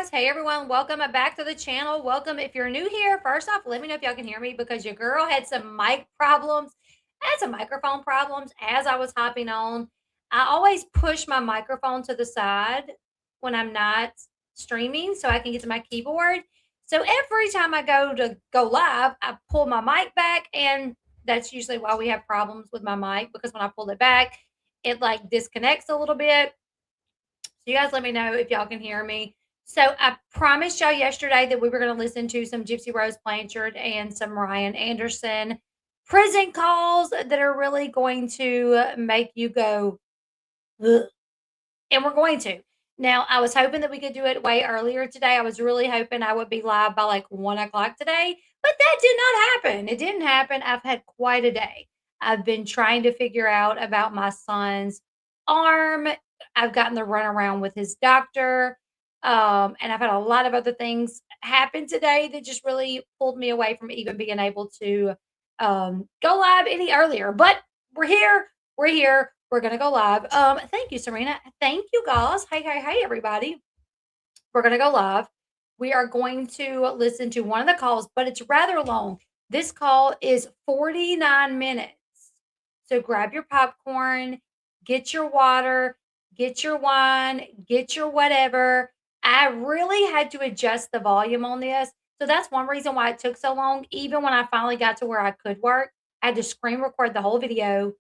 guys. Hey everyone, welcome back to the channel. Welcome if you're new here. First off, let me know if y'all can hear me because your girl had some mic problems, had some microphone problems as I was hopping on. I always push my microphone to the side when I'm not streaming so I can get to my keyboard. So every time I go live, I pull my mic back, and that's usually why we have problems with my mic, because when I pull it back, it like disconnects a little bit. So you guys let me know if y'all can hear me. So I promised y'all yesterday that we were going to listen to some Gypsy Rose Blanchard and some Ryan Anderson prison calls that are really going to make you go, ugh. And we're going to. Now, I was hoping that we could do it way earlier today. I was really hoping I would be live by like 1 o'clock today, but that did not happen. It didn't happen. I've had quite a day. I've been trying to figure out about my son's arm. I've gotten the runaround with his doctor. And I've had a lot of other things happen today that just really pulled me away from even being able to go live any earlier. But we're here. We're here. We're gonna go live. Thank you, Serena. Thank you, guys. Hey, everybody. We're gonna go live. We are going to listen to one of the calls, but it's rather long. This call is 49 minutes. So grab your popcorn, get your water, get your wine, get your whatever. I really had to adjust the volume on this. So that's one reason why it took so long. Even when I finally got to where I could work, I had to screen record the whole video,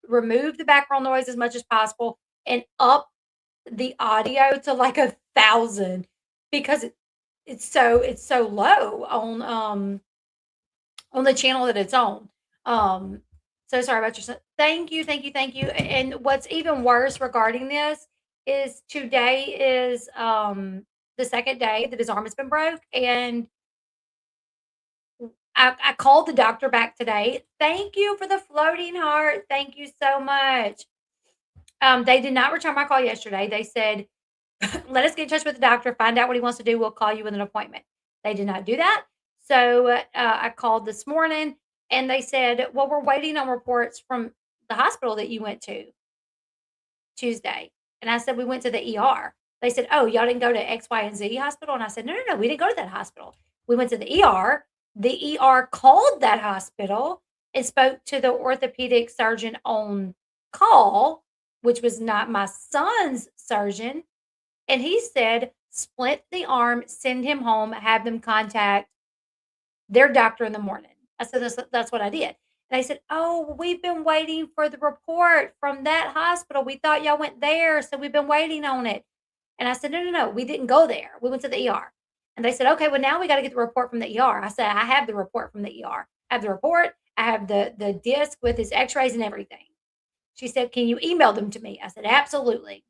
remove the background noise as much as possible, and up the audio to like 1,000 because it's so low on the channel that it's on. So sorry about your son. Thank you, thank you, thank you. And what's even worse regarding this is today is the second day that his arm has been broke, and I called the doctor back today. Thank you for the floating heart. Thank you so much. They did not return my call yesterday. They said, let us get in touch with the doctor, find out what he wants to do. We'll call you with an appointment. They did not do that. So I called this morning, and they said, well, we're waiting on reports from the hospital that you went to Tuesday. And I said, we went to the ER. They said, oh, y'all didn't go to X, Y, and Z hospital? And I said, no, we didn't go to that hospital. We went to the ER. The ER called that hospital and spoke to the orthopedic surgeon on call, which was not my son's surgeon. And he said, splint the arm, send him home, have them contact their doctor in the morning. I said, that's what I did. And they said, oh, we've been waiting for the report from that hospital. We thought y'all went there, so we've been waiting on it. And I said, no, we didn't go there. We went to the ER. And they said, okay, well, now we got to get the report from the ER. I said, I have the report from the ER. I have the report. I have the disc with his x-rays and everything. She said, can you email them to me? I said, absolutely.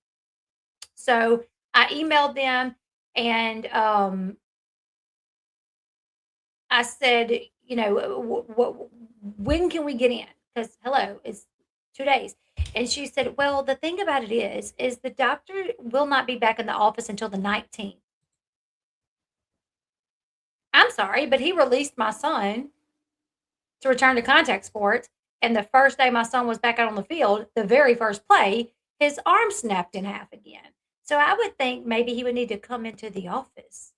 So I emailed them, and I said, when can we get in? Because hello, it's 2 days. And she said, well, the thing about it is the doctor will not be back in the office until the 19th. I'm sorry, but he released my son to return to contact sports. And the first day my son was back out on the field, the very first play, his arm snapped in half again. So I would think maybe he would need to come into the office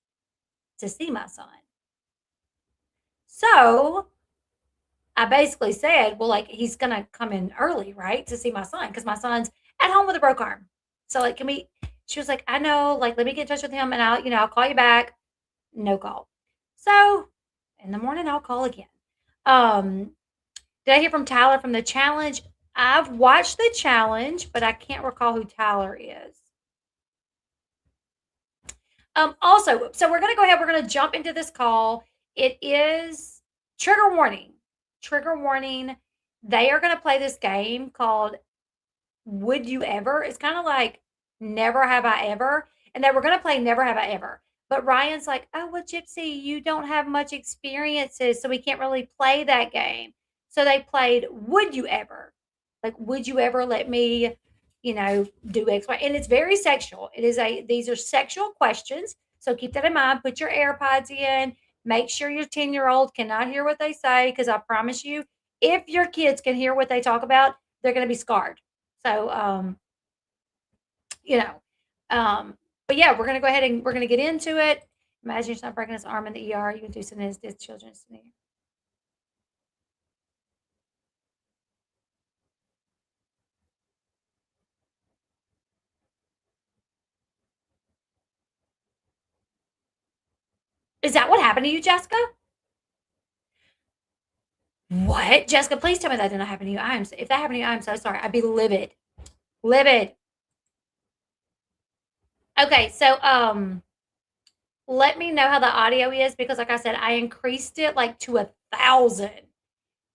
to see my son. So I basically said, well, like, he's going to come in early, right, to see my son, because my son's at home with a broke arm. So, like, she was like, I know, like, let me get in touch with him, and I'll call you back. No call. So in the morning, I'll call again. Did I hear from Tyler from the challenge? I've watched the challenge, but I can't recall who Tyler is. Also, so we're going to go ahead. We're going to jump into this call. It is trigger warning. Trigger warning. They are going to play this game called Would You Ever? It's kind of like Never Have I Ever. And they were going to play Never Have I Ever. But Ryan's like, oh, well, Gypsy, you don't have much experiences, so we can't really play that game. So they played Would You Ever? Like, would you ever let me, do X, Y? And it's very sexual. These are sexual questions. So keep that in mind. Put your AirPods in. Make sure your 10-year-old cannot hear what they say, because I promise you, if your kids can hear what they talk about, they're going to be scarred. So, But yeah, we're gonna go ahead and we're gonna get into it. Imagine yourself breaking his arm in the ER. You can do something to his children. Is that what happened to you, Jessica? What? Jessica, please tell me that did not happen to you. If that happened to you, I'm so sorry. I'd be livid. Livid. Okay, so let me know how the audio is because like I said, I increased it like to 1,000.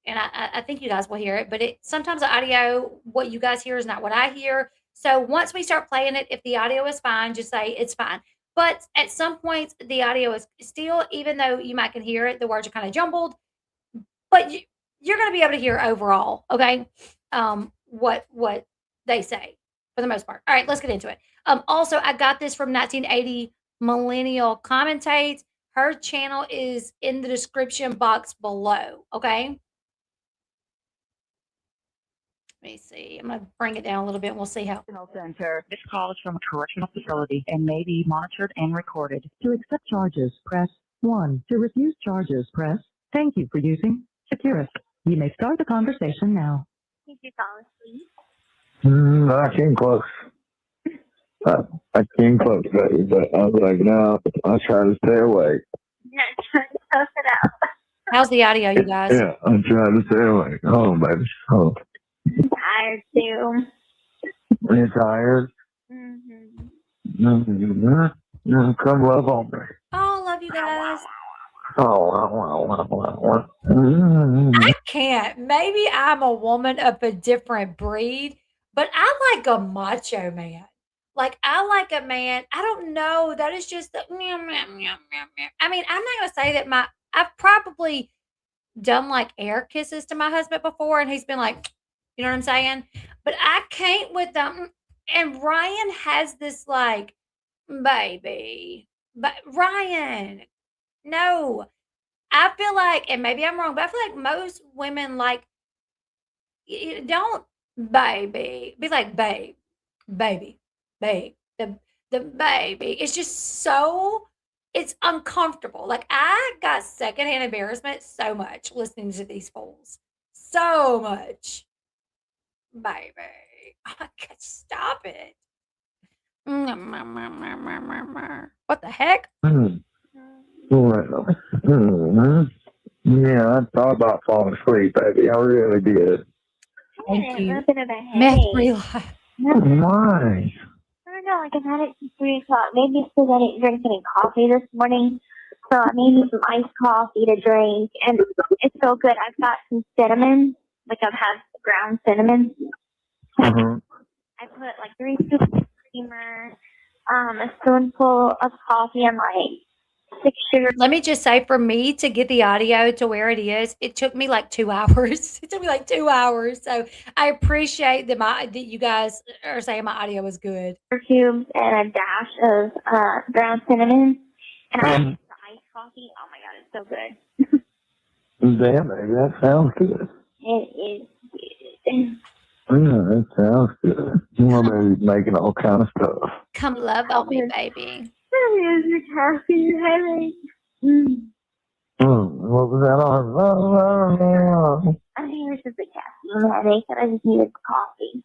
And I think you guys will hear it, but sometimes the audio, what you guys hear is not what I hear. So once we start playing it, if the audio is fine, just say it's fine. But at some points, the audio is still, even though you might can hear it, the words are kind of jumbled, but you're going to be able to hear overall, okay, what they say for the most part. All right, let's get into it. Also, I got this from 1980 Millenial Commentates. Her channel is in the description box below, okay? Let me see. I'm going to bring it down a little bit and we'll see how. Center. This call is from a correctional facility and may be monitored and recorded. To accept charges, press 1. To refuse charges, press thank you for using Securus. You may start the conversation now. Did you fall asleep? I came close. I came close, baby, but I was like, no, I'll try to stay awake. Yeah, trying to tough it out. How's the audio, you guys? Yeah, I'm trying to stay awake. Oh, baby. Oh. I'm tired too. Are you tired? Come love on me. Oh, love you guys. I can't. Maybe I'm a woman of a different breed, but I like a macho man. Like, I like a man. I don't know. That is just the meow, meow, meow, meow, meow. I mean, I'm not going to say that I've probably done like air kisses to my husband before, and he's been like, you know what I'm saying? But I can't with them. And Ryan has this like, baby, but Ryan, no. I feel like, and maybe I'm wrong, but I feel like most women like, don't baby, be like babe, baby, babe, the baby. It's just so, it's uncomfortable. Like I got secondhand embarrassment so much listening to these fools, so much, baby. I can't stop it. What the heck? Yeah, I thought about falling asleep, baby. I really did. Thank you. A bit of a headache. Meth real life. Why? I don't know, like I've had it since 3 o'clock. Maybe it's because I didn't drink any coffee this morning. So I made me some iced coffee to drink, and it's so good. I've got some cinnamon, like I've had ground cinnamon. I put like 3 scoops of creamer, a spoonful of coffee, and like 6 sugar. Let me just say, for me to get the audio to where it is, it took me like 2 hours. It took me like 2 hours. So I appreciate that you guys are saying my audio was good. Cubes and a dash of ground cinnamon, and I the iced coffee. Oh my god, it's so good. Damn, baby, that sounds good. It is good. That sounds good. My baby's making all kind of stuff. Come love on me, baby. That is a coffee headache. What was that? I think it was just a caffeine headache, and I just needed coffee.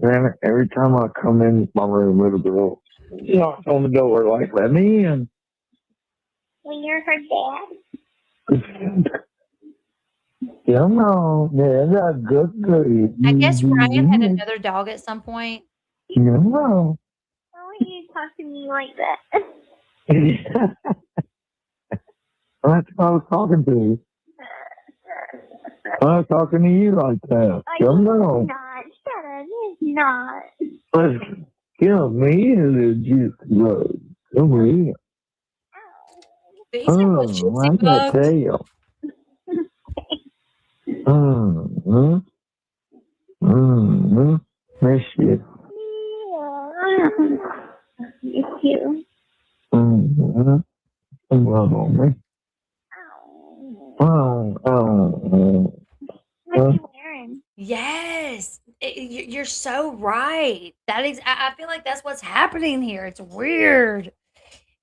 Damn it, every time I come in my room, little girl knocks on the door like, let me in. Well, you're her dad. Come on, yeah, that's good. I guess Ryan had another dog at some point. Come on. Why would you talk to me like that? That's what I was talking to you. I was talking to you like that. Come on. Not. Shut up. It's not. Listen, come in, just road. Come in. I got tail. Miss you. Miss you. Love on me. What are you wearing? Yes. You're so right. That is, I feel like that's what's happening here. It's weird.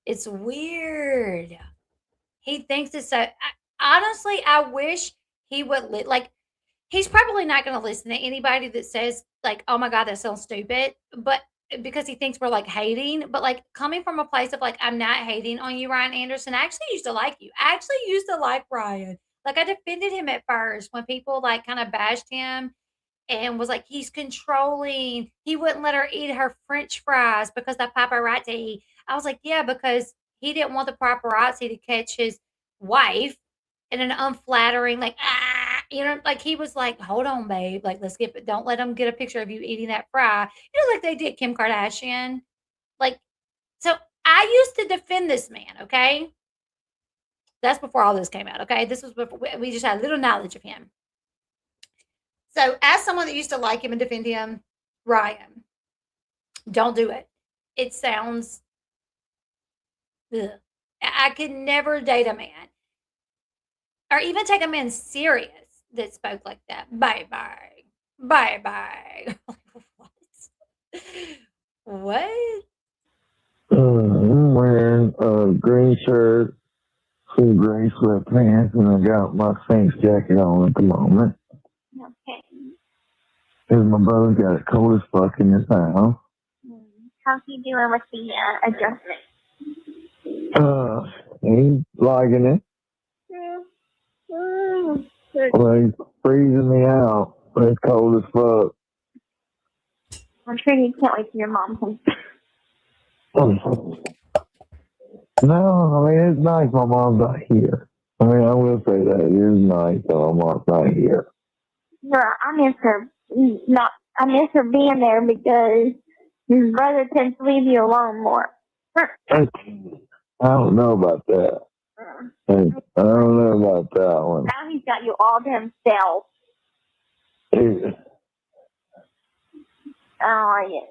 It's weird. He thinks it's so. Honestly, I wish he would like. He's probably not going to listen to anybody that says like, "Oh my god, that sounds stupid," but because he thinks we're like hating. But like coming from a place of like, I'm not hating on you, Ryan Anderson. I actually used to like you. I actually used to like Ryan. Like I defended him at first when people like kind of bashed him and was like, he's controlling. He wouldn't let her eat her French fries because the paparazzi. I was like, yeah, because he didn't want the paparazzi to catch his wife in an unflattering, like, like he was like, hold on, babe. Like, let's get, don't let them get a picture of you eating that fry. Like they did Kim Kardashian. Like, so I used to defend this man, okay? That's before all this came out, okay? This was before we just had a little knowledge of him. So, as someone that used to like him and defend him, Ryan, don't do it. It sounds, ugh. I could never date a man or even take a man serious that spoke like that. Bye bye. Bye bye. What? What? I'm wearing a green shirt, some gray sweatpants, and I got my Saints jacket on at the moment. Okay. Because my brother's got it cold as fuck in his house. How's he doing with the adjustment? He's liking it. Well, he's freezing me out. It's cold as fuck. I'm sure you can't wait till your mom comes back. No, I mean, it's nice my mom's not here. I mean, I will say that. It is nice that my mom's not here. No, I miss her. I miss her being there because his brother tends to leave you alone more. I don't know about that. I don't know about that one. Now he's got you all to himself. I don't like it.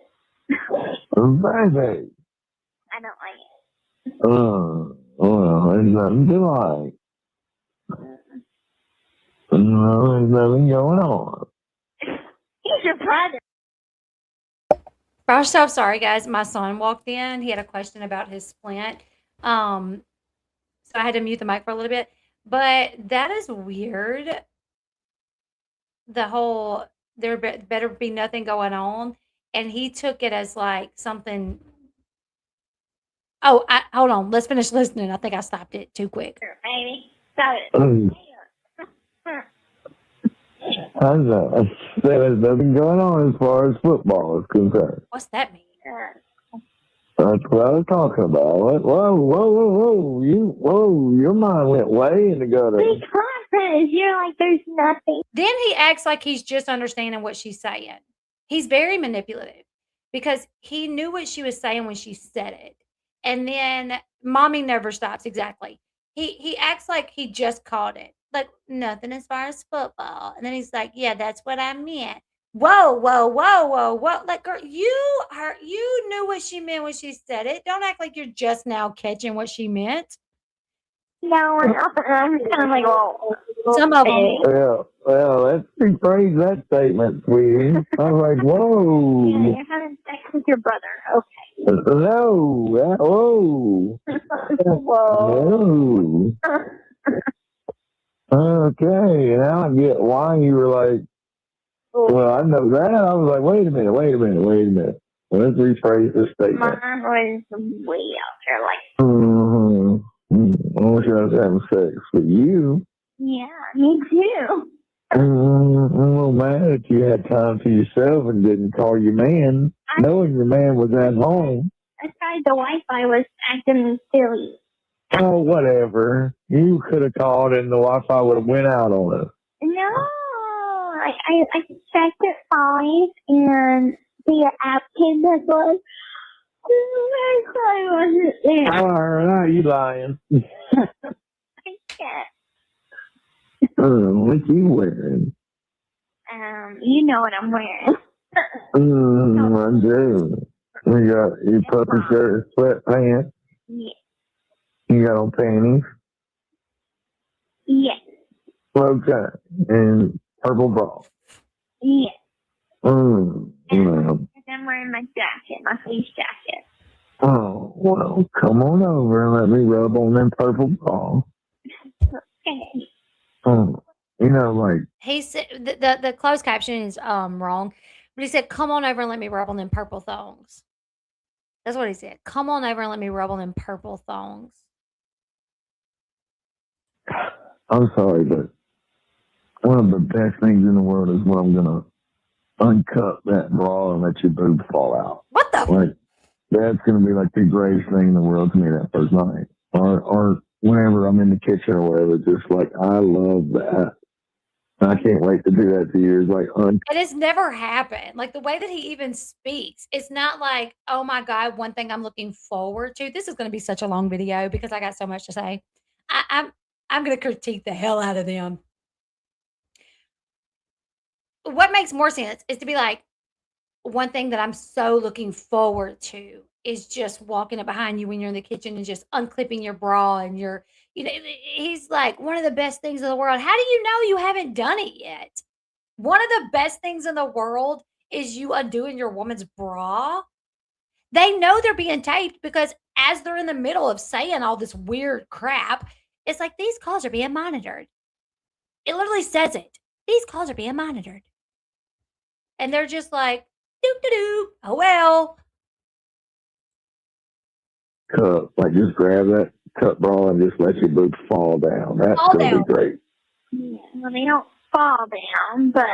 Baby. I don't like it. Well, there's nothing to like. No, there's nothing going on. He's your brother. First off, sorry guys, my son walked in. He had a question about his splint. So I had to mute the mic for a little bit. But that is weird. The whole there better be nothing going on, and he took it as like something. Oh, hold on. Let's finish listening. I think I stopped it too quick. Baby, stop it. There's nothing going on as far as football is concerned. What's that mean? That's what I was talking about. Whoa, your mind went way in the gutter. Because you're like, there's nothing. Then he acts like he's just understanding what she's saying. He's very manipulative because he knew what she was saying when she said it. And then mommy never stops. Exactly. He acts like he just caught it. Like nothing as far as football. And then he's like, yeah, that's what I meant. Whoa. Like, girl, you knew what she meant when she said it. Don't act like you're just now catching what she meant. No, I'm kind of like, well, some of them. Yeah, well, let's rephrase that statement, sweetie. I was like, whoa. Yeah, you're having sex with your brother. Okay. No, whoa. Whoa. No. Okay, now I get why you were like, well, I know that. I was like, wait a minute. Let's rephrase this statement. Mine was way out there, like. I wish I was having sex with you. Yeah, me too. I'm a little mad that you had time to yourself and didn't call your man, knowing your man was at home. I tried the Wi-Fi was acting silly. Oh, whatever. You could have called and the Wi-Fi would have went out on us. No, I checked at 5 and the app came back on. I wasn't there. All right, you lying. I can't. What you wearing? You know what I'm wearing. I do. You got your puppy shirt and sweatpants. Yeah. You got on panties. Yes. Okay. And purple bra. Yes. Ma'am. And I'm wearing my jacket, my fleece jacket. Oh, well, come on over and let me rub on them purple balls. Okay. You know, like, He said the closed caption is wrong, but he said, "Come on over and let me rub on them purple thongs." That's what he said. Come on over and let me rub on them purple thongs. I'm sorry, but one of the best things in the world is when I'm gonna uncut that bra and let your boobs fall out. What the? Like, that's gonna be like the greatest thing in the world to me that first night, or whenever I'm in the kitchen or whatever. Just like, I love that. I can't wait to do that to you. It's like And it's never happened. Like the way that he even speaks, it's not like, oh my God, one thing I'm looking forward to. This is going to be such a long video because I got so much to say. I'm going to critique the hell out of them. What makes more sense is to be like, one thing that I'm so looking forward to is just walking up behind you when you're in the kitchen and just unclipping your bra and he's like one of the best things in the world. How do you know you haven't done it yet? One of the best things in the world is you undoing your woman's bra. They know they're being taped because as they're in the middle of saying all this weird crap, it's like these calls are being monitored. It literally says it. These calls are being monitored. And they're just like, doo-doo-doo. Oh, well. cup, like just grab that cup bra and just let your boobs fall down. That's going to be great. Yeah, well, they don't fall down, but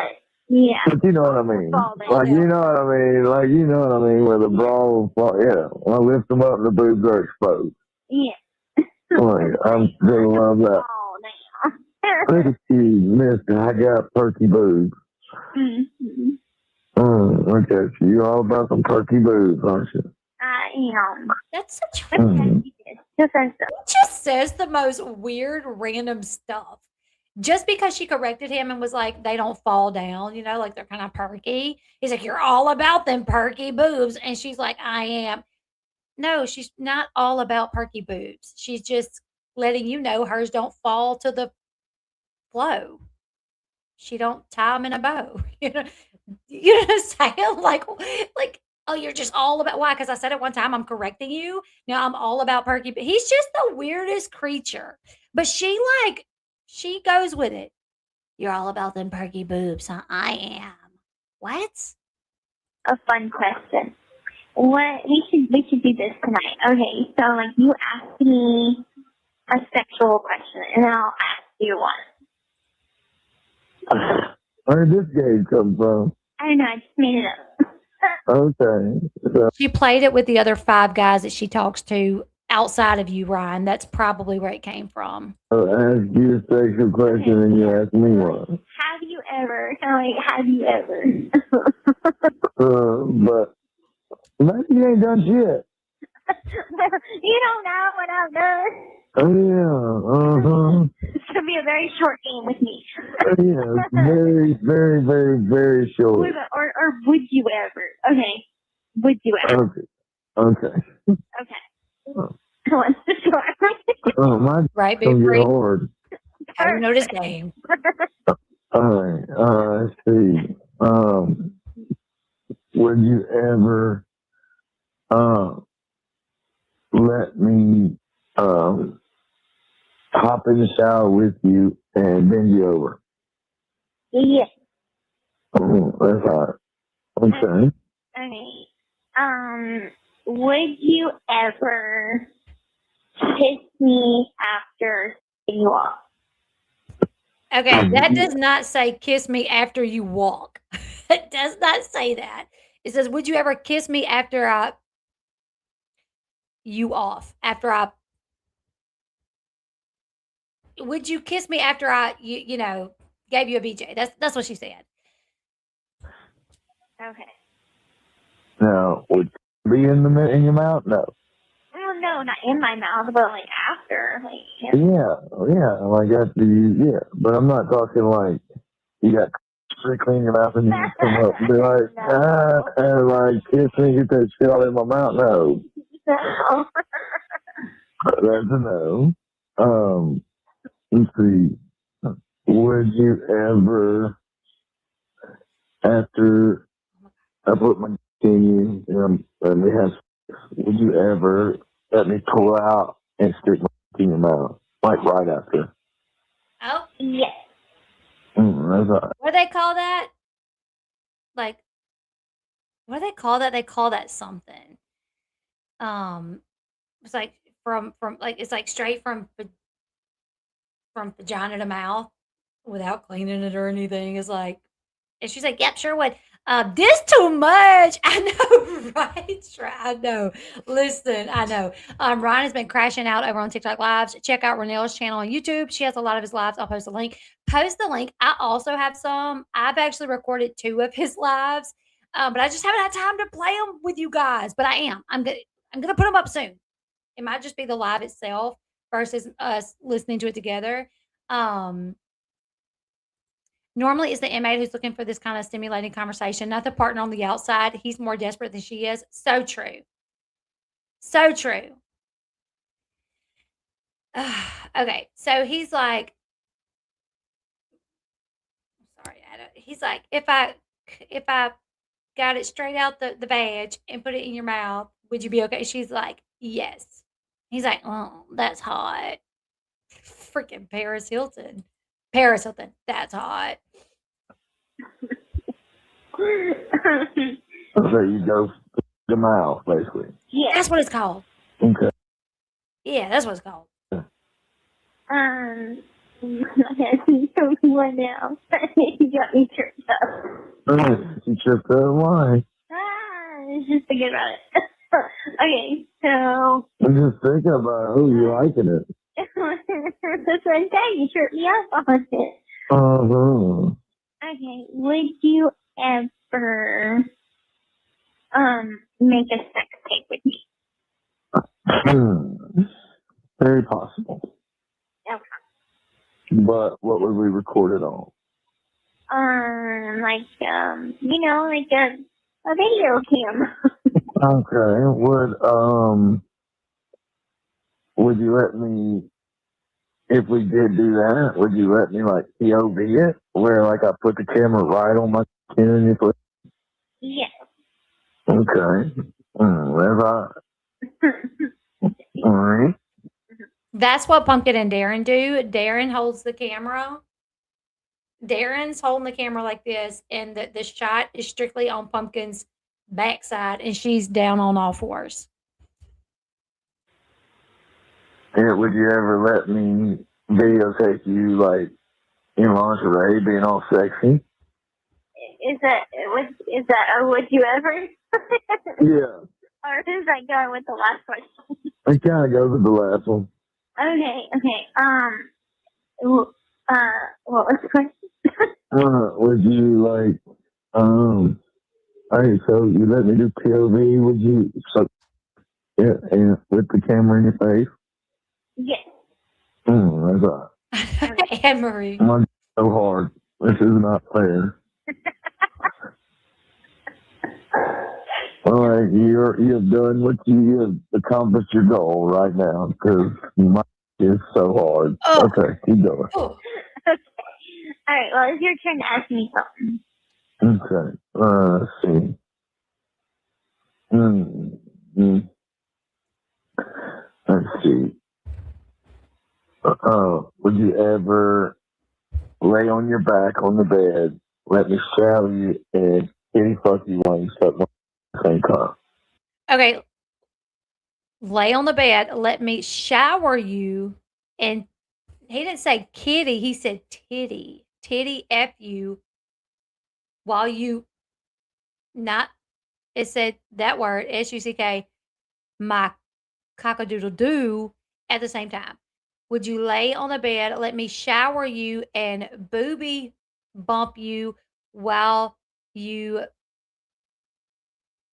yeah. But you know what I mean. Like, you know what I mean. Like, you know what I mean, where the bra will fall. Yeah. I lift them up and the boobs are exposed. Yeah. Like, I'm going to love that. Pretty cute, mister. I got perky boobs. Mm-hmm. Look at you. You're all about some perky boobs, aren't you? I am. That's such He just says the most weird, random stuff. Just because she corrected him and was like, they don't fall down, like they're kind of perky. He's like, you're all about them perky boobs. And she's like, I am. No, she's not all about perky boobs. She's just letting you know hers don't fall to the flow. She don't tie them in a bow. You know what I'm saying? Like, oh, you're just all about why? Because I said it one time, I'm correcting you. Now I'm all about perky. But he's just the weirdest creature. But she goes with it. You're all about them perky boobs, huh? I am. What? A fun question. What we should do this tonight. Okay, so like you ask me a sexual question and then I'll ask you one. Where did this game come from? I don't know, I just made it up. Okay. So, she played it with the other 5 guys that she talks to outside of you, Ryan. That's probably where it came from. I'll ask you a sexual question and you ask me one. Have you ever? Have you ever? But maybe you ain't done shit. You don't know what I've done. Oh, yeah. It's going to be a very short game with me. Yeah, very, very, very, very short. Or would you ever? Okay. Would you ever? Okay. What's the short? My right, gonna baby. get hard. I don't know this game. All right. Let's see. Would you ever let me hop in the shower with you and bend you over? Yes. Oh, that's hot. Okay. Okay. Would you ever kiss me after you walk? Okay, that does not say kiss me after you walk. It does not say that. It says, would you ever kiss me after would you kiss me after I gave you a BJ? That's what she said. Okay. Now, would it be in your mouth? No. Well, no, not in my mouth, but like after. Yeah, like after you, yeah. But I'm not talking like you got to clean your mouth and you just come up and be like, and like kiss me, get that shit all in my mouth. No. No. That's a no. Let's see. Would you ever, after I put my in you, and we have. Would you ever let me pull out and stick my in your mouth, like right after? Oh, Yes. That's all right. what do they call that? Like, what do they call that? They call that something. It's like from like it's like straight from vagina to mouth without cleaning it or anything. It's like, and she's like, "Yep, sure would." This too much. I know, right? I know. Listen, I know. Ryan has been crashing out over on TikTok lives. Check out Renelle's channel on YouTube. She has a lot of his lives. I'll post a link. Post the link. I also have some. I've actually recorded 2 of his lives, but I just haven't had time to play them with you guys. But I am. I'm gonna put them up soon. It might just be the live itself versus us listening to it together. Um, Normally, it's the inmate who's looking for this kind of stimulating conversation, not the partner on the outside. He's more desperate than she is. So true. So true. Okay, so he's like, sorry, he's like, if I got it straight out the veg and put it in your mouth, would you be okay? She's like, yes. He's like, oh, that's hot. Freaking Paris Hilton. Paris Hilton, that's hot. So you go the mouth, basically. Yes. That's what it's called. Okay. Yeah, that's what it's called. What now? You got me tripped up. You tripped up. Why? Just forget about it. Okay, so I'm just thinking about who you liking it. that's what I'm saying. You tripped me up on it. Uh-huh. Okay, would you ever make a sex tape with me? Very possible. Okay. But what would we record it on? Like a video camera. Okay. Would you let me, if we did do that, would you let me like POV it? Where like I put the camera right on my chin and you put. Yes. Okay. All right. That's what Pumpkin and Darren do. Darren holds the camera. Darren's holding the camera like this, and the shot is strictly on Pumpkin's backside, and she's down on all fours. Yeah, would you ever let me videotape you like in lingerie being all sexy? Is that or would you ever? Yeah. Or is that going with the last question? It kind of goes with the last one. Okay. What was the question? Would you like, hey, so you let me do POV, would you, so, yeah, and with the camera in your face? Yes. That's all right. Anne Marie. I'm so hard. This is not fair. All right, you have done what you have accomplished your goal right now, because my is so hard. Oh. Okay, keep going. Oh. Okay. All right. Well, it's your turn to ask me something. Okay. Let's see. Let's see. Would you ever lay on your back on the bed, let me shower you, and kitty fuck you while you suck my at the same time? Okay. Lay on the bed. Let me shower you. And he didn't say kitty. He said titty. Titty F you while you not, it said that word, SUCK, my cock-a-doodle-doo at the same time. Would you lay on the bed, let me shower you and booby bump you while you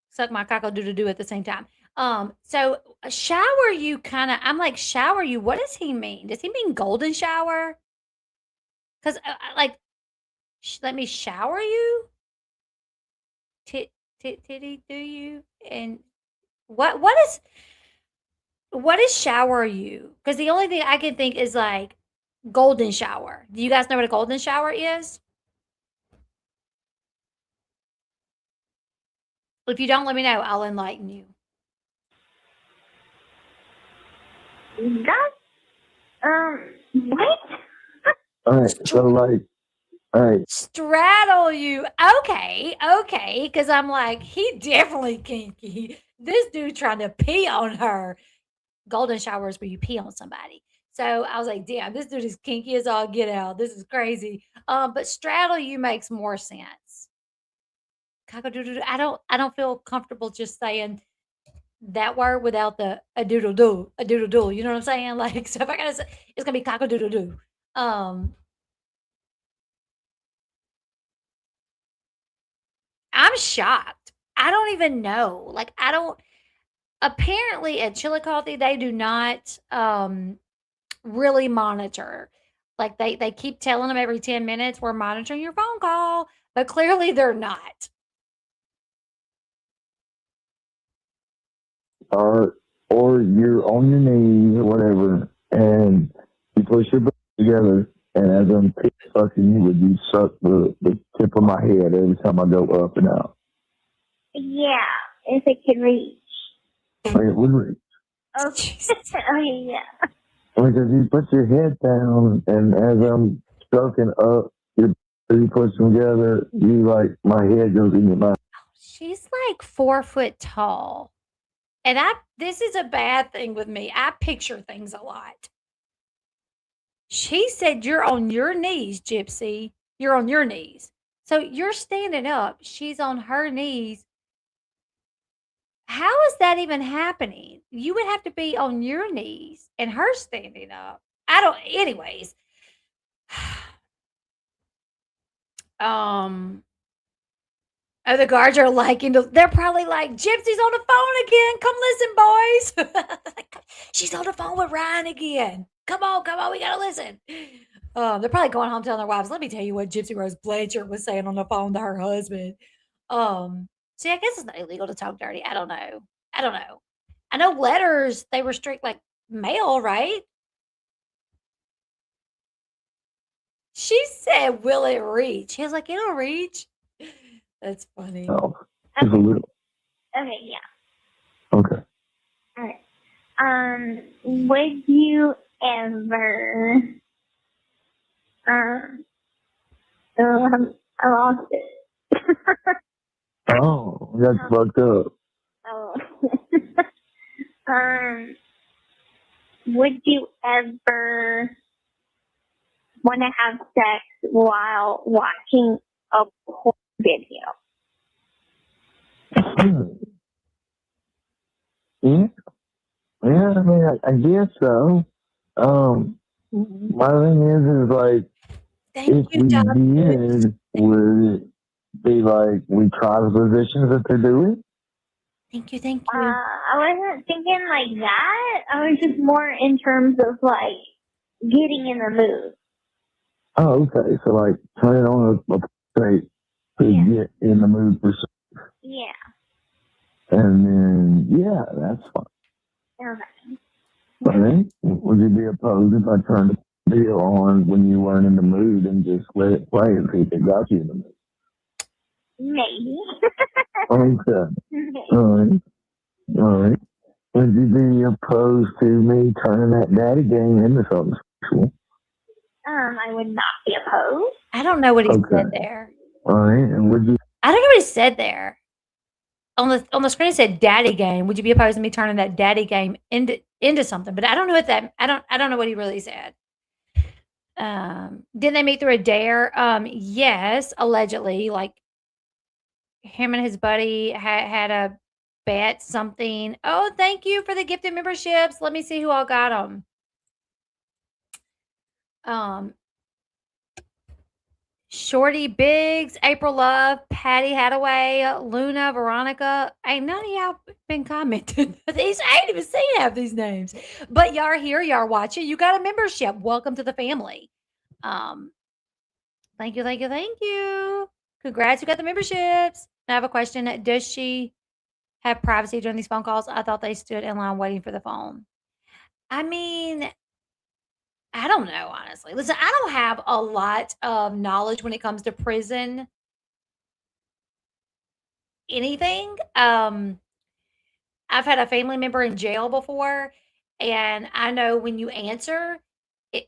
suck my cock-a-doodle-doo at the same time? So shower you kinda, I'm like, shower you, what does he mean? Does he mean golden shower? 'Cause, like, let me shower you? Titty do you? And what is shower you? Because the only thing I can think is like golden shower. Do you guys know what a golden shower is? If you don't let me know, I'll enlighten you. That's, what? All right, so like, all right, Straddle you. Okay, because I'm like, he definitely kinky. This dude trying to pee on her. Golden showers where you pee on somebody. So I was like, damn, this dude is kinky as all get out. This is crazy. But straddle you makes more sense. Cock-a-doodle-doo. I don't feel comfortable just saying that word without the a doodle doo, a doodle doo. You know what I'm saying? Like, so if I gotta say, it's gonna be cock a doodle doo. I'm shocked. I don't even know. Like, I don't. Apparently, at Chillicothe, they do not really monitor. Like they keep telling them every 10 minutes, we're monitoring your phone call, but clearly they're not. or you're on your knees or whatever, and you push your butt together, and as I'm fucking you, would you suck the tip of my head every time I go up and out? Yeah, if it could reach. Like it would reach. Okay. Okay, yeah. Because you put your head down, and as I'm stroking up, you push them together, you like, my head goes in your mouth. She's like 4 foot tall. And this is a bad thing with me. I picture things a lot. She said, you're on your knees, Gypsy. You're on your knees. So you're standing up. She's on her knees. How is that even happening? You would have to be on your knees and her standing up. Anyways. Oh, the guards are they're probably like, Gypsy's on the phone again. Come listen, boys. She's on the phone with Ryan again. Come on, we gotta listen. They're probably going home telling their wives, let me tell you what Gypsy Rose Blanchard was saying on the phone to her husband. See, I guess it's not illegal to talk dirty. I don't know. I know letters, they restrict like mail, right? She said, will it reach? He was like, it'll reach. That's funny. No, just a little. Okay, yeah. Okay. All right. Would you ever, I lost it. Oh, that's fucked up. Oh. Would you ever want to have sex while watching a porn video? Yeah, I mean, I guess so. My thing is like, if we did, would it be like we try the positions that they're doing? Thank you. I wasn't thinking like that. I was just more in terms of like getting in the mood. Oh, okay. So like turn it on a plate to get in the mood for sex. Yeah. And then, yeah, that's fine. Okay. Right? Would you be opposed if I turned the video on when you weren't in the mood and just let it play and see if it got you in the mood? Maybe. Okay. All right. Would you be opposed to me turning that daddy game into something sexual? I would not be opposed. I don't know what he said there. All right. And would you? I don't know what he said there. On the screen it said daddy game. Would you be opposed to me turning that daddy game into something? But I don't know what that I don't know what he really said. Did they meet through a dare? Yes, allegedly. Like him and his buddy had a bet something. Oh, thank you for the gifted memberships. Let me see who all got them. Shorty Biggs, April Love, Patty Hadaway, Luna, Veronica. Ain't none of y'all been commenting. I ain't even seen half these names. But y'all are here, y'all are watching. You got a membership. Welcome to the family. Thank you. Congrats, you got the memberships. I have a question. Does she have privacy during these phone calls? I thought they stood in line waiting for the phone. I mean, I don't know, honestly. Listen, I don't have a lot of knowledge when it comes to prison. anything. I've had a family member in jail before, and I know when you answer, it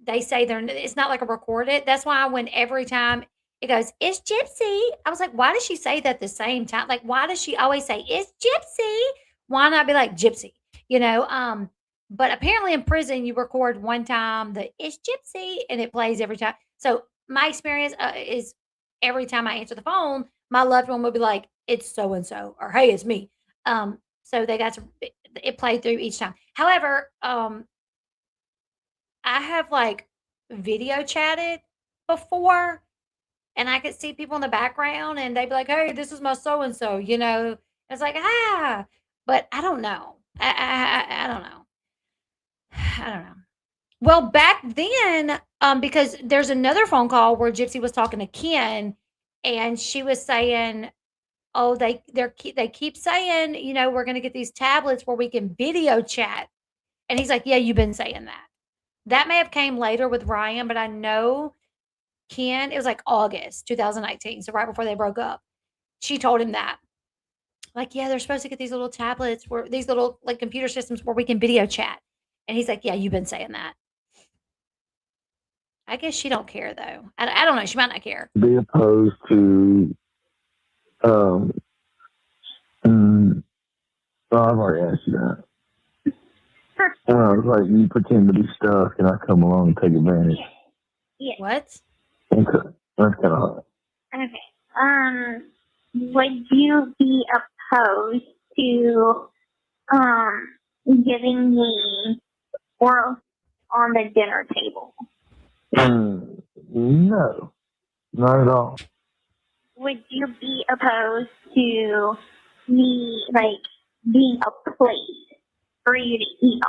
they say it's not like a recorded. That's why when every time it goes, "It's Gypsy," I was like, "Why does she say that the same time? Like, why does she always say it's Gypsy? Why not be like Gypsy?" You know. But apparently in prison, you record one time the "It's Gypsy" and it plays every time. So my experience is every time I answer the phone, my loved one will be like, "It's so and so," or "Hey, it's me." So they got to it played through each time. However, I have like video chatted before and I could see people in the background and they'd be like, "Hey, this is my so and so," you know. It's like, but I don't know. I don't know. I don't know. Well, back then, because there's another phone call where Gypsy was talking to Ken and she was saying, "Oh, they keep saying, you know, we're gonna get these tablets where we can video chat." And he's like, "Yeah, you've been saying that." That may have came later with Ryan, but I know Ken, it was like August 2019, so right before they broke up. She told him that. Like, "Yeah, they're supposed to get these little tablets where these little like computer systems where we can video chat." And he's like, "Yeah, you've been saying that." I guess she don't care though. I don't know. She might not care. Be opposed to, well, I've already asked you that. It's like you pretend to be stuck and I come along and take advantage. Yeah. What? Okay. That's kind of hard. Okay. Would you be opposed to giving me oral on the dinner table? No, not at all. Would you be opposed to me like being a plate for you to eat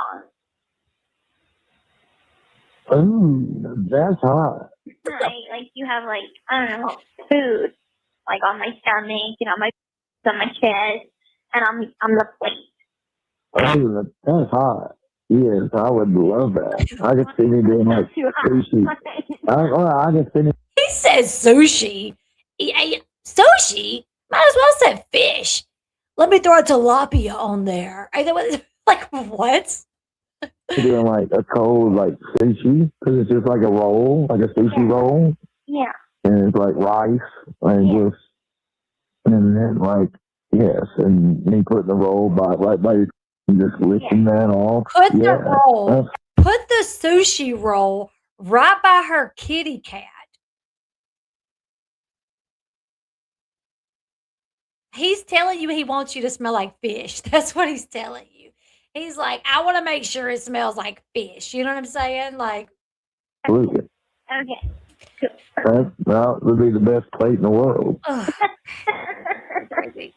on? Ooh, that's hot. Like you have like, I don't know, food like on my stomach, you know, on my chest, and I'm the plate. Oh, that's hot. Yes, I would love that. I could see me doing like sushi. I could see me. He says sushi. Sushi? Might as well said fish. Let me throw a tilapia on there. Like, what? Doing like a cold like sushi because it's just like a roll, like a sushi roll. Yeah. And it's like rice and just and then like yes, and me putting the roll right by your and just licking that off. Put the sushi roll right by her kitty cat. He's telling you he wants you to smell like fish. That's what he's telling you. He's like, "I want to make sure it smells like fish." You know what I'm saying? Like, absolutely. Okay. That would be the best plate in the world. Crazy.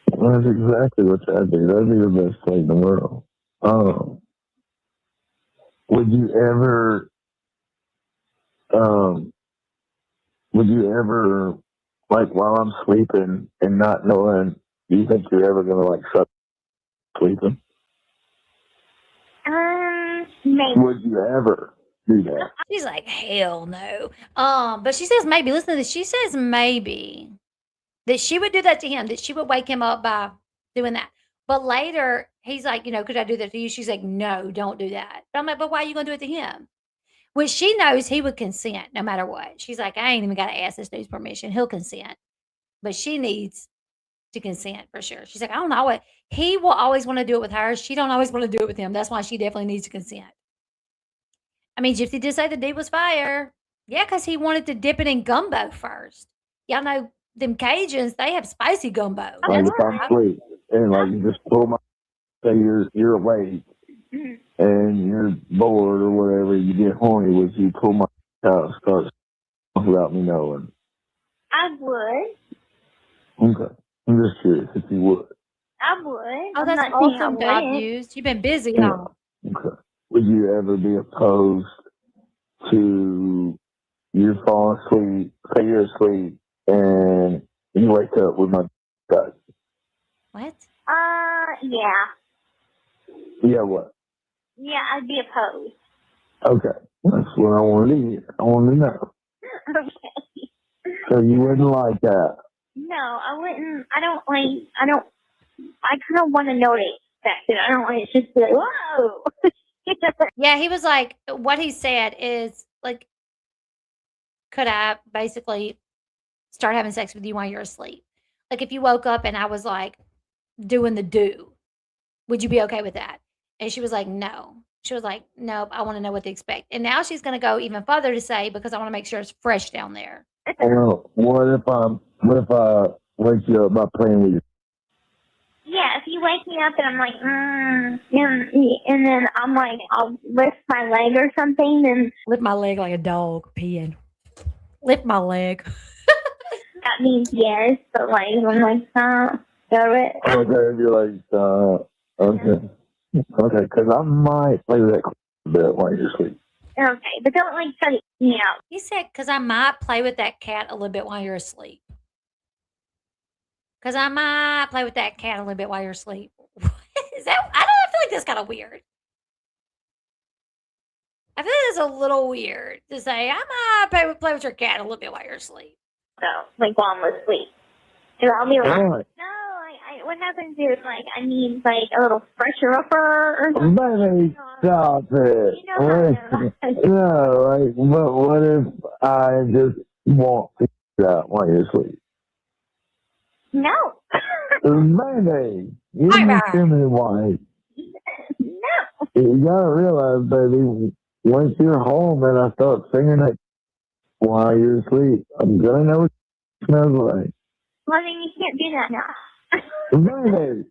That's exactly what that'd be. That'd be the best plate in the world. Would you ever like while I'm sleeping and not knowing, do you think you're ever gonna like stop sleeping? Maybe. Would you ever do that? She's like, "Hell no." But she says maybe. Listen to this. She says maybe that she would do that to him, that she would wake him up by doing that. But later, he's like, "You know, could I do that to you?" She's like, "No, don't do that." But I'm like, "But why are you gonna do it to him?" Which she knows he would consent no matter what. She's like, "I ain't even gotta ask this dude's permission. He'll consent." But she needs to consent for sure. She's like, "I don't know what he will always want to do it with her. She don't always want to do it with him. That's why she definitely needs to consent." I mean, Gypsy did say the dude was fire. Yeah, because he wanted to dip it in gumbo first. Y'all know them Cajuns, they have spicy gumbo. Like if I'm asleep and like you just pull my, say you're awake and you're bored or whatever, you get horny, would you pull my out and start without me knowing? I would. Okay. I'm just curious if you would. I would. Oh, that's awesome, God used. You've been busy, huh? Okay. Would you ever be opposed to you falling asleep, say you're asleep, and you wake up with my gut? What? Yeah. Yeah, what? Yeah, I'd be opposed. Okay. That's what I wanted to hear. I wanted to know. Okay. So you wouldn't like that? No, I wouldn't. I kind of want to know they expect it. I don't want it just to be like, whoa. Yeah, he was like, what he said is like, could I basically start having sex with you while you're asleep? Like, if you woke up and I was like doing the do, would you be okay with that? And she was like, no. She was like, nope, I want to know what they expect. And now she's going to go even further to say, because I want to make sure it's fresh down there. Well, what if I wake you up by playing with you? Yeah, if you wake me up and I'm like, and then I'm like, I'll lift my leg or something, then Lift my leg like a dog peeing. Lift my leg. that means yes. But like, I'm like, go it. Okay, if you're like, okay. Okay, because I might play with that a bit while you're asleep. Okay, but don't like try to eat me out. He said, because I might play with that cat a little bit while you're asleep. Because I might play with that cat a little bit while you're asleep. Is that? I feel like that's kind of weird. I feel like it's a little weird to say, I might play with your cat a little bit while you're asleep. So, like, while I'm asleep. And I'll be like, Right. no, what happens is, like, I need, like, a little fresher upper or something. Baby, stop it. You know how I know. No, like, but what if I just want to get out while you're asleep? No. Baby, you're Bye-bye. discriminating white. No. You gotta realize, baby, once you're home and I start singing it while you're asleep, I'm gonna know what it smells like. Well, then you can't do that now. Baby.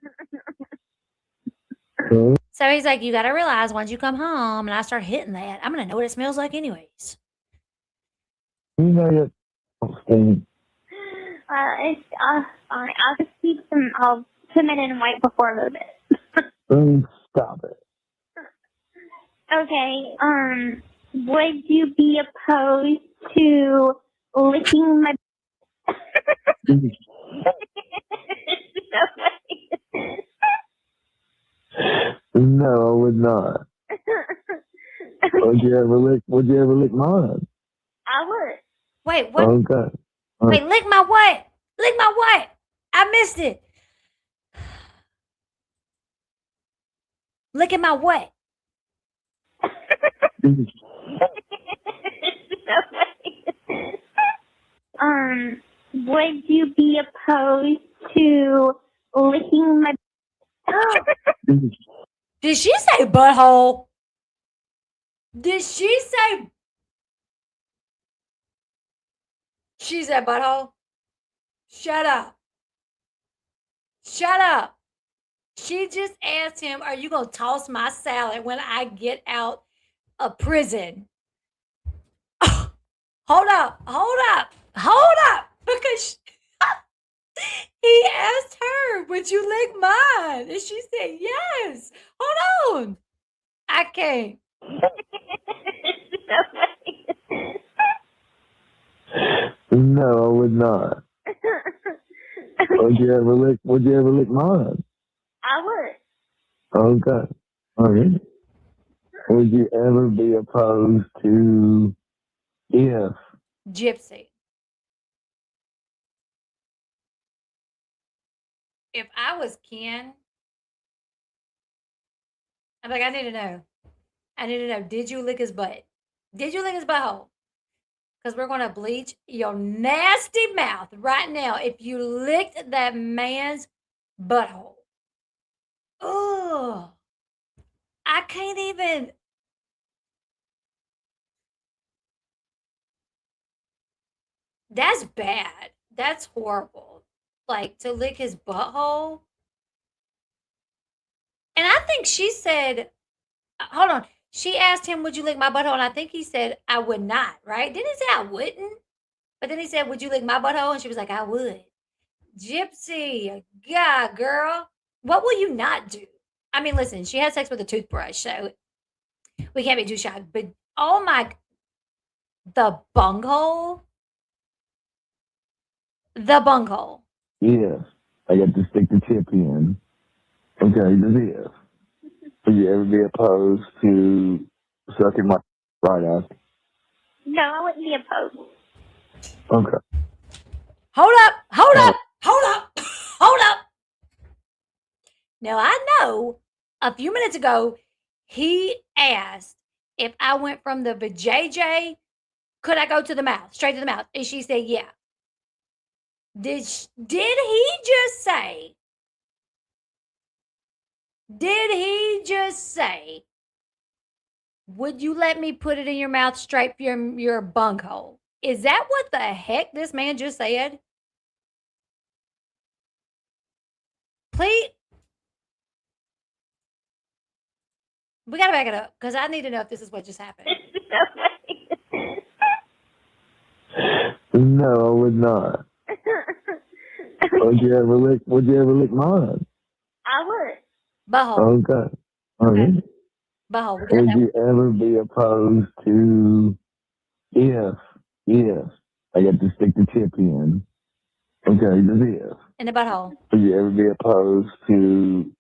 So he's like, you got to realize once you come home and I start hitting that, I'm going to know what it smells like anyways. You know you stink. It's fine. I'll just keep some. I'll put it in white before I move it. Stop it. Okay. Would you be opposed to licking my? No, I would not. Would you ever lick mine? I would. Wait, what? Okay. Wait, lick my what? Lick my what? I missed it. Licking my what? Would you be opposed to licking my? Did she say butthole? Did she say? She said butthole? Shut up. Shut up. She just asked him, are you going to toss my salad when I get out of prison? Hold up. Because he asked her, would you lick mine? And she said, yes. Hold on. I can't. No, I would not. Would you ever lick mine? I would. Okay. Okay. Would you ever be opposed to if? Gypsy. If I was Ken, I'm like, I need to know. Did you lick his butt? Did you lick his butthole? Because we're going to bleach your nasty mouth right now if you licked that man's butthole. Oh, I can't even. That's bad. That's horrible. Like, to lick his butthole. And I think she said, hold on. She asked him, would you lick my butthole? And I think he said, I would not, right? Didn't he say I wouldn't? But then he said, would you lick my butthole? And she was like, I would. Gypsy, God, girl. What will you not do? I mean, listen, she had sex with a toothbrush, so we can't be too shocked. But, oh my, the bunghole? The bunghole. Yes. I got to stick the tip in. Okay, the if. Would you ever be opposed to sucking my right out? No, I wouldn't be opposed. Okay. hold up, hold up, hold up, hold up. Now, I know a few minutes ago, he asked if I went from the vajayjay, could I go to the mouth, straight to the mouth? And she said, yeah. Did he just say, would you let me put it in your mouth straight from your bunghole? Is that what the heck this man just said? Please. We got to back it up because I need to know if this is what just happened. No, I would not. Would you ever lick mine? I would. Butthole. Okay. Okay. Butthole. Would you ever be opposed to if I get to stick the tip in? Okay, just if. In the butthole. Would you ever be opposed to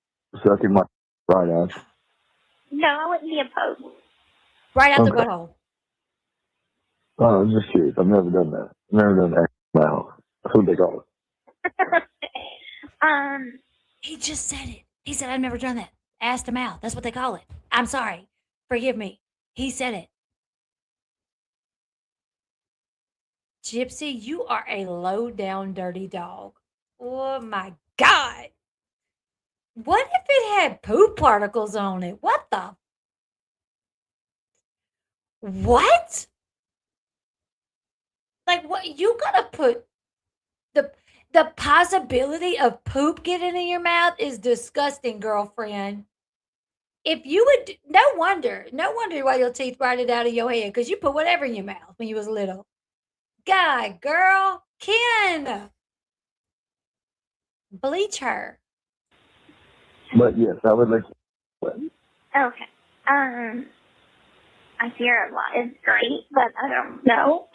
sucking my right out? No, I wouldn't be opposed. Right out the butthole. Oh, I'm just curious. I've never done that. Never done that. Wow. That's what they call it. He just said it. He said, I've never done that. Ass to mouth. That's what they call it. I'm sorry. Forgive me. He said it. Gypsy, you are a low down dirty dog. Oh my God. What if it had poop particles on it? What the? What? Like, what? You gotta put the possibility of poop getting in your mouth is disgusting, girlfriend. If you would, no wonder why your teeth rotted out of your head because you put whatever in your mouth when you was little. God, girl, Ken, bleach her. But yes, I would let you. Okay. I hear a lot is great, but I don't know.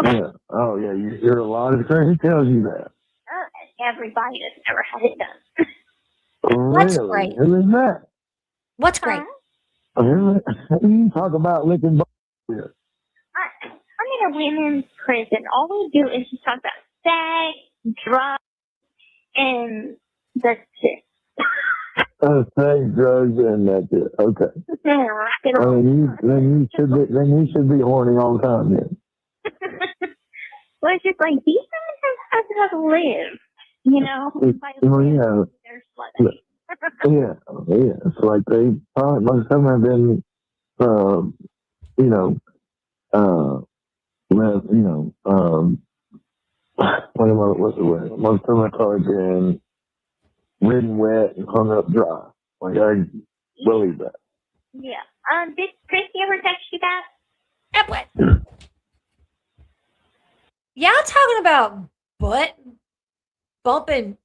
Yeah. Oh, yeah. You hear a lot of things tells you that. Everybody that's ever had it done. What's Really? great? Who is that? What's great? You talk about licking here. I'm in a women's prison. All we do is just talk about sex, drugs, and that's it. Sex, drugs, and that's it. Okay. Then you should be horny all the time then. Well, it's just like these women have to live, you know. They're slutty. Yeah. It's like they probably most of them have been, what's the word? Most of them have probably been ridden wet and hung up dry. Like I believe that. Yeah. Did Christy ever text you back? What? Y'all talking about bumping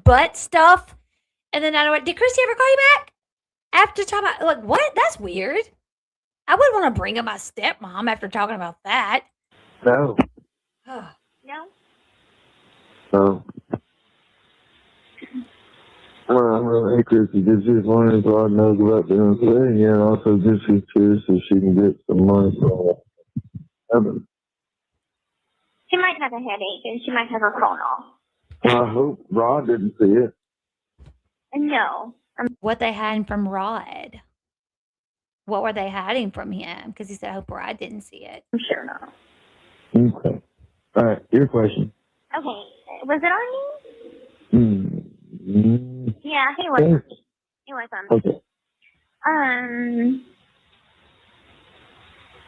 butt stuff, and then I don't know. Did Christy ever call you back after talking about like what? That's weird. I wouldn't want to bring up my stepmom after talking about that. No. No. No. Well, hey, Chrissy, just wondering if God knows about doing today, and also just she's curious if she can get some money from heaven. She might have a headache, and she might have her phone off. Well, I hope Rod didn't see it. No. What they hiding from Rod? What were they hiding from him? Because he said, I hope Rod didn't see it. I'm sure not. Okay. All right, your question. Okay. Was it on me? Yeah, he was on me. It was on me. Okay.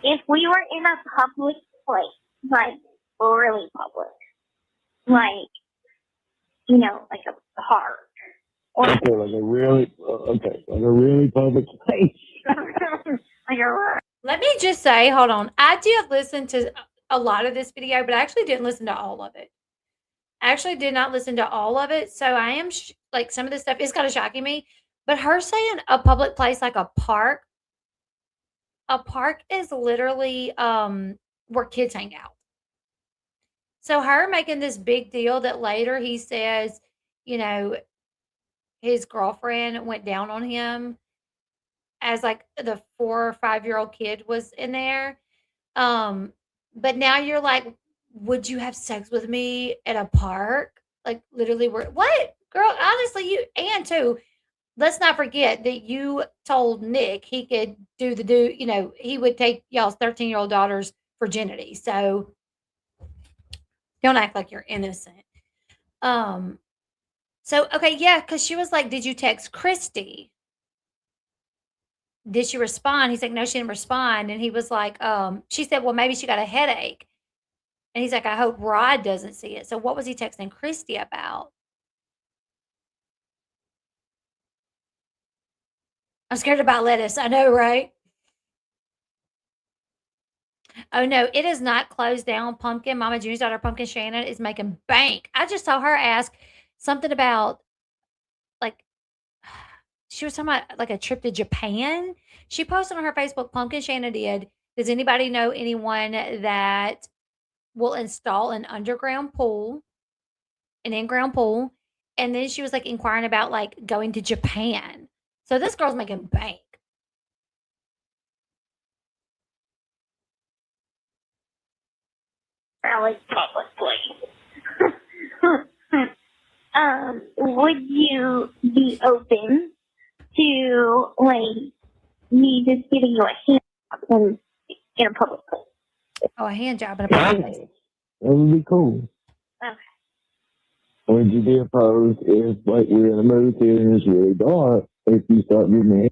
If we were in a public place, like really public, like, like a park. Okay, like a really public place. Let me just say, hold on. I did listen to a lot of this video, but I actually didn't listen to all of it. I actually did not listen to all of it. So I am like some of this stuff is kind of shocking me. But her saying a public place like a park is literally where kids hang out. So her making this big deal that later he says, his girlfriend went down on him as like the 4 or 5-year-old kid was in there. But now you're like, would you have sex with me at a park? Like literally, what girl? Honestly, and too. Let's not forget that you told Nick he could he would take y'all's 13-year-old daughter's virginity. So don't act like you're innocent. Um, so okay, yeah, because she was like, did you text Christy? Did she respond? He's like, no, she didn't respond. And he was like, she said, well, maybe she got a headache. And he's like, I hope Rod doesn't see it. So what was he texting Christy about? I'm scared about lettuce. I know, right? Oh no, it is not closed down. Pumpkin, Mama Junior's daughter, Pumpkin Shannon, is making bank. I just saw her ask something about like she was talking about like a trip to Japan. She posted on her Facebook, Pumpkin Shannon did. Does anybody know anyone that will install an underground pool, an in-ground pool? And then she was like inquiring about like going to Japan. So this girl's making bank. Like public place. Would you be open to like me just giving you a hand in a public place? Oh, a hand job in a public place. That would be cool. Okay. Would you be opposed if, like, we're in a movie theater and it's really dark, if you start giving me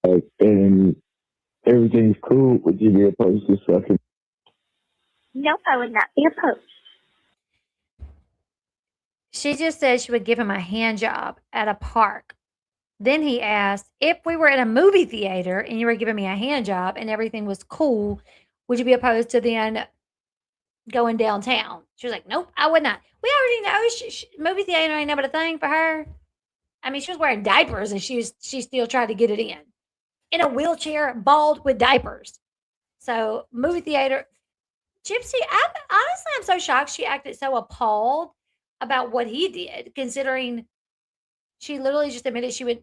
like, and everything's cool, would you be opposed to sucking? Nope, I would not be opposed. She just said she would give him a hand job at a park. Then he asked, if we were in a movie theater and you were giving me a hand job and everything was cool, would you be opposed to then going downtown? She was like, nope, I would not. We already know movie theater ain't never a thing for her. I mean, she was wearing diapers and she still tried to get it in a wheelchair, bald with diapers. So movie theater, Gypsy. I'm so shocked she acted so appalled about what he did, considering she literally just admitted she would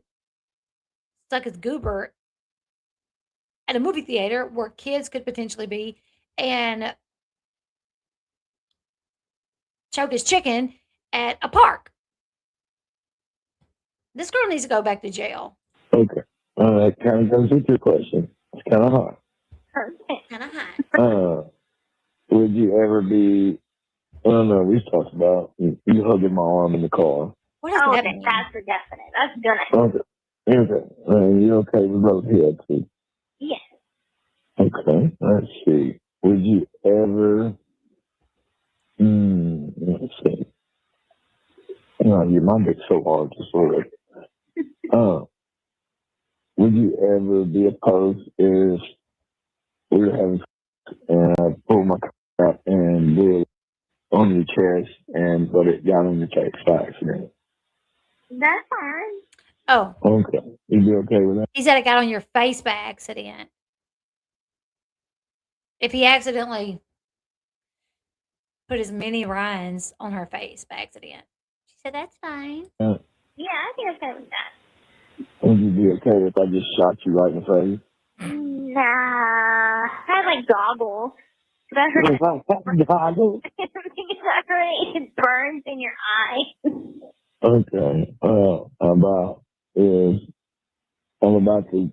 suck his goober at a movie theater where kids could potentially be and choke his chicken at a park. This girl needs to go back to jail. Okay. That kind of goes with your question. It's kind of hard. Kind of hot. Would you ever be, I don't know, we've talked about you hugging my arm in the car. What does that mean? That's for definite. That's gonna. Okay. You okay with both heads? Yes. Okay. Let's see. Would you ever, let's see. My dick's so hard to sort of. Would you ever be opposed if we were having and I pulled my car out and did it on your chest but it got on your face by accident? That's fine. Oh. Okay. You'd be okay with that? He said it got on your face by accident. If he accidentally put his mini Ryans on her face by accident. She said, that's fine. Yeah, I'd be okay with that. Would you be okay if I just shot you right in the face? Nah. I have like goggles. That hurts. Goggles? That hurts. It burns in your eye. Okay. How about is I'm about to.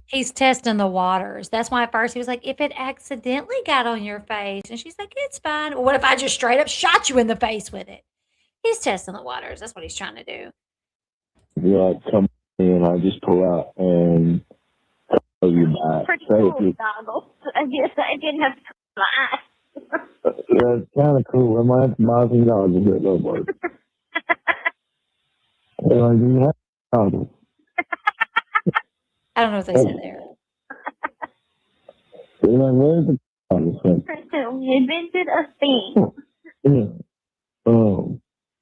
He's testing the waters. That's why at first he was like, if it accidentally got on your face. And she's like, it's fine. Well, what if I just straight up shot you in the face with it? He's testing the waters. That's what he's trying to do. Yeah, come in, I just pull out and tell you back. Pretty cool goggles. I didn't have to put my eyes. That's kind of cool. I might have to buy some goggles at those work. Do you have goggles? I don't know what they said there. Where's the goggles? We invented a thing. Yeah.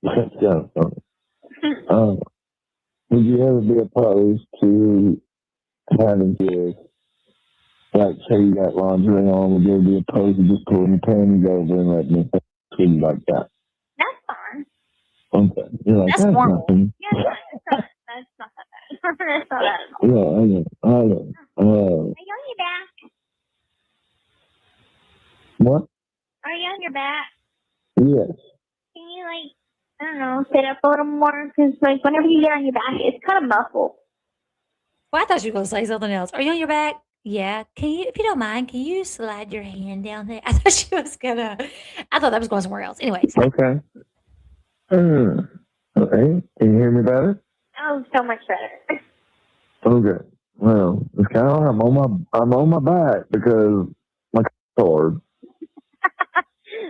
That's kind of funny. Would you ever be opposed to having kids? Like, say you got lingerie on, would you ever be opposed to just pulling your panties over and letting me see you like that? That's fine. Okay. You're like, that's normal. Yeah, that's not that bad. That's not bad at all. Yeah, I know. Are you on your back? What? Are you on your back? Yes. Can you, like, I don't know, sit up a little more? Because, like, whenever you get on your back, it's kind of muffled. Well, I thought you were going to say something else. Are you on your back? Yeah. Can you, if you don't mind, can you slide your hand down there? I thought she was gonna. I thought that was going somewhere else. Anyways. Okay. Okay. Can you hear me better? Oh, so much better. Okay. Well, it's kind of I'm on my back because my hard.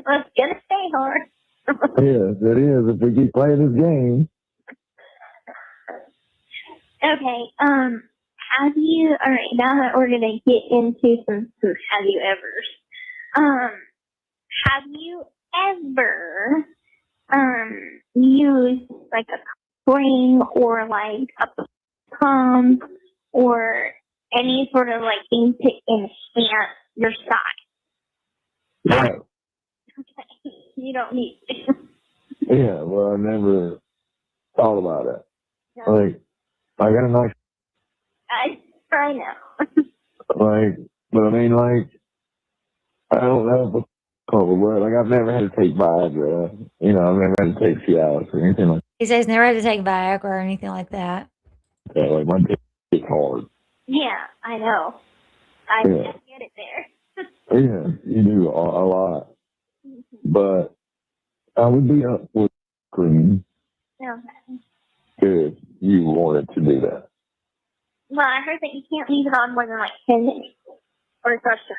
Well, it's gonna stay hard. Yes, it is. If we keep playing this game. Okay. Have you? All right. Now that we're gonna get into some have you ever's. Have you ever used like a spring or like a pump or any sort of like thing to enhance your size? Yeah. Okay. You don't need to. Yeah. Well, I never thought about it. No. Like, I got a nice. I know. Like, but I mean, like, I don't know if it's called a word. Like, I've never had to take Viagra. You know, I've never had to take Cialis or anything like He says never had to take Viagra or anything like that. that. Like, my dick is hard. Yeah, I know. I Yeah. get it there. Yeah, you do a lot. But I would be up with cream Okay. if you wanted to do that. Well, I heard that you can't leave it on more than like 10 minutes or it's rushed.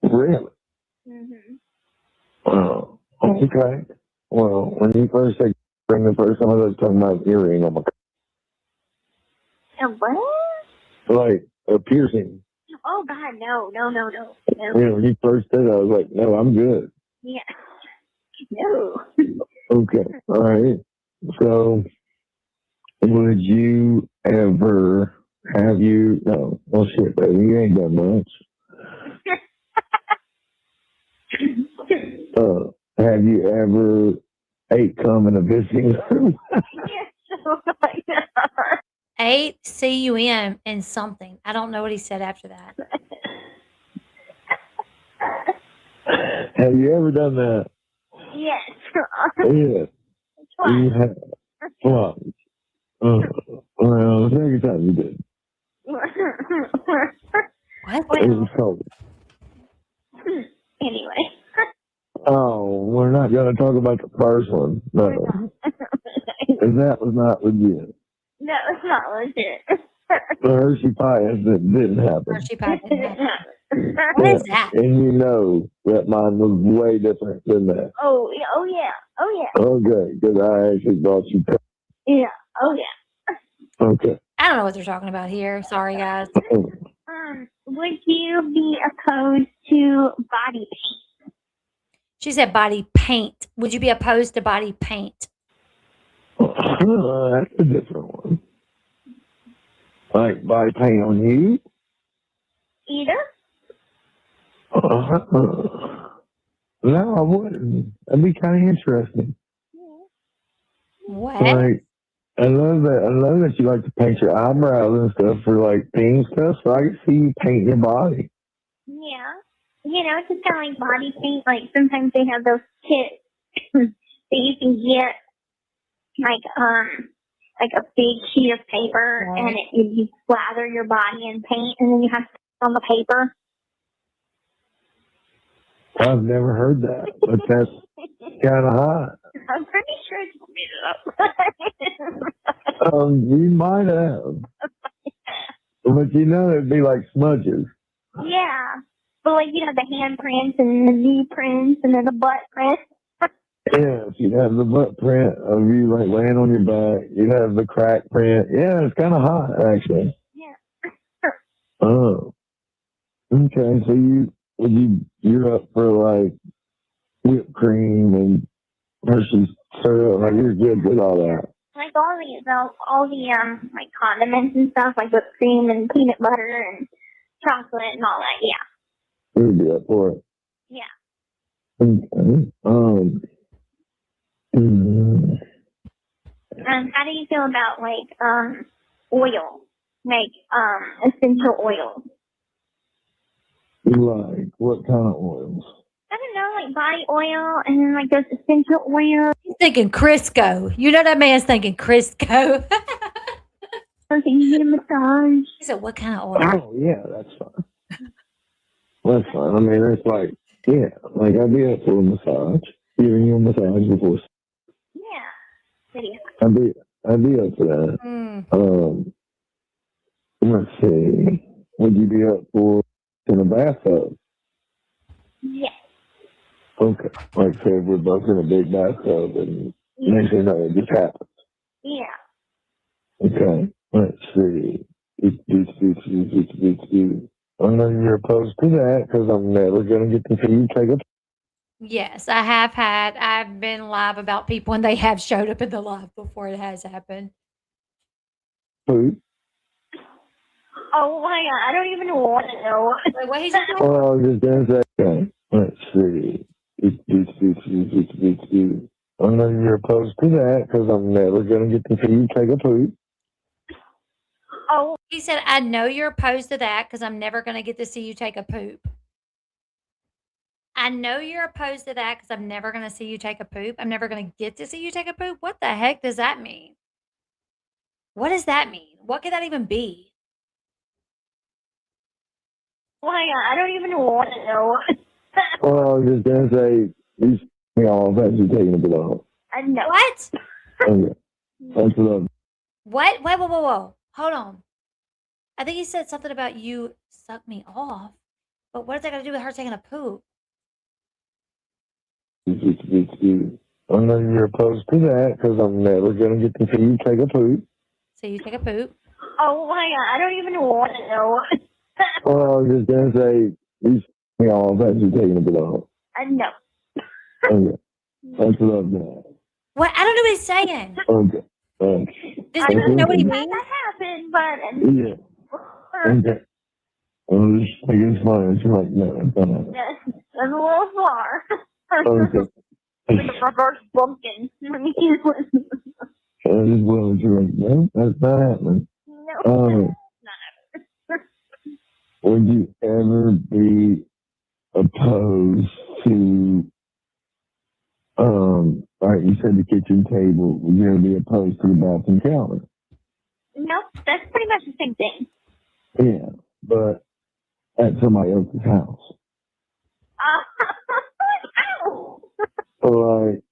Really? Mm-hmm. Oh, okay. Well, when you first said bring the first time, I was talking about earring on my A what? like a piercing. Oh, God, no. You know, when you first said it, I was like, no, I'm good. Yeah. No. Okay. All right. So, would you ever no, well, shit, baby, you ain't done much. Have you ever ate cum in a visiting room? ACUM and something. I don't know what he said after that. Have you ever done that? Yes. Yeah. You have. Well, well, the second time you did. What? It was cold. Anyway. Oh, we're not going to talk about the first one. No. Because that was not legit. No, it's not legit. The Hershey pie didn't happen. Hershey pie didn't happen. What is that? And you know that mine was way different than that. Oh yeah. Okay, because I actually thought you. Yeah. Oh yeah. Okay. I don't know what they're talking about here. Sorry, guys. Would you be opposed to body paint? She said body paint. Would you be opposed to body paint? That's a different one. Like body paint on you? Either? No, I wouldn't. That'd be kind of interesting. What? Like, I love that you like to paint your eyebrows and stuff for like theme stuff. So I can see you paint your body. Yeah. You know, it's just kind of like body paint. Like sometimes they have those kits that you can get, like a big sheet of paper, Right. and you slather your body in paint, and then you have to put on the paper. I've never heard that, but that's kind of hot. I'm pretty sure it's made up. You might have, but you know it'd be like smudges. Yeah. But like, you know, the hand prints and the knee prints and then the butt prints. Yeah, if you'd have the butt print of you like laying on your back, you'd have the crack print. Yeah, it's kind of hot actually. Yeah. Oh, okay. So you're up for like whipped cream and Hershey's syrup, like you're good with all that. Like all the like condiments and stuff, like whipped cream and peanut butter and chocolate and all that. Yeah. You'd be up for it. Yeah. Okay. How do you feel about like oil, like essential oils? Like what kind of oils? I don't know, like body oil and then like those essential oils. He's thinking Crisco. You know that man's thinking Crisco. So you get a massage. He said, what kind of oil? Oh, yeah, that's fine. That's fine. I mean, it's like, yeah, like I'd be up for a massage. Giving you a massage before. Yeah. Video. I'd be up for that. Mm. Let's see. Would you be up for in a bathtub? Yes. Okay. Like say we're both in a big bathtub and next thing you know, it just happens. Yeah. Okay. Let's see. I know you're opposed to that because I'm never going to get to see you take a Yes, I've been live about people and they have showed up in the live before it has happened. poop. Oh my god, I don't even want to know. Wait, what he just said? Well, I was just going to say, okay. Let's see. I know you're opposed to that because I'm never going to get to see you take a poop. Oh. He said, I know you're opposed to that because I'm never going to get to see you take a poop. I know you're opposed to that because I'm never going to see you take a poop. I'm never going to get to see you take a poop. What the heck does that mean? What does that mean? What could that even be? Oh my god, I don't even want to know. Well, I was just going to say, you me off as you're taking a bit off. I know. What? Okay. That's what I'm. What? Wait, whoa. Hold on. I think he said something about you suck me off. But what is that got to do with her taking a poop? I know you're opposed to that because I'm never going to get to see you take a poop. So you take a poop. Oh my god, I don't even want to know. Well, I was just going to say, you me off as you're taking a bit off. I know. Okay. That's what I'm doing. What? I don't know what he's saying. Okay. Does anyone know what he means? That happened, but Yeah. Okay. Well, I guess fine. It's like, no, it's not happening. that's a little far. Okay. Like a reverse bumpkin. I just wanted to like, no, that's not happening. No. Would you ever be opposed to, all right, you said the kitchen table. Would you ever be opposed to the bathroom counter? Nope, that's pretty much the same thing. Yeah, but at somebody else's house. Ow! So like,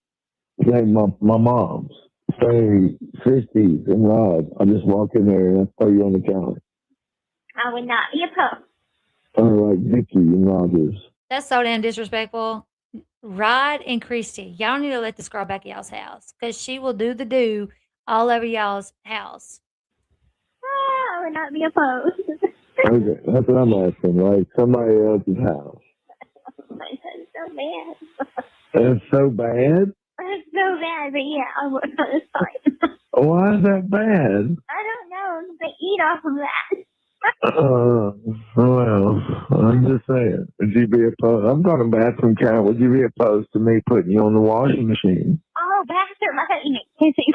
say my mom's, say 50s and Rod, I just walk in there and I throw you on the counter. I would not be opposed. Or like Vicky and Rogers. That's so damn disrespectful. Rod and Christy, y'all need to let this girl back at y'all's house because she will do the do all over y'all's house. I would not be opposed. Okay, that's what I'm asking. Like somebody else's house. My son's so bad. That's so bad? It's so bad, but yeah, I would. It's fine. Why is that bad? I don't know. They eat off of that. Well, I'm just saying. Would you be opposed? I'm talking bathroom counter. Would you be opposed to me putting you on the washing machine? Oh, bathroom. I thought you meant kissing.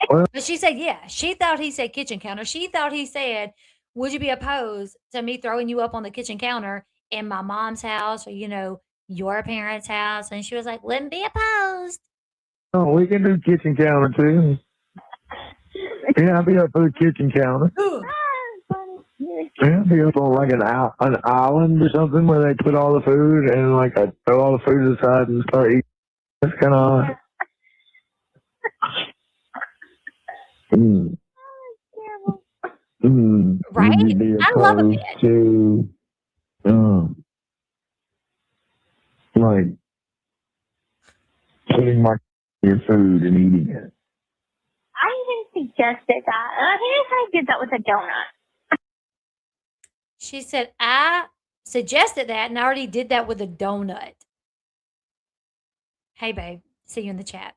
But she said, yeah, she thought he said kitchen counter. She thought he said, would you be opposed to me throwing you up on the kitchen counter in my mom's house or, your parents' house? And she was like, wouldn't be opposed. Oh, we can do kitchen counter too. Yeah, I'll be up for the kitchen counter. Yeah, I'll be up on like an island or something where they put all the food and like I throw all the food aside and start eating. That's kind of odd. Right? Would you be I love a opposed bit. to, like, putting your food and eating it? I even suggested that. I think I did that with a donut. She said, I suggested that and I already did that with a donut. Hey, babe. See you in the chat.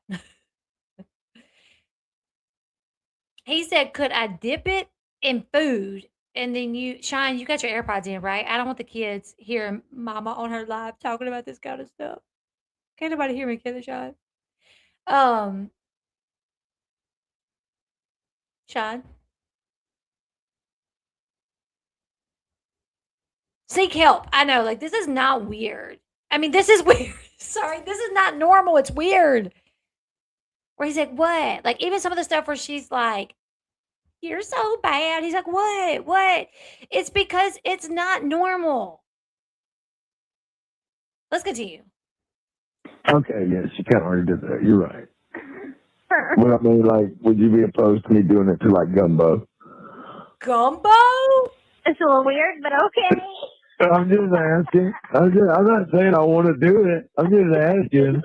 He said, could I dip it in food? And then Shine, you got your AirPods in, right? I don't want the kids hearing Mama on her live talking about this kind of stuff. Can't nobody hear me, can they, Shine? Shine. Seek help. I know, like, this is not weird. I mean, this is weird. Sorry, this is not normal. It's weird. Where he's like, what? Like, even some of the stuff where she's like, you're so bad. He's like, what? What? It's because it's not normal. Let's continue. Okay, yes, you kind of already did that. You're right. But I mean, like, would you be opposed to me doing it to, like, Gumbo? Gumbo? It's a little weird, but okay. I'm just asking. I'm not saying I want to do it. I'm just asking.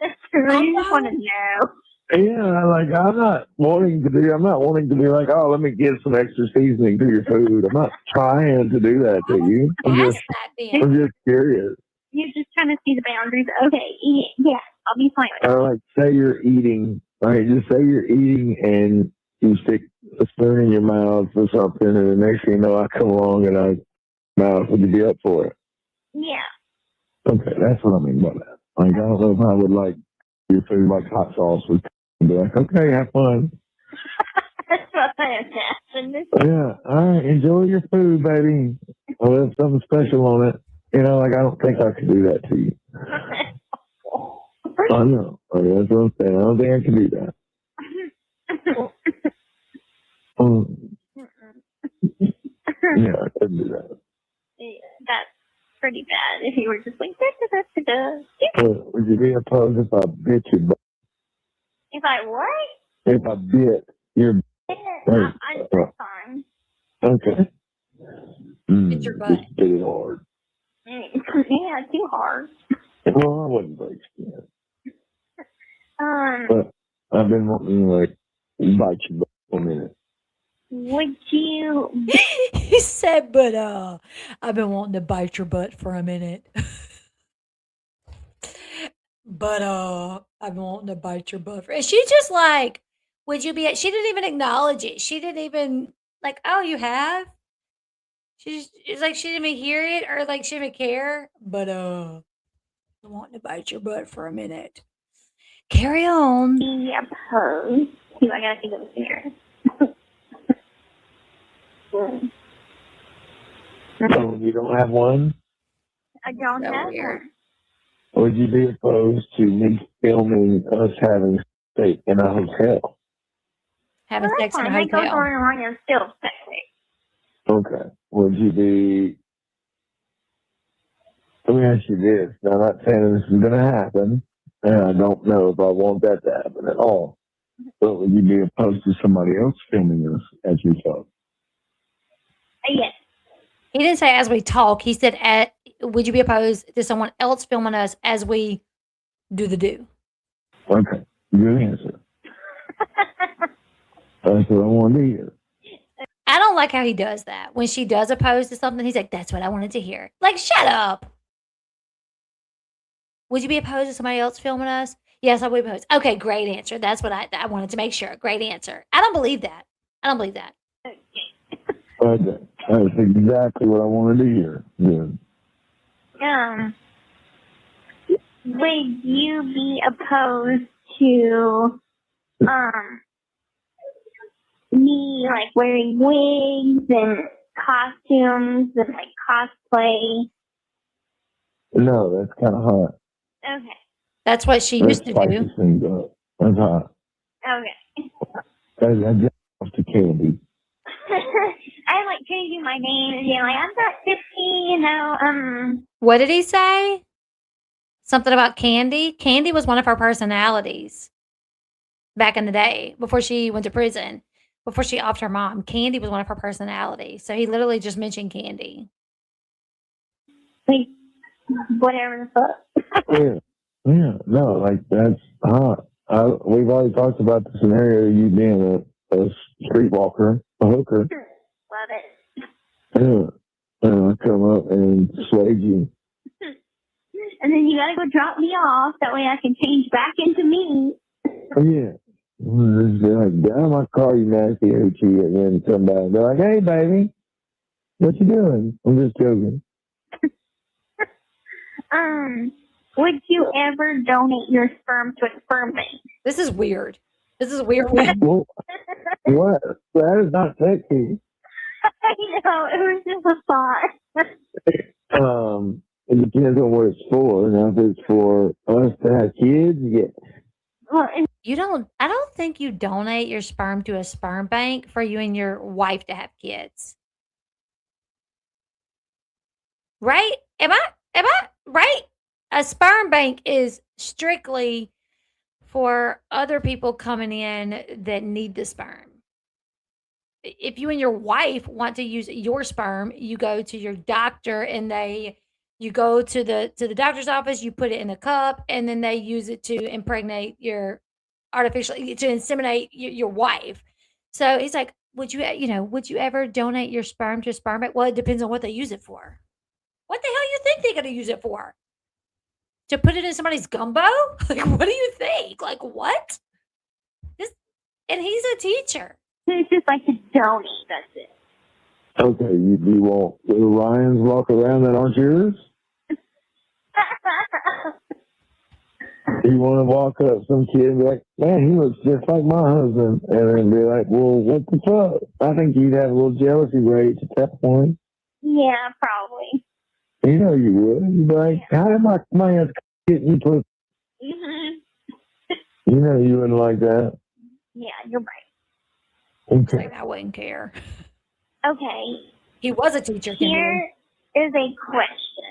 That's true. You just want to know. Yeah, like, I'm not wanting to be like, oh, let me give some extra seasoning to your food. I'm not trying to do that to you. I'm just curious. You're just trying to see the boundaries. Okay, yeah, I'll be fine with it. Like, say you're eating, right? Just say you're eating and you stick a spoon in your mouth or something, and the next thing you know, I come along and I mouth. Would you be up for it? Yeah. Okay, that's what I mean by that. Like, I don't know if I would like your food like hot sauce would be like, okay, have fun. That's what I'm asking. Yeah, all right, enjoy your food, baby. Well, there's something special on it. You know, like, I don't think I could do that to you. I know. I mean, that's what I'm saying. I don't think I can do that. Yeah, I couldn't do that. Yeah, that's pretty bad if you were just like, Would you be opposed if I bit your butt? If I what? If I bit your butt. That's fine. Okay. Bit your butt. Just bit it hard. Yeah, too hard. Well, I wouldn't break skin. But I've been wanting to, like, bite your butt for a minute. Would you? He said, but I've been wanting to bite your butt for a minute. But I've been wanting to bite your butt. And she just like, would you be? She didn't even acknowledge it. She didn't even like, oh, you have. It's like she didn't even hear it or like she didn't even care. But I'm wanting to bite your butt for a minute. Carry on. Be opposed. See, I gotta think of it here. So you don't have one? I don't So have weird. one. Would you be opposed to me filming us having steak in a hotel? Having Well, sex in a that goes hotel. on and still sexy. Okay. Would you be... Let me ask you this. Now, I'm not saying this is going to happen, and I don't know if I want that to happen at all. But would you be opposed to somebody else filming us as we talk? Yes. He didn't say as we talk. He said, would you be opposed to someone else filming us as we do the do? Okay. Good answer. That's what I wanted to hear. I don't like how he does that. When she does oppose to something, he's like, that's what I wanted to hear. Like, shut up. Would you be opposed to somebody else filming us? Yes, I would be opposed. Okay, great answer. That's what I wanted to make sure. Great answer. I don't believe that. I don't believe that. Okay. That's exactly what I wanted to hear. Good. Would you be opposed to me like wearing wigs and costumes and like cosplay? No, that's kind of hot. Okay. That's what she used to do. Things up. That's hot. Okay. I just off to candy. I like changing my name and being like, I'm not 50, you know, What did he say? Something about Candy? Candy was one of her personalities back in the day before she went to prison, before she offed her mom. Candy was one of her personalities. So he literally just mentioned Candy. like, whatever the fuck. Yeah, no, like, that's hot. We've already talked about the scenario of you being a streetwalker, a hooker. Love it. Yeah. And I come up and swayed you. And then you gotta go drop me off. That way I can change back into me. Yeah. Just be like, get out of my car, you nasty hoochie, and then come back and be like, hey, baby, what you doing? I'm just joking. Would you ever donate your sperm to a sperm bank? This is weird. This is a weird. Well, what? That is not sexy. I know, it was just a thought. It depends on what it's for. Now, if it's for us to have kids, yeah. Well, I don't think you donate your sperm to a sperm bank for you and your wife to have kids. Right? Am I right? A sperm bank is strictly for other people coming in that need the sperm. If you and your wife want to use your sperm, you go to your doctor and you go to the doctor's office, you put it in a cup, and then they use it to impregnate your artificially to inseminate your wife. So he's like, would you ever donate your sperm to a sperm bank? Well, it depends on what they use it for. What the hell you think they're gonna use it for? To put it in somebody's gumbo? Like, what do you think? Like, what? And he's a teacher. it's just like to donate. That's it. Okay, you want the Ryans walk around that aren't yours? You want to walk up some kid and be like, man, he looks just like my husband. And then be like, well, what the fuck? I think you'd have a little jealousy rage at that point. Yeah, probably. You know you would. You'd be like, how did my man's getting you pussy? You know you wouldn't like that. Yeah, you're right. Okay. Like, I wouldn't care. Okay. He was a teacher. Kimberly. Here is a question.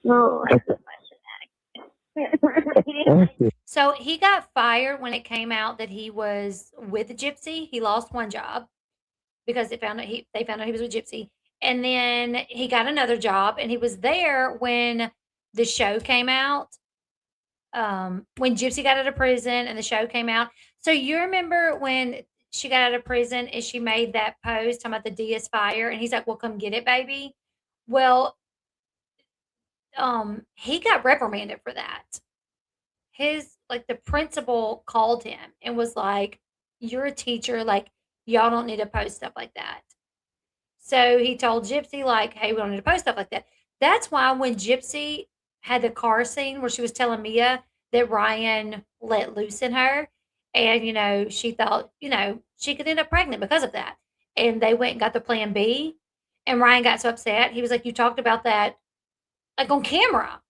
Oh, that's a question. So he got fired when it came out that he was with Gypsy. He lost one job because they found out he was with Gypsy. And then he got another job and he was there when the show came out. When Gypsy got out of prison and the show came out. So you remember when she got out of prison and she made that post talking about the D is fire and he's like, well, come get it, baby. Well, he got reprimanded for that. The principal called him and was like, you're a teacher, like, y'all don't need to post stuff like that. So he told Gypsy, like, hey, we don't need to post stuff like that. That's why when Gypsy had the car scene where she was telling Mia that Ryan let loose in her, and she thought, she could end up pregnant because of that. And they went and got the plan B, and Ryan got so upset. He was like, you talked about that like on camera.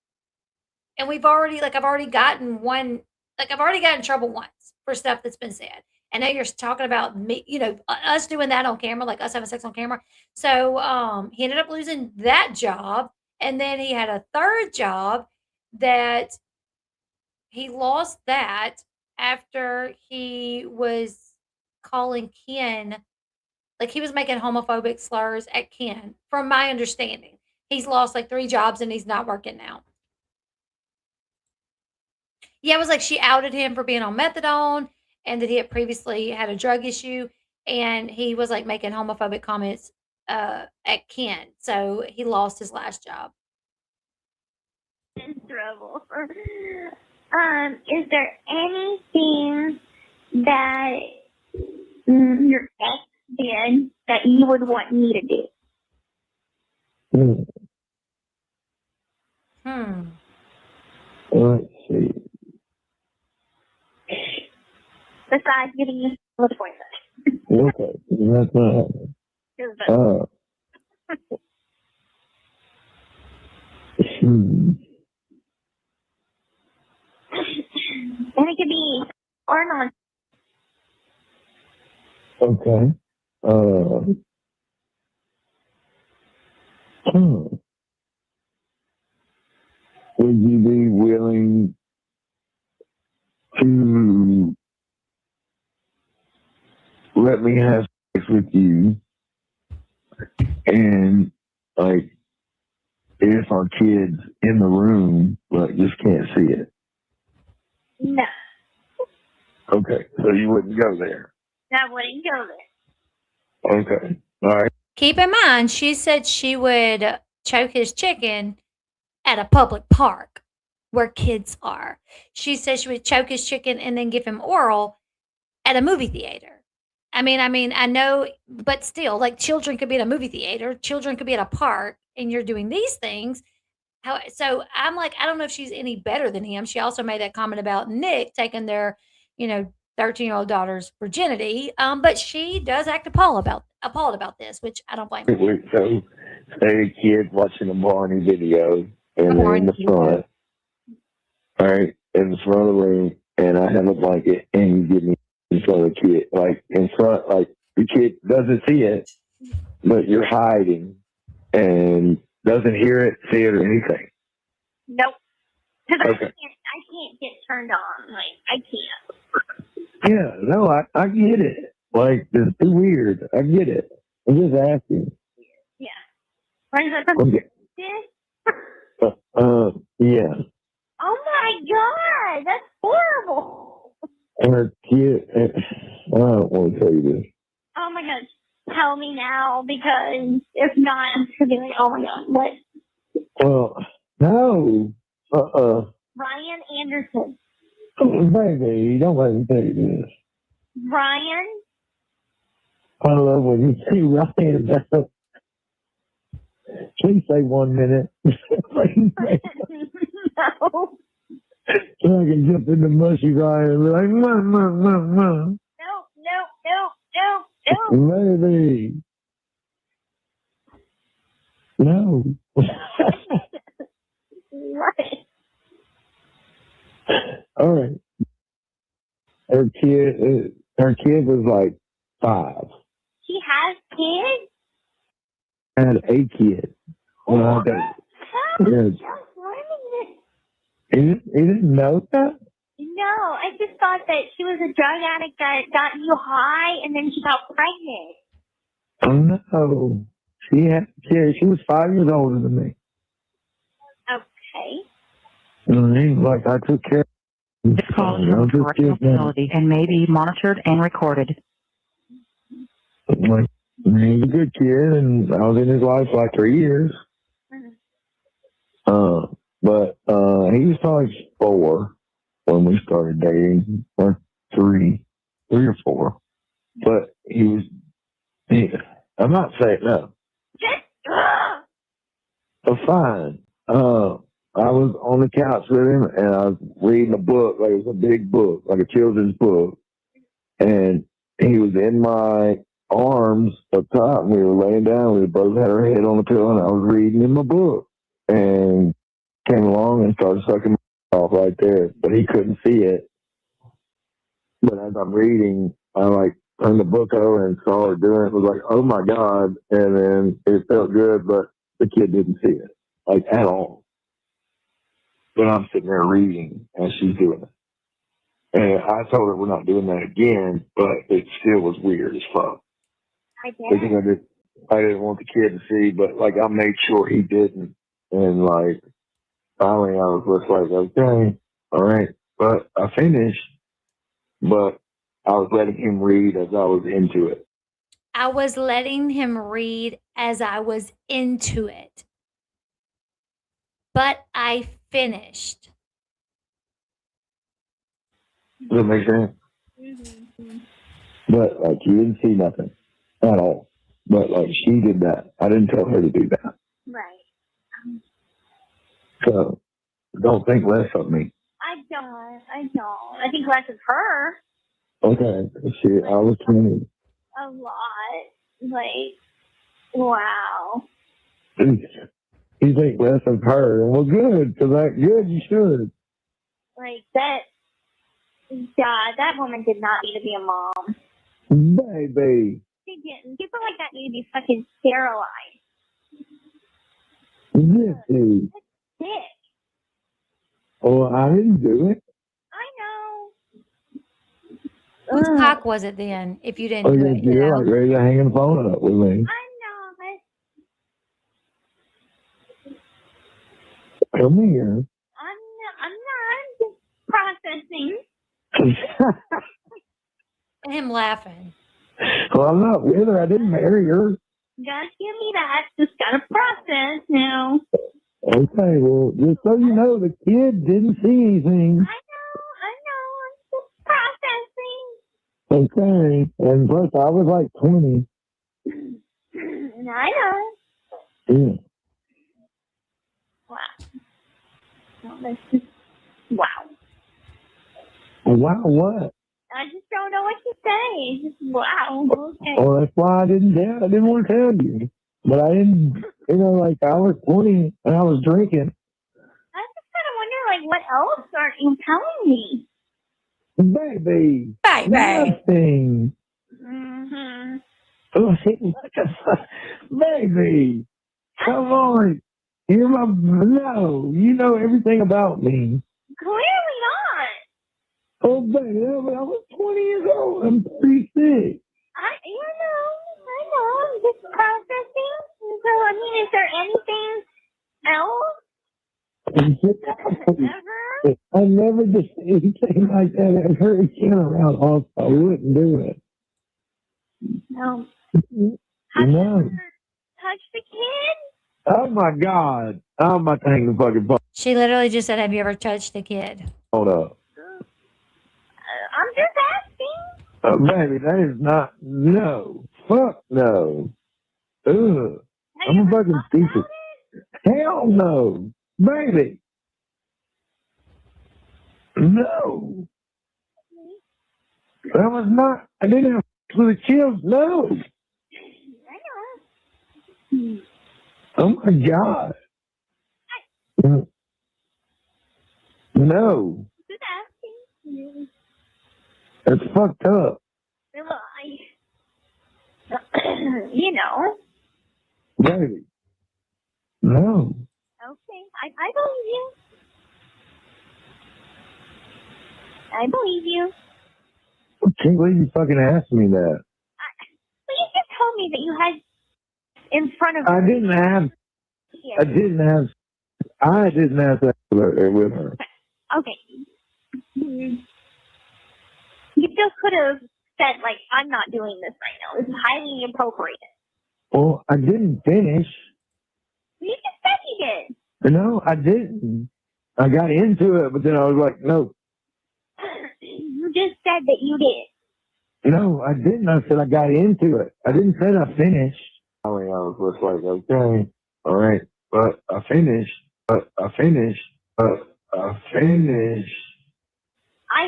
And I've already gotten in trouble once for stuff that's been said. And now you're talking about me, us doing that on camera, like us having sex on camera. So he ended up losing that job. And then he had a third job that he lost that after he was calling Ken, like he was making homophobic slurs at Ken, from my understanding. He's lost like 3 jobs and he's not working now. Yeah, it was like she outed him for being on methadone and that he had previously had a drug issue, and he was like making homophobic comments at Ken. So he lost his last job. In trouble. Is there anything that your ex did that you would want me to do? Let's see. Besides giving you a boyfriend. Okay, that's not happening. And it could be or not. Okay. Would you be willing to let me have sex with you, and like if our kid's in the room but just can't see it? No. Okay, so you wouldn't go there. I wouldn't go there. Okay, all right. Keep in mind, she said she would choke his chicken at a public park where kids are. She said she would choke his chicken and then give him oral at a movie theater. I mean, I know, but still, like, children could be at a movie theater, children could be at a park, and you're doing these things. So I'm like, I don't know if she's any better than him. She also made that comment about Nick taking their, 13-year-old daughter's virginity. But she does act appalled about this, which I don't blame her. So, say a kid watching a Barney video, and they're in the front. All right, in the front of the room, and I have a blanket, and you get me in front of the kid, like in front, like the kid doesn't see it, but you're hiding and doesn't hear it, see it, or anything. Nope. Because Okay. I can't get turned on. Like, I can't. Yeah, no, I get it. Like, it's too weird. I get it. I'm just asking. Yeah. Where's that from? Okay. Yeah. Oh my god, that's horrible. And her kid, I don't want to tell you this. Oh my god, tell me now, because if not, I'm just gonna be like, oh my god, what? Well, no. Ryan Anderson. Baby, don't let me tell you this. Ryan? I love when you say Ryan. Please say 1 minute. Please say No. so I can jump in the mushy Ryan and be like, No. Maybe. No. What? All right. Her kid was like 5. She has kids? I had a kid. Well, I don't. Yes. He didn't know that? No, I just thought that she was a drug addict that got you high and then she got pregnant. Oh no. She had a kid. She was 5 years older than me. Okay. And like I took care of This call is from a correctional facility and may be monitored and recorded. like, he's a good kid, and I was in his life for like 3 years. But he was probably 4 when we started dating, or 3 or 4. But I'm not saying no. But fine. I was on the couch with him, and I was reading a book. Like, it was a big book, like a children's book. And he was in my arms up top, and we were laying down. We both had our head on the pillow, and I was reading in my book. And came along and started sucking my off right there. But he couldn't see it. But as I'm reading, I like turned the book over and saw her doing it. It was like, oh my God. And then it felt good, but the kid didn't see it, like at all. But I'm sitting there reading as she's doing it. And I told her we're not doing that again, but it still was weird as fuck. I Because did. I didn't want the kid to see, but like I made sure he didn't. And like finally I was just like, okay, all right. But I finished, but I was letting him read as I was into it. I was letting him read as I was into it. But I finished. Does that make sense? Mm-hmm. But like you didn't see nothing at all. But like she did that. I didn't tell her to do that. Right. So don't think less of me. I don't. I think less of her. Okay. Shit, I was 20. A lot. Like, wow. You think less of her. Well, good, because good, you should. Like, that, yeah, that woman did not need to be a mom. Baby. She didn't. People like that need to be fucking sterilized. Yes, dude. Sick. Well, I didn't do it. I know. Whose cock was it then, if you didn't Oh, do yeah, it? You you're know? like ready to hang the phone up with me. I know. Come here. I'm not just processing. And him laughing. Well, I'm not with her. I didn't marry her. Gotta give me that. Just gotta process now. Okay, well, just so you know, the kid didn't see anything. I know. I'm just processing. Okay. And plus, I was like 20. I know. Yeah. Wow. No, that's just, wow. Wow, what? I just don't know what to say. Just, wow. Okay. Well, that's why I didn't want to tell you. But I didn't, like, I was 20 and I was drinking. like, what else aren't you telling me? Baby. Baby. Nothing. Mm-hmm. Oh, baby. Come on. You're my, no, you know everything about me. Clearly not. Oh, baby, I was 20 years old. I'm 36. I know. I'm just processing. So, I mean, is there anything else? Ever? I never did anything like that ever again around also. I wouldn't do it. No. Have you ever touched a kid? Oh my God. I'm about to hang the fucking phone. She literally just said, have you ever touched a kid? Hold up. I'm just asking. Baby, that is not, no. Fuck no. Ugh. I'm a fucking stupid. Hell no. Baby. No. That was not, I didn't have with the kids, no. I know. Oh my God. No. Just asking. That's fucked up. Well, you know. Baby. No. Okay, I believe you. I believe you. I can't believe you fucking asked me that. But you just told me that you had in front of I her. didn't have that with her. Okay. You still could have said, like, I'm not doing this right now. It's highly inappropriate. Well, I didn't finish. You just said you did. No, I didn't. I got into it, but then I was like, no. You just said that you did. No, I didn't. I said I got into it. I didn't say I finished. I was just like, okay, all right, but I finished. I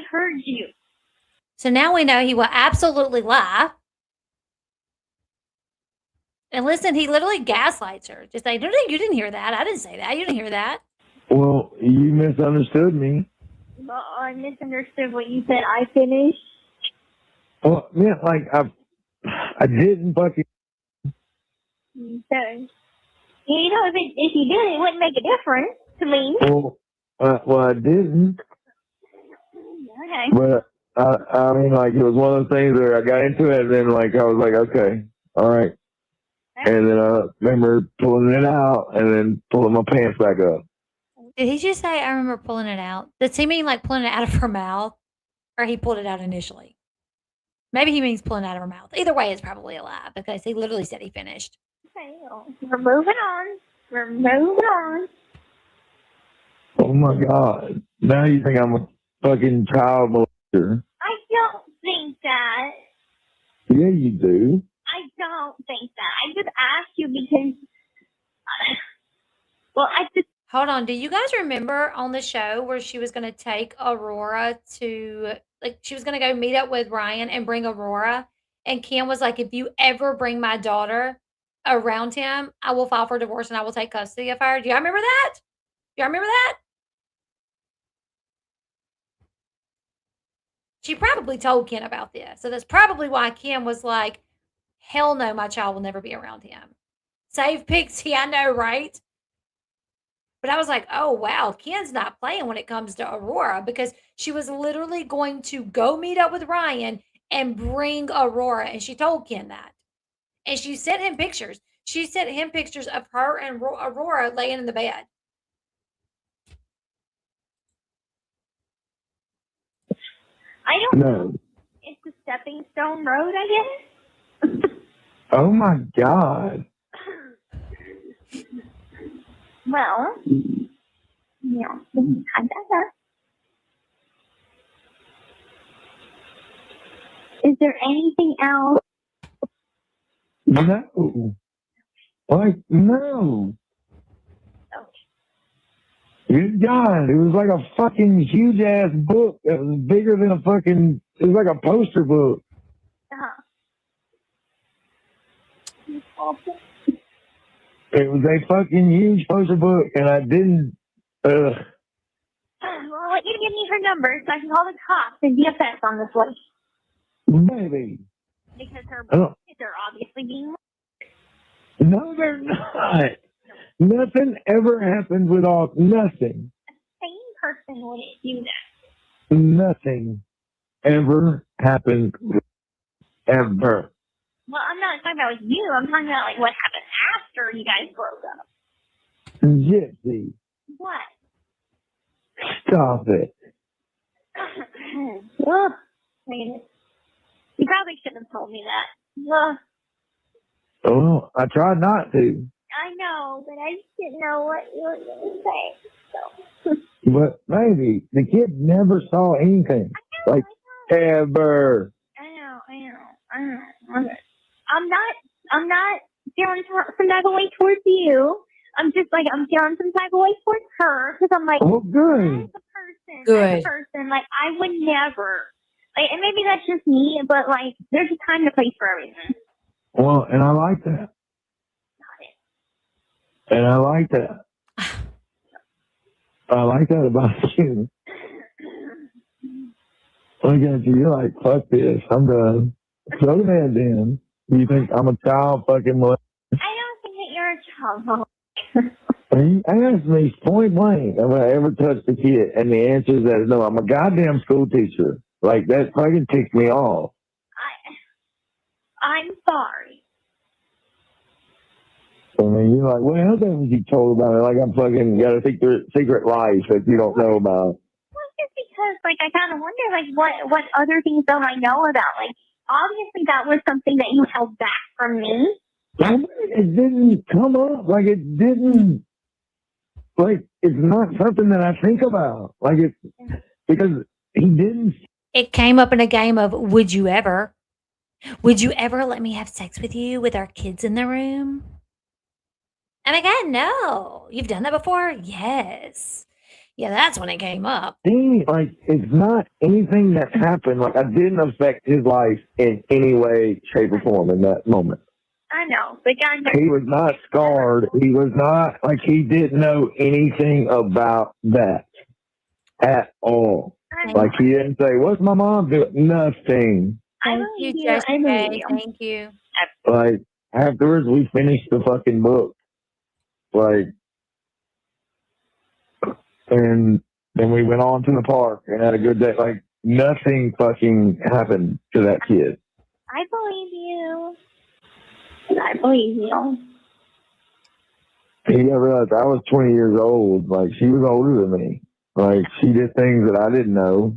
heard you. So now we know he will absolutely lie. And listen, he literally gaslights her. Just like, no, you didn't hear that. I didn't say that. You didn't hear that. Well, you misunderstood me. Well, I misunderstood what you said. I finished. Well, yeah, like I didn't fucking. So, you know, if you did, it wouldn't make a difference to me. Well, I didn't. Okay. But I mean, like it was one of those things where I got into it, and then like I was like, okay, all right, and then I remember pulling it out, and then pulling my pants back up. Did he just say, I remember pulling it out? Does he mean like pulling it out of her mouth? Or he pulled it out initially? Maybe he means pulling it out of her mouth. Either way, it's probably a lie because he literally said he finished. Okay, well, we're moving on. Oh my God! Now you think I'm a fucking child molester? I don't think that. Yeah, you do. I don't think that. I just asked you because. Well, I just. Hold on. Do you guys remember on the show where she was going to take Aurora to, like, she was going to go meet up with Ryan and bring Aurora? And Kim was like, if you ever bring my daughter around him, I will file for divorce and I will take custody of her. Do y'all remember that? Do y'all remember that? She probably told Ken about this. So that's probably why Kim was like, hell no, my child will never be around him. Save Pixie, I know, right? But I was like, oh, wow, Ken's not playing when it comes to Aurora because she was literally going to go meet up with Ryan and bring Aurora. And she told Ken that. And she sent him pictures. She sent him pictures of her and Aurora laying in the bed. I don't know. It's a stepping stone road, I guess. Oh my God. Well, yeah, I better. Is there anything else? No. Like, no. Good God, it was like a fucking huge ass book that was bigger than a fucking, it was like a poster book. It was a fucking huge poster book, and I didn't, want you to give me her number so I can call the cops and DFS on this one. Baby. Because her Oh. kids are obviously being... No, they're not. Nothing ever happens without nothing. A sane person wouldn't do that. Nothing ever happened. Ever. Well, I'm not talking about with you. I'm talking about like what happened after you guys broke up. Gypsy, What? stop it. Ugh. You probably shouldn't have told me that. Ugh. Oh, I tried not to. I know, but I just didn't know what you were going to say. So. But maybe the kid never saw anything. Like, ever. I know. I'm not feeling some type of way towards you. I'm feeling some type of way towards her because I'm like, Oh, good. as a person, like I would never, like, and maybe that's just me, but like, there's a time and a place for everything. Well, and I like that. And I like that. I like that about you. Look at you, you're like, fuck this, I'm done. Go to bed then. You think I'm a child fucking molester? I don't think that you're a child. He asked me point blank, have I ever touched a kid? And the answer is that no, I'm a goddamn school teacher. Like, that fucking ticks me off. I'm sorry. I mean, you're like, well, how come you told about it? Like, I'm fucking got a secret life that you don't know about. Well, just because, like, I kind of wonder, like, what other things don't I know about? Like, obviously that was something that you held back from me. It didn't come up. Like, it didn't. Like, it's not something that I think about. Like, it's because he didn't. It came up in a game of would you ever? Would you ever let me have sex with you with our kids in the room? And again, no. You've done that before? Yes. Yeah, that's when it came up. Like, it's not anything that happened. Like, I didn't affect his life in any way, shape, or form in that moment. I know, but God, He was not scarred. He was not, like, he didn't know anything about that at all. Like, he didn't say, what's my mom doing? Nothing. Thank you, Jessica. Thank you. Like, afterwards, we finished the fucking book. Like, and then we went on to the park and had a good day. Like, nothing fucking happened to that kid. I believe you. I believe you. He realized I was 20 years old. Like, she was older than me. Like, she did things that I didn't know,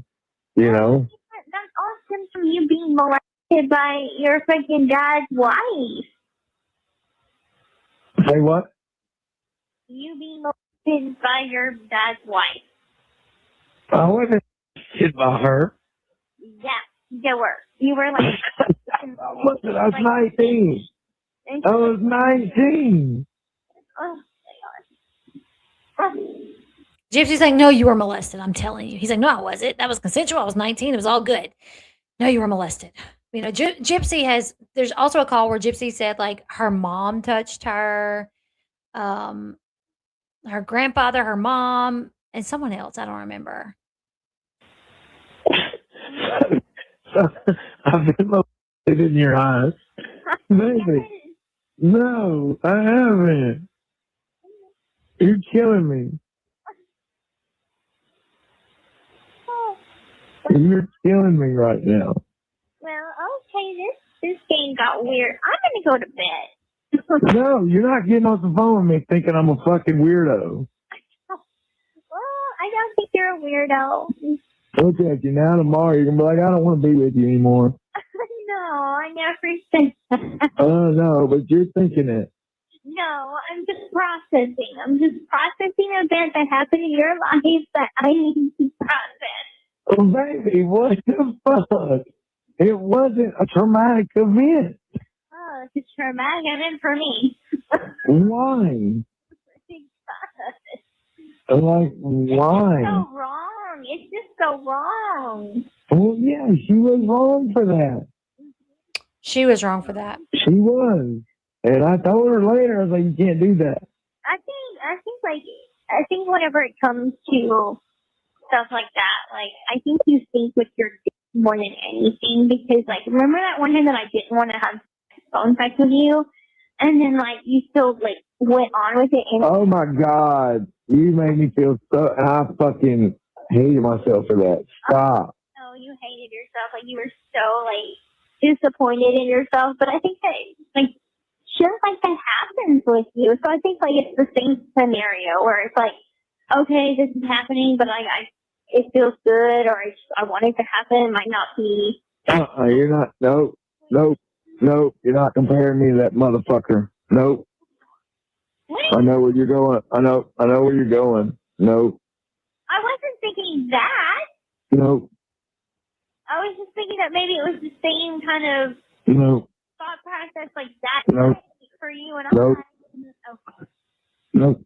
you know? That's awesome from you being molested by your freaking dad's wife. Say what? You being molested by your dad's wife. I wasn't shit by her. Yeah, you were. You were like... I was 19. I was 19. Oh, my God. Gypsy's like, no, you were molested. I'm telling you. He's like, no, I wasn't. That was consensual. I was 19. It was all good. No, you were molested. You know, Gypsy has, there's also a call where Gypsy said like her mom touched her, her grandfather, her mom, and someone else. I don't remember. I've been molested in your eyes. Baby. No, I haven't. You're killing me. You're killing me right now. Well, okay, this game got weird. I'm gonna go to bed. No, you're not getting off the phone with me thinking I'm a fucking weirdo. Well, I don't think you're a weirdo. Look at you now. Tomorrow you're gonna be like, I don't want to be with you anymore. No, I never said that. Oh no, but you're thinking it. No, I'm just processing. I'm just processing events that happened in your life that I need to process. Oh, baby, what the fuck? It wasn't a traumatic event. Oh, it's a traumatic event for me. Why? Like, why? It's so wrong. It's just so wrong. Well, yeah, she was wrong for that. She was wrong for that. She was. And I told her later, I was like, you can't do that. I think whenever it comes to stuff like that. Like, I think you think with your dick more than anything because, like, remember that one time that I didn't want to have phone sex with you? And then, like, you still, like, went on with it. And Oh my God. You made me feel so, and I fucking hated myself for that. Stop. oh, you hated yourself. Like, you were so, like, disappointed in yourself. But I think that, like, shit like that happens with you. So I think, like, it's the same scenario where it's like, okay, this is happening, but it feels good, or I want it to happen. It might not be. You're not, nope, you're not comparing me to that motherfucker. Nope. What? I know where you're going. I know where you're going. Nope. I wasn't thinking that. Nope. I was just thinking that maybe it was the same kind of Nope. thought process like that Nope. for you and Nope. I. Okay. Nope.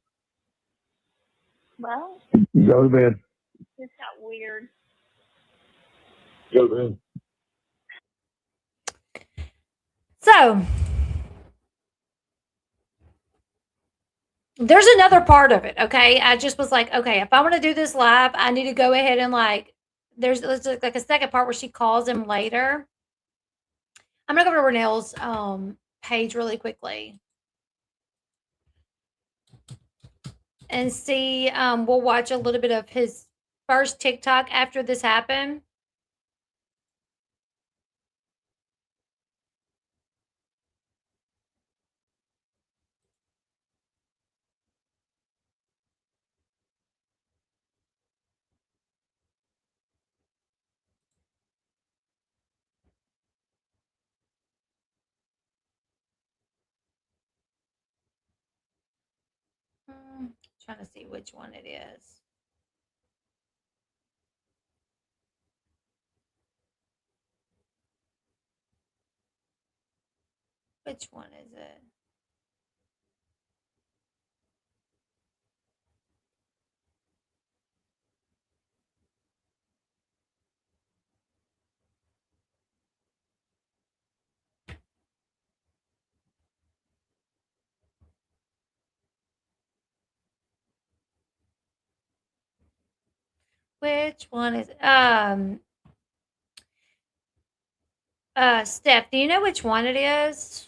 Well, Go to bed. this got weird. Go to bed. So there's another part of it. Okay. I just was like, okay, if I want to do this live, I need to go ahead and like, there's like a second part where she calls him later. I'm going to go to Renell's page really quickly and see. We'll watch a little bit of his first TikTok after this happened. Trying to see which one it is. Which one is it? Which one is it? Steph, do you know which one it is?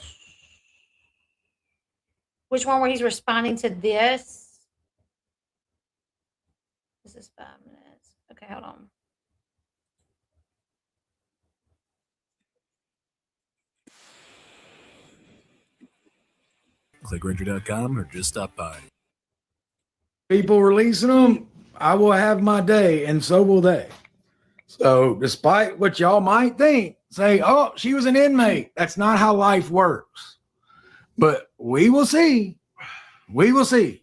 Which one where he's responding to this? This is 5 minutes. Okay, hold on. Click Redditor.com or just stop by. People releasing them, I will have my day, and so will they. So, despite what y'all might think, say, oh, she was an inmate. That's not how life works. But we will see. We will see.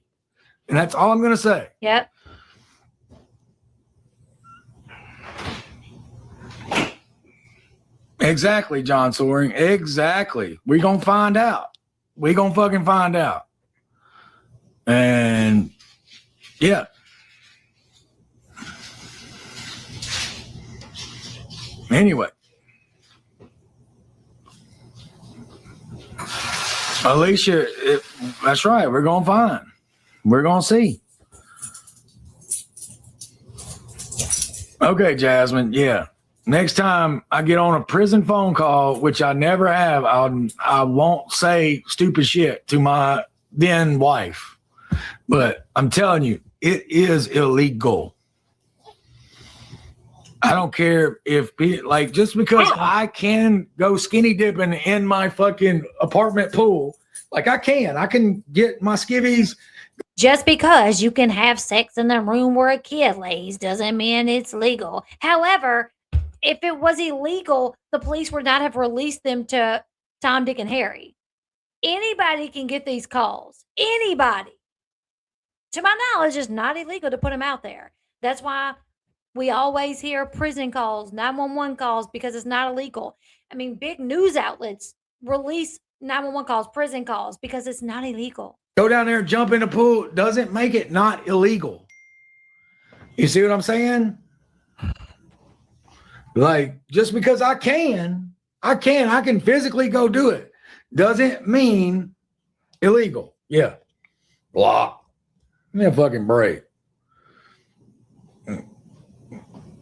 And that's all I'm going to say. Yep. Exactly, John Soaring. Exactly. We're going to find out. We're going to fucking find out. And yeah. Anyway. Alicia, that's right. We're going to find. We're going to see. Okay, Jasmine. Yeah. Next time I get on a prison phone call, which I never have, I won't say stupid shit to my then wife. But I'm telling you, it is illegal. I don't care if, like, just because I can go skinny dipping in my fucking apartment pool, like I can get my skivvies. Just because you can have sex in the room where a kid lays doesn't mean it's legal. However, if it was illegal, the police would not have released them to Tom, Dick, and Harry. Anybody can get these calls. Anybody. To my knowledge, it's not illegal to put them out there. That's why we always hear prison calls, 911 calls, because it's not illegal. I mean, big news outlets release 911 calls, prison calls, because it's not illegal. Go down there and jump in the pool doesn't make it not illegal. You see what I'm saying? Like, just because I can physically go do it, doesn't mean illegal. Yeah. Blah. Give me a fucking break.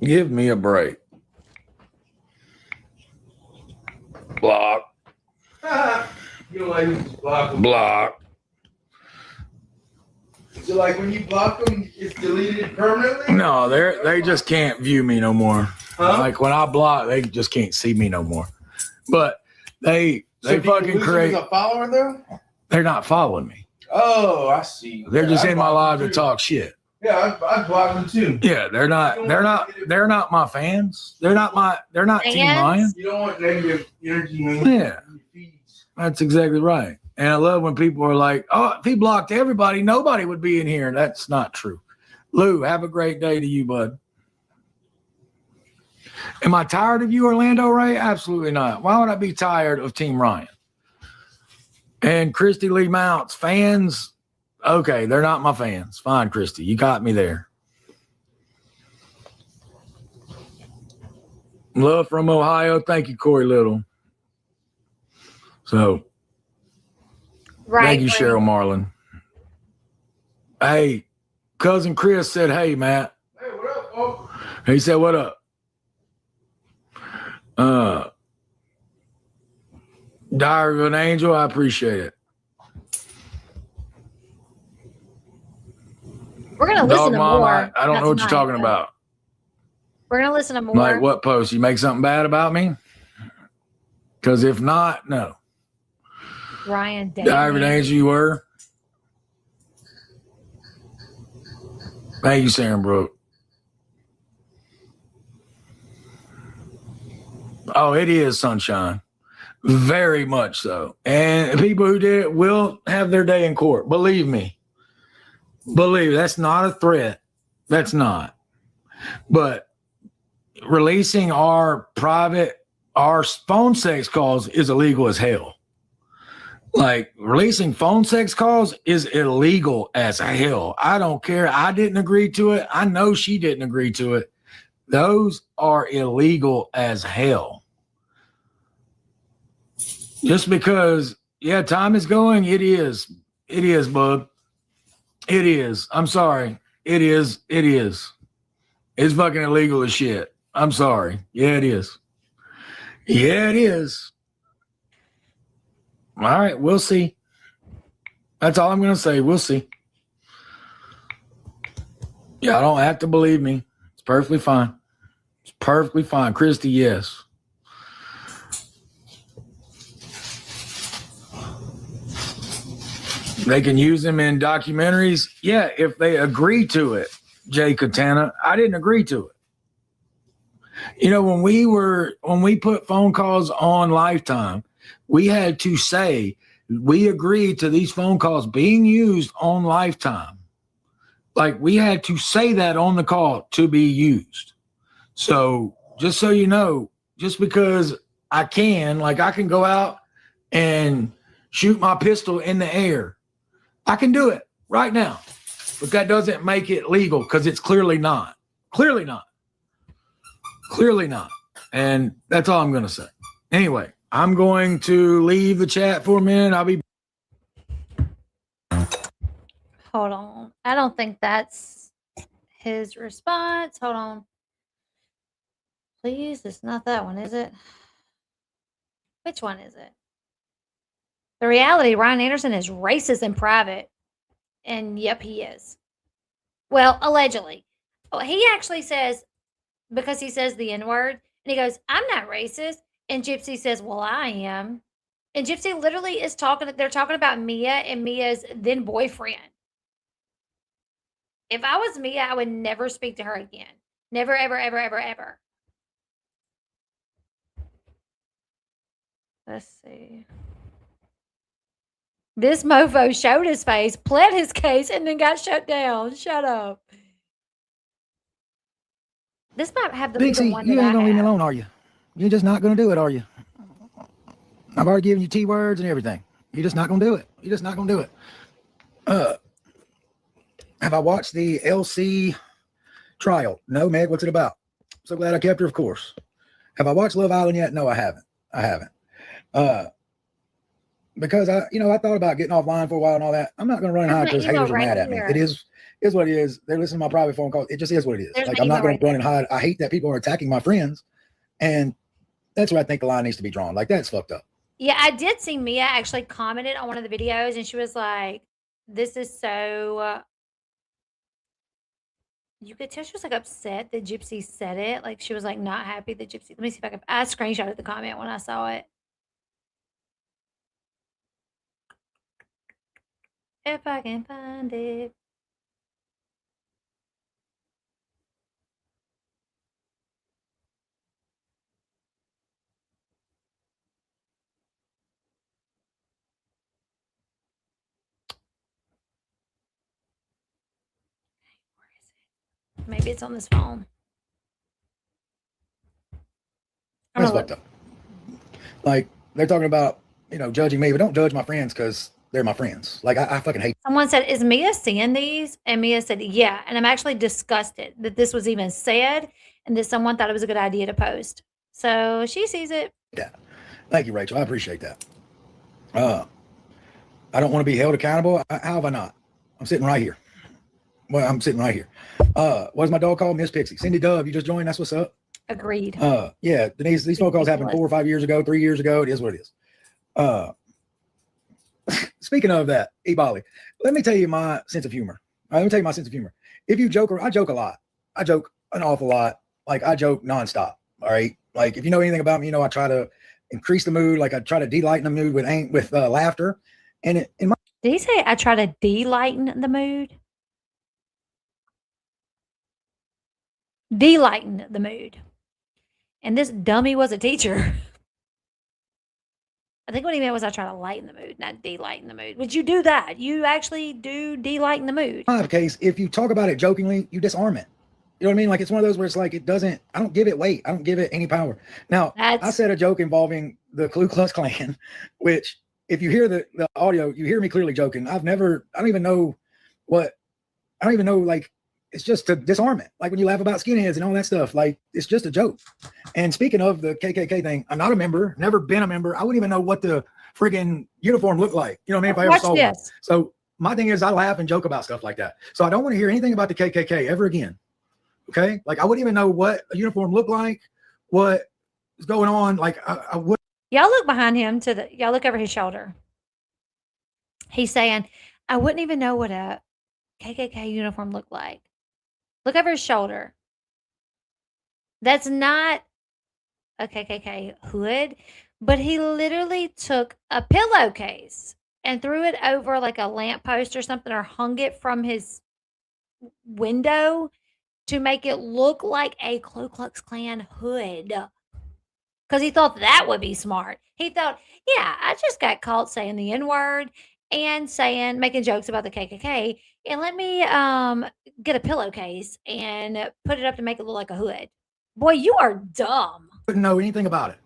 Give me a break. Block. You like block them. Block. So like when you block them, it's deleted permanently? No, they just can't view me no more. Huh? Like when I block, they just can't see me no more. But they fucking create. A follower though? They're not following me. Oh, I see. They're just in my live to too. talk shit. Yeah, I blocked them too. Yeah, they're not my fans. They're not Team Fans? Lion. You don't want negative energy, man. Yeah. That's exactly right. And I love when people are like, oh, if he blocked everybody, nobody would be in here. That's not true. Lou, have a great day to you, bud. Am I tired of you, Orlando Ray? Absolutely not. Why would I be tired of Team Ryan? And Christy Lee Mounts, fans, okay, they're not my fans. Fine, Christy, you got me there. Love from Ohio. Thank you, Corey Little. So, Right. thank you, Cheryl Marlin. Hey, cousin Chris said, hey, Matt. Hey, what up, folks? He said, what up? Diary of an Angel, I appreciate it. We're gonna listen Dog to Mom, more. I don't Not know what you're tonight, talking but about. We're gonna listen to more. Like what post? You make something bad about me? Because if not, no. Ryan Diary of an Angel, you were. Thank you, Sam Brooke. Oh, it is sunshine. Very much so. And people who did it will have their day in court. Believe me. That's not a threat. That's not. But releasing our phone sex calls is illegal as hell. Like releasing phone sex calls is illegal as hell. I don't care. I didn't agree to it. I know she didn't agree to it. Those are illegal as hell. Just because, yeah, time is going. It is. It is, bub. It is. I'm sorry. It is. It is. It's fucking illegal as shit. I'm sorry. Yeah, it is. Yeah, it is. All right, we'll see. That's all I'm going to say. We'll see. Yeah, I don't have to believe me. It's perfectly fine. It's perfectly fine. Christy, yes. They can use them in documentaries. Yeah, if they agree to it, Jay Katana. I didn't agree to it. You know, when we put phone calls on Lifetime, we had to say we agreed to these phone calls being used on Lifetime. Like we had to say that on the call to be used. So just so you know, just because I can go out and shoot my pistol in the air. I can do it right now, but that doesn't make it legal because it's clearly not. Clearly not. Clearly not. And that's all I'm going to say. Anyway, I'm going to leave the chat for a minute. I'll be. Hold on. I don't think that's his response. Hold on. Please, it's not that one, is it? Which one is it? The reality, Ryan Anderson is racist in private. And yep, he is. Well, allegedly. Oh, he actually says, because he says the N-word, and he goes, I'm not racist. And Gypsy says, well, I am. And Gypsy literally is they're talking about Mia and Mia's then boyfriend. If I was Mia, I would never speak to her again. Never, ever, ever, ever, ever. Let's see. This mofo showed his face, pled his case, and then got shut down. Shut up. This might have the Dixie, legal one you that ain't I gonna leave me have. alone, are you? You're just not gonna do it, are you? I've already given you T words and everything. You're just not gonna do it. You're just not gonna do it. Have I watched the LC trial? No, Meg. What's it about? So glad I kept her, of course. Have I watched Love Island yet? No, I haven't. because I thought about getting offline for a while and all that. I'm not going to run and hide because haters are mad at me. It is what it is. They're listening to my private phone calls. It just is what it is. Like, I'm not going to run and hide. I hate that people are attacking my friends, and that's where I think the line needs to be drawn. Like, that's fucked up. Yeah, I did see Mia actually commented on one of the videos, and she was like, "This is so." You could tell she was like upset that Gypsy said it. Like, she was like not happy that Gypsy. Let me see if I screenshotted the comment when I saw it. If I can find it. Where is it? Maybe it's on this phone. That's fucked up. Like, they're talking about, judging me, but don't judge my friends because they're my friends. Like, I fucking hate. Someone said, "Is Mia seeing these?" And Mia said, "Yeah." And I'm actually disgusted that this was even said and that someone thought it was a good idea to post. So she sees it. Yeah. Thank you, Rachel. I appreciate that. I don't want to be held accountable. How have I not? I'm sitting right here. Well, I'm sitting right here. What's my dog called? Miss Pixie. Cindy Dove, you just joined. That's what's up. Agreed. Yeah, Denise, these phone calls happened 4 or 5 years ago, 3 years ago. It is what it is. Speaking of that, Ebali, let me tell you my sense of humor. Let me tell you my sense of humor. If you joke, I joke a lot. I joke an awful lot. Like, I joke nonstop. All right. Like, if you know anything about me, I try to increase the mood. Like, I try to delighten the mood with laughter. And did he say I try to delighten the mood? Delighten the mood. And this dummy was a teacher. I think what he meant was I try to lighten the mood, not delighten the mood. Would you do that? You actually do delighten the mood. In my case, if you talk about it jokingly, you disarm it. You know what I mean? Like, it's one of those where it's like, I don't give it weight. I don't give it any power. Now, I said a joke involving the Ku Klux Klan, which if you hear the audio, you hear me clearly joking. I don't even know, like, it's just to disarm it. Like when you laugh about skinheads and all that stuff, like, it's just a joke. And speaking of the KKK thing, I'm not a member, never been a member. I wouldn't even know what the friggin' uniform looked like. You know what I mean? If I ever saw one. So my thing is, I laugh and joke about stuff like that. So I don't want to hear anything about the KKK ever again. Okay? Like, I wouldn't even know what a uniform looked like, what was going on. Like, I would. Y'all look behind him y'all look over his shoulder. He's saying, I wouldn't even know what a KKK uniform looked like. Look over his shoulder. That's not a KKK hood, but he literally took a pillowcase and threw it over like a lamppost or something, or hung it from his window to make it look like a Ku Klux Klan hood. Because he thought that would be smart. He thought, yeah, I just got caught saying the N-word and making jokes about the KKK, and let me get a pillowcase and put it up to make it look like a hood. Boy, you are dumb. Wouldn't know anything about it.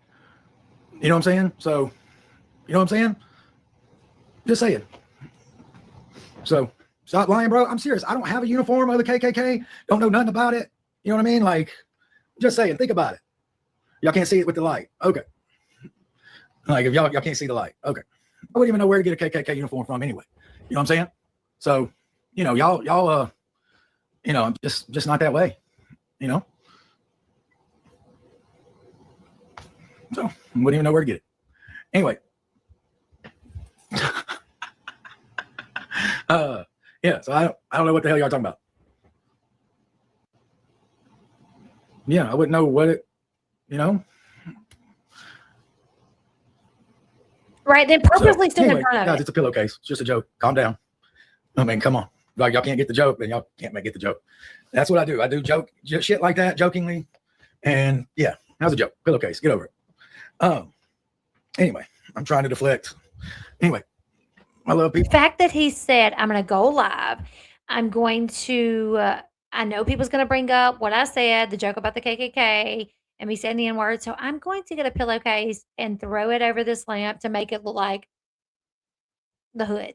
You know what I'm saying? So, you know what I'm saying? Just saying. So, stop lying, bro. I'm serious. I don't have a uniform of the KKK. Don't know nothing about it. You know what I mean? Like, just saying. Think about it. Y'all can't see it with the light. Okay. Like, if y'all can't see the light. Okay. I wouldn't even know where to get a KKK uniform from anyway. You know what I'm saying? So, y'all, I'm just not that way. So, I wouldn't even know where to get it. Anyway. Yeah, so I don't know what the hell y'all talking about. Yeah, I wouldn't know what it, Right, then purposely stand in front of guys, it. it's a pillowcase. It's just a joke. Calm down. I mean, come on. Like, y'all can't get the joke, then y'all can't get the joke. That's what I do. I do shit like that jokingly. And yeah, how's a joke? Pillowcase. Get over it. Anyway, I'm trying to deflect. Anyway, I love people. The fact that he said, I'm going to go live. I'm going to, I know people's going to bring up what I said, the joke about the KKK, and me saying the N-word. So I'm going to get a pillowcase and throw it over this lamp to make it look like the hood.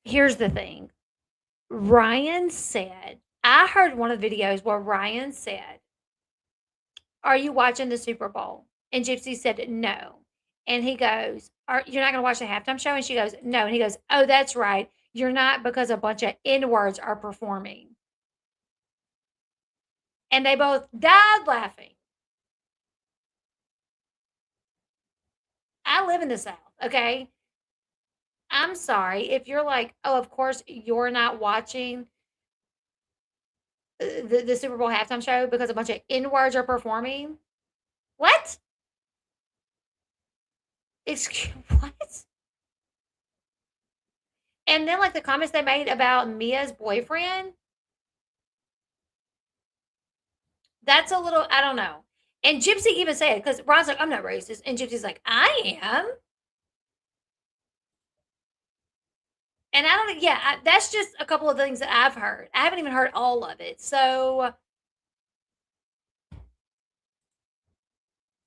Here's the thing. Ryan said, I heard one of the videos where Ryan said, "Are you watching the Super Bowl?" And Gypsy said, "No." And he goes, "You're not going to watch the halftime show?" And she goes, "No." And he goes, "Oh, that's right. You're not, because a bunch of N-words are performing." And they both died laughing. I live in the South, okay? I'm sorry if you're like, "Oh, of course you're not watching the Super Bowl halftime show because a bunch of N-words are performing." What? Excuse what? And then, like, the comments they made about Mia's boyfriend, that's a little, I don't know. And Gypsy even said, because Ron's like, "I'm not racist." And Gypsy's like, "I am." And I don't, yeah, that's just a couple of things that I've heard. I haven't even heard all of it. So,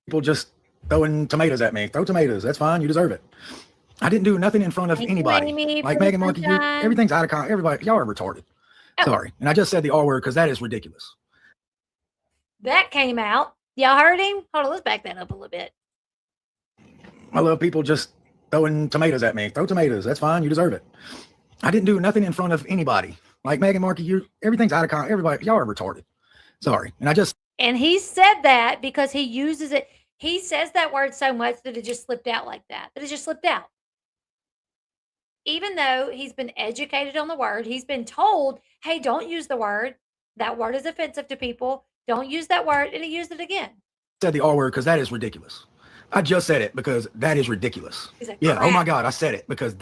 People just throwing tomatoes at me. Throw tomatoes. That's fine. You deserve it. I didn't do nothing in front of thank you, anybody. Amy, Like for the Megan Markey, sunshine. everything's out of context. Everybody, y'all are retarded. Oh. Sorry. And I just said the R word because that is ridiculous. That came out. Y'all heard him? Hold on, let's back that up a little bit. I love people just throwing tomatoes at me. Throw tomatoes. That's fine. You deserve it. I didn't do nothing in front of anybody. Like Megan Markey, everything's out of context. Everybody, y'all are retarded. Sorry. And I just. And he said that because he uses it. He says that word so much that it just slipped out like that. That it just slipped out. Even though he's been educated on the word, he's been told, "Hey, don't use the word. That word is offensive to people. Don't use that word." And he used it again. Said the R word because that is ridiculous. I just said it because that is ridiculous. Like, yeah. crap. Oh my God. I said it because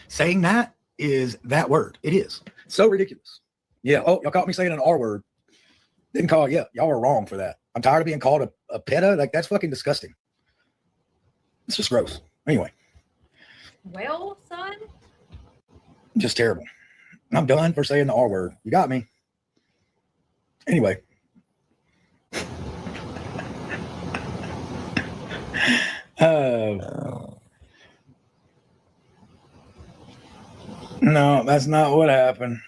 saying that is that word. It is so ridiculous. Yeah. Oh, y'all caught me saying an R word. Didn't call it. Yeah. Y'all were wrong for that. I'm tired of being called a PETA. Like, that's fucking disgusting. It's just gross. Anyway. Well, son. Just terrible. I'm done for saying the R word. You got me. Anyway. No, that's not what happened.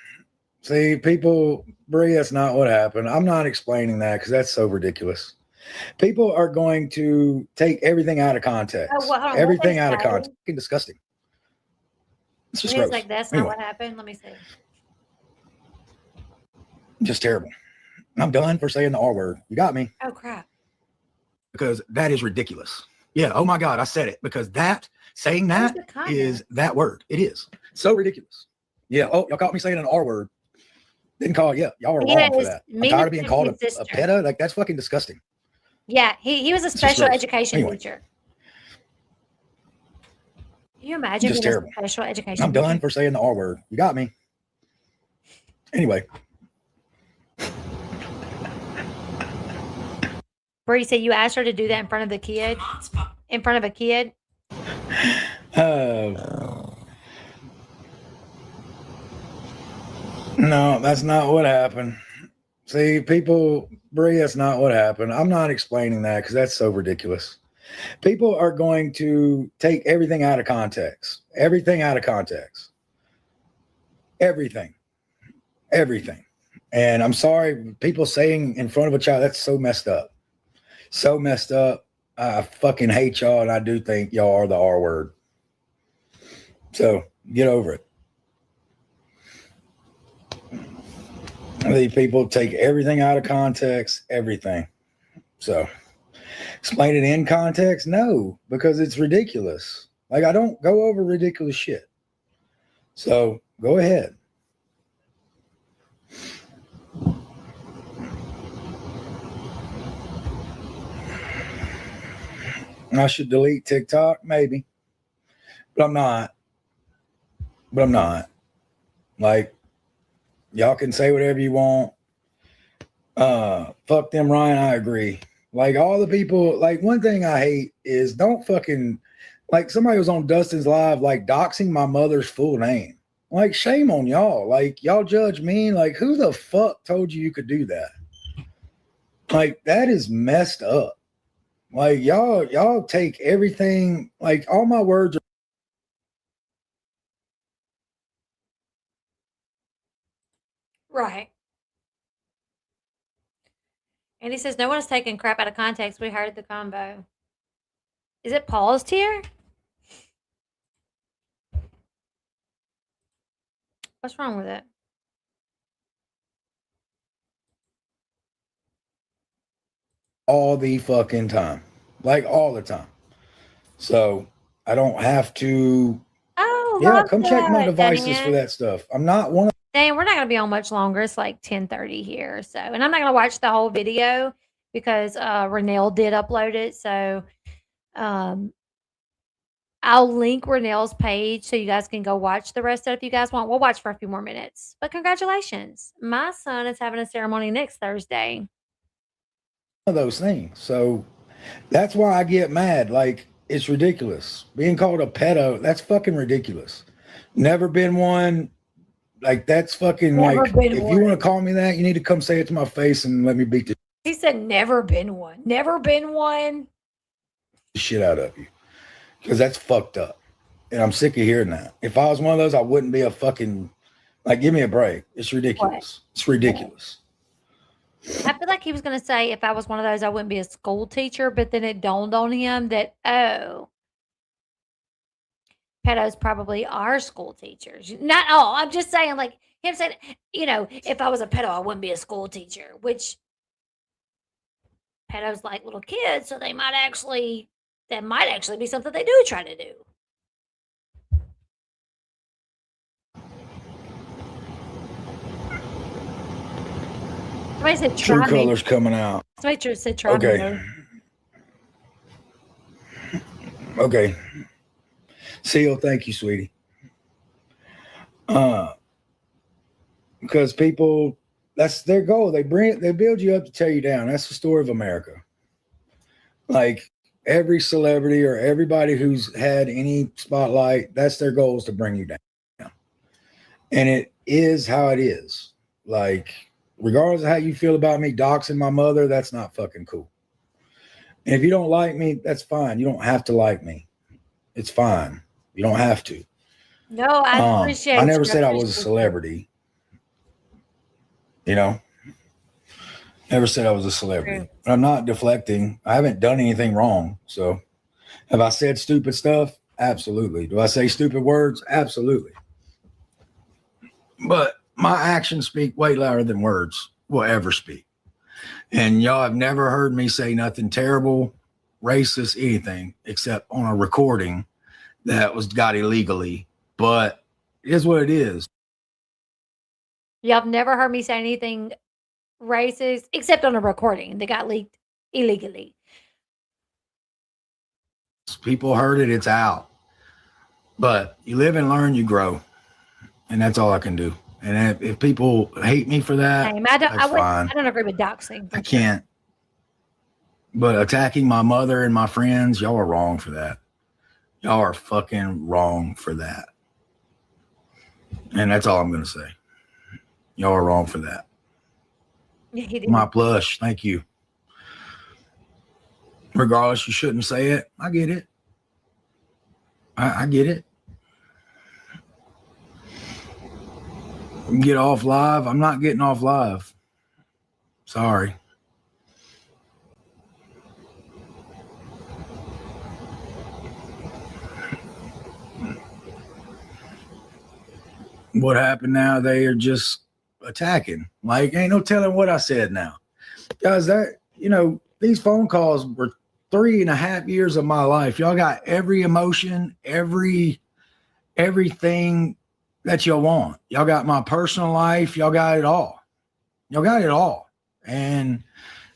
See, people, Brie, that's not what happened. I'm not explaining that because that's so ridiculous. People are going to take everything out of context. Oh, well, everything out of context. Fucking disgusting. It's just gross. Like, that's not what happened. Let me see. Just terrible. I'm done for saying the R word. You got me. Oh, crap. Because that is ridiculous. Yeah. Oh my God. I said it because saying that is that word. It is so ridiculous. Yeah. Oh, y'all caught me saying an R word. Didn't call it. Yeah. Y'all were wrong for that. I'm tired of being called a PETA. Like, that's fucking disgusting. Yeah. He was a special education teacher. Can you imagine? Just terrible. Special education. I'm done for saying the R word. You got me. Anyway. Bree said you asked her to do that in front of the kid. In front of a kid. No, that's not what happened. See, people, Brie, that's not what happened. I'm not explaining that because that's so ridiculous. People are going to take everything out of context. Everything out of context. Everything. And I'm sorry, people saying in front of a child, that's so messed up. So messed up. I fucking hate y'all, and I do think y'all are the R word. So get over it. These people take everything out of context, everything. So explain it in context? No, because it's ridiculous. Like, I don't go over ridiculous shit. So go ahead. I should delete TikTok, maybe. But I'm not. Like, y'all can say whatever you want. Fuck them, Ryan. I agree. Like, all the people, like, one thing I hate is don't fucking, like, somebody was on Dustin's live, like, doxing my mother's full name. Like, shame on y'all. Like, y'all judge me. Like, who the fuck told you could do that? Like, that is messed up. Like, y'all take everything, like, all my words are. Right. And he says, no one is taking crap out of context. We heard the combo. Is it paused here? What's wrong with it? All the fucking time. Like all the time. So I don't have to. Oh, Yeah, love come check my that, devices for Dan. that stuff. I'm not one of Dan, we're not going to be on much longer. It's like 10:30 here. So, and I'm not going to watch the whole video because Renelle did upload it. So, I'll link Renelle's page so you guys can go watch the rest of it if you guys want. We'll watch for a few more minutes. But congratulations. My son is having a ceremony next Thursday. those things. So that's why I get mad. Like, it's ridiculous. Being called a pedo, that's fucking ridiculous. Never been one. Like, that's fucking Never like, been if one. you want to call me that, you need to come say it to my face and let me beat the He said, never been one. Never been one. shit out of you. Because that's fucked up. And I'm sick of hearing that. If I was one of those, I wouldn't be a fucking, like, give me a break. It's ridiculous. It's ridiculous. I feel like he was going to say, if I was one of those, I wouldn't be a school teacher. But then it dawned on him that, oh, pedos probably are school teachers. Not all. I'm just saying, like, him saying, you know, if I was a pedo, I wouldn't be a school teacher, which pedos like little kids. So they might actually, that might actually be something they do try to do. Somebody said True try me. colors coming out. Somebody said try me. Okay. Okay. Seal, thank you, sweetie. Because people, that's their goal. They build you up to tear you down. That's the story of America. Like, every celebrity or everybody who's had any spotlight, that's their goal, is to bring you down. And it is how it is. Like, regardless of how you feel about me doxing my mother, that's not fucking cool. And if you don't like me, that's fine. You don't have to like me. It's fine. You don't have to. No, I appreciate I never you. said I was a celebrity. You know? Never said I was a celebrity. But I'm not deflecting. I haven't done anything wrong. So have I said stupid stuff? Absolutely. Do I say stupid words? Absolutely. But my actions speak way louder than words will ever speak. And y'all have never heard me say nothing terrible, racist, anything, except on a recording that was got illegally. But it is what it is. Y'all have never heard me say anything racist, except on a recording that got leaked illegally. People heard it, it's out. But you live and learn, you grow. And that's all I can do. And if people hate me for that, I fine. don't agree with doxing. I can't. But attacking my mother and my friends, y'all are wrong for that. Y'all are fucking wrong for that. And that's all I'm going to say. Y'all are wrong for that. Yeah, he did. My plush, thank you. Regardless, you shouldn't say it. I get it. I get it. Get off live. I'm not getting off live. Sorry. What happened now? They are just attacking. Like, ain't no telling what I said now. Guys, that, you know, these phone calls were 3.5 years of my life. Y'all got every emotion, everything that y'all want. Y'all got my personal life. Y'all got it all. Y'all got it all. And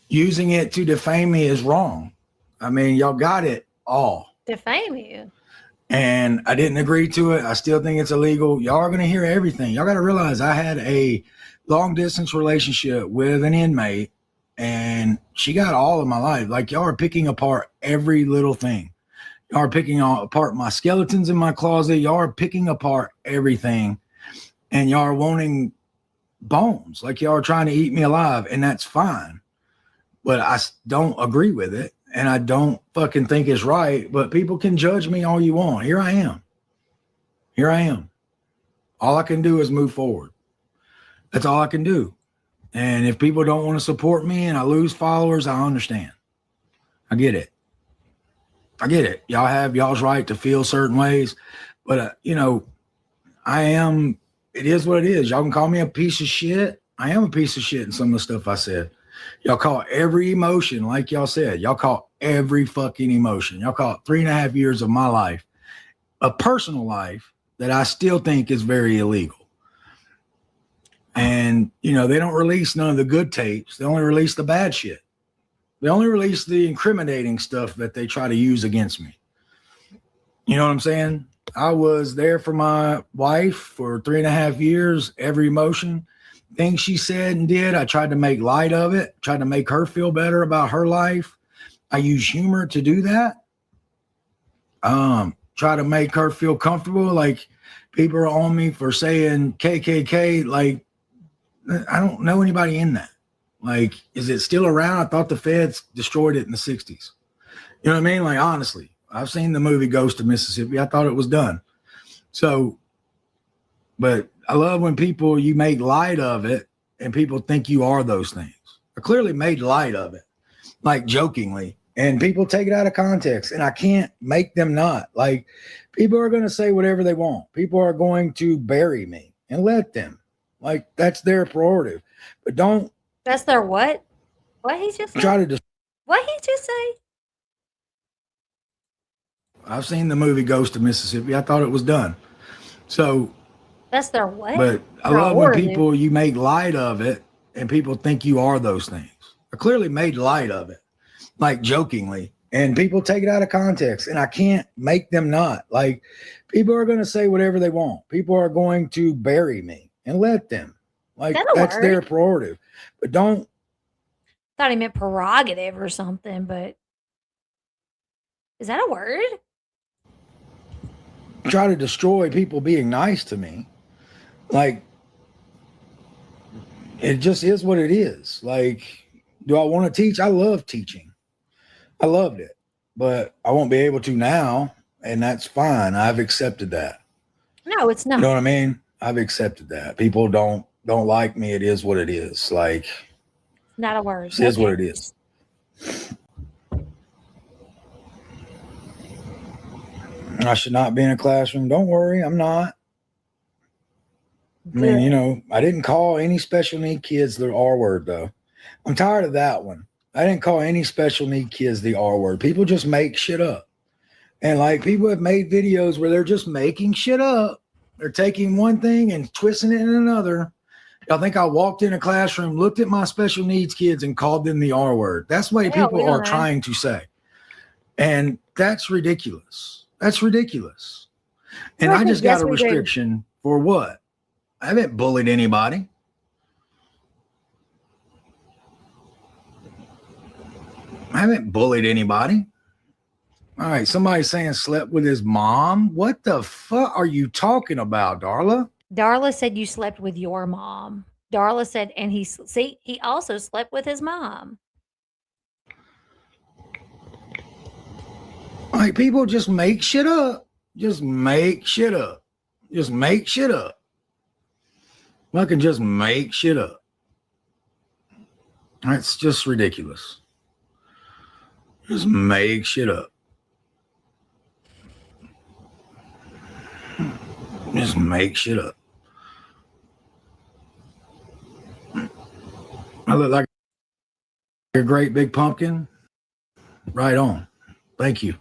using it to defame me is wrong. I mean, y'all got it all. Defame you. And I didn't agree to it. I still think it's illegal. Y'all are going to hear everything. Y'all got to realize I had a long distance relationship with an inmate, and she got all of my life. Like, y'all are picking apart every little thing. Y'all are picking apart my skeletons in my closet. Y'all are picking apart everything, and y'all are wanting bones. Like, y'all are trying to eat me alive, and that's fine. But I don't agree with it, and I don't fucking think it's right. But people can judge me all you want. Here I am. Here I am. All I can do is move forward. That's all I can do. And if people don't want to support me and I lose followers, I understand. I get it. Y'all have y'all's right to feel certain ways, but it is what it is. Y'all can call me a piece of shit. I am a piece of shit in some of the stuff I said. Y'all call every emotion, like y'all said, y'all call every fucking emotion. Y'all call it 3.5 years of my life, a personal life that I still think is very illegal. And, they don't release none of the good tapes. They only release the bad shit. They only release the incriminating stuff that they try to use against me. You know what I'm saying? I was there for my wife for 3.5 years, every emotion, things she said and did. I tried to make light of it, tried to make her feel better about her life. I use humor to do that. Try to make her feel comfortable. Like, people are on me for saying KKK. Like, I don't know anybody in that. Like, is it still around? I thought the feds destroyed it in the 60s. You know what I mean? Like, honestly, I've seen the movie Ghost of Mississippi. I thought it was done. So, but I love when you make light of it and people think you are those things. I clearly made light of it, like jokingly, and people take it out of context, and I can't make them not. Like, people are going to say whatever they want. People are going to bury me, and let them. Like, that's their prerogative. But don't. That's their what? What he just said? What he just say? I've seen the movie Ghost of Mississippi. I thought it was done. So. That's their what? But I love when you make light of it and people think you are those things. I clearly made light of it, like jokingly, and people take it out of context, and I can't make them not. Like, people are going to say whatever they want. People are going to bury me, and let them. Like, that's their prerogative. But don't. Thought he meant prerogative or something, but is that a word? Try to destroy people being nice to me. Like, it just is what it is. Like, do I want to teach? I love teaching. I loved it, but I won't be able to now, and that's fine. I've accepted that. No, it's not. You know what I mean? I've accepted that. People don't like me. It is what it is. Like, not a word. It is what it is. I should not be in a classroom. Don't worry, I'm not. I mean, I didn't call any special need kids the R word, though. I'm tired of that one. I didn't call any special need kids the R word. People just make shit up. And like, people have made videos where they're just making shit up. They're taking one thing and twisting it in another. I think I walked in a classroom, looked at my special needs kids and called them the R word. That's what people are trying to say. And that's ridiculous. That's ridiculous. And I just got a restriction for what? I haven't bullied anybody. I haven't bullied anybody. All right, somebody's saying slept with his mom. What the fuck are you talking about, Darla? Darla said you slept with your mom. Darla said, and he also slept with his mom. Like, people just make shit up. Just make shit up. Just make shit up. I can just make shit up. That's just ridiculous. Just make shit up. Just make shit up. I look like a great big pumpkin. Right on. Thank you.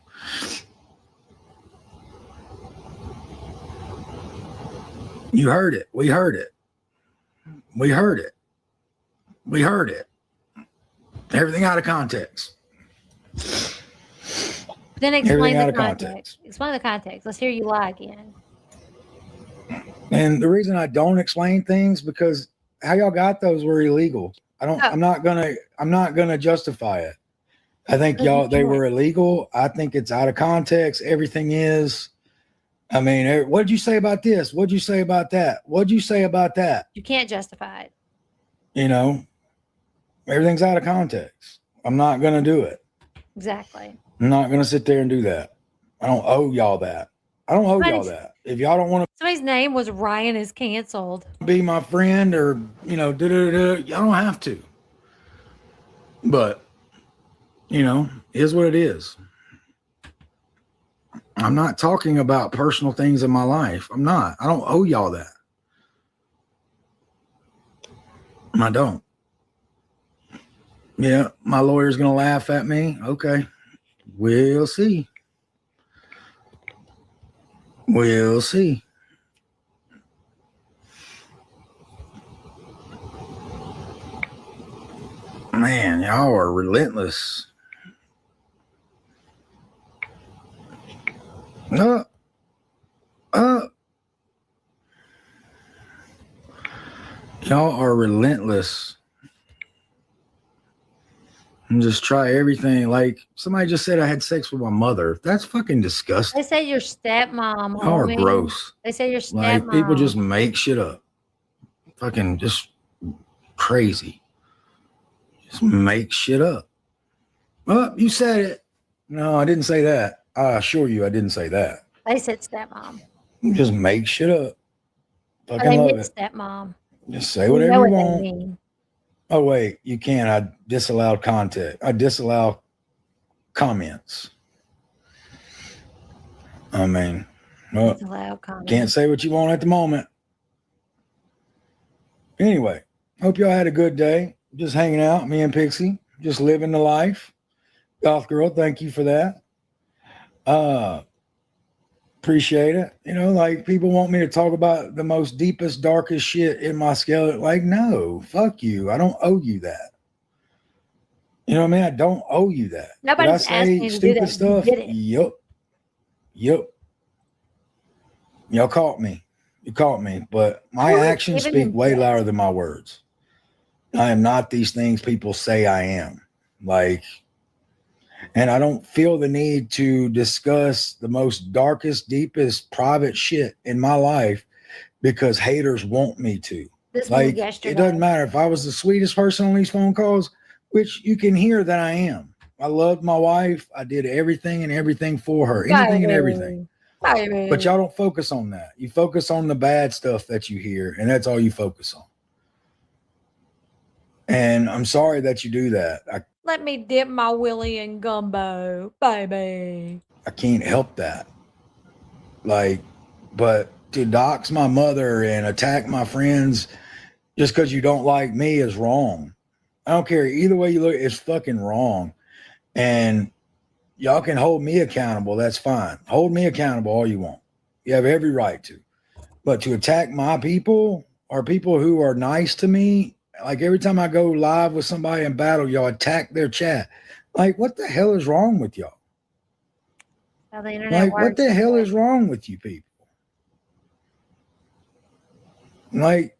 You heard it. We heard it. We heard it. We heard it. Everything out of context. Then explain the context. Explain the context. Let's hear you lie again. And the reason I don't explain things, because how y'all got those were illegal. I'm not gonna justify it. I think they were illegal. I think it's out of context. Everything is. I mean, what'd you say about this? What'd you say about that? What'd you say about that? You can't justify it. Everything's out of context. I'm not going to do it. Exactly. I'm not going to sit there and do that. I don't owe y'all that. I don't owe y'all Somebody's- that. If y'all don't want Somebody's name was Ryan is canceled. to be my friend or, y'all don't have to. But, here's what it is. I'm not talking about personal things in my life. I'm not. I don't owe y'all that. I don't. Yeah, my lawyer's going to laugh at me. Okay. We'll see. We'll see. Man, y'all are relentless. Y'all are relentless. And just try everything. Like somebody just said I had sex with my mother. That's fucking disgusting. They say your stepmom. Y'all are homie. gross. They say your stepmom. Like people just make shit up. Fucking just crazy. Just make shit up. Oh, you said it. No, I didn't say that. I assure you I didn't say that. They said stepmom. You just make shit up. Or Fucking they love meant it. stepmom. Just say You whatever know you what want. they mean. Oh, wait, you can't. I disallowed content. I disallow comments. I mean, well, It's a loud comment. can't say what you want at the moment. Anyway, hope y'all had a good day. Just hanging out, me and Pixie, just living the life. Goth Girl, thank you for that. Appreciate it. Like people want me to talk about the most deepest, darkest shit in my skeleton. Like, no, fuck you. I don't owe you that. You know what I mean? I don't owe you that. Nobody's Did I asking say you to do stupid that. stuff? You did it. Yep. Y'all caught me. You caught me. But my Who is actions giving speak him way sex? louder than my words. I am not these things people say I am. And I don't feel the need to discuss the most darkest, deepest, private shit in my life because haters want me to. This was Like, yesterday. it doesn't matter if I was the sweetest person on these phone calls, which you can hear that I am. I loved my wife. I did everything and everything for her, anything and everything. Baby. But y'all don't focus on that. You focus on the bad stuff that you hear, and that's all you focus on. And I'm sorry that you do that. Let me dip my willy in gumbo, baby. I can't help that. But to dox my mother and attack my friends just because you don't like me is wrong. I don't care. Either way you look, it's fucking wrong. And y'all can hold me accountable. That's fine. Hold me accountable all you want. You have every right to. But to attack my people or people who are nice to me, like every time I go live with somebody in battle, y'all attack their chat. Like, what the hell is wrong with y'all? How the internet Like, works. what the hell is wrong with you people? Like,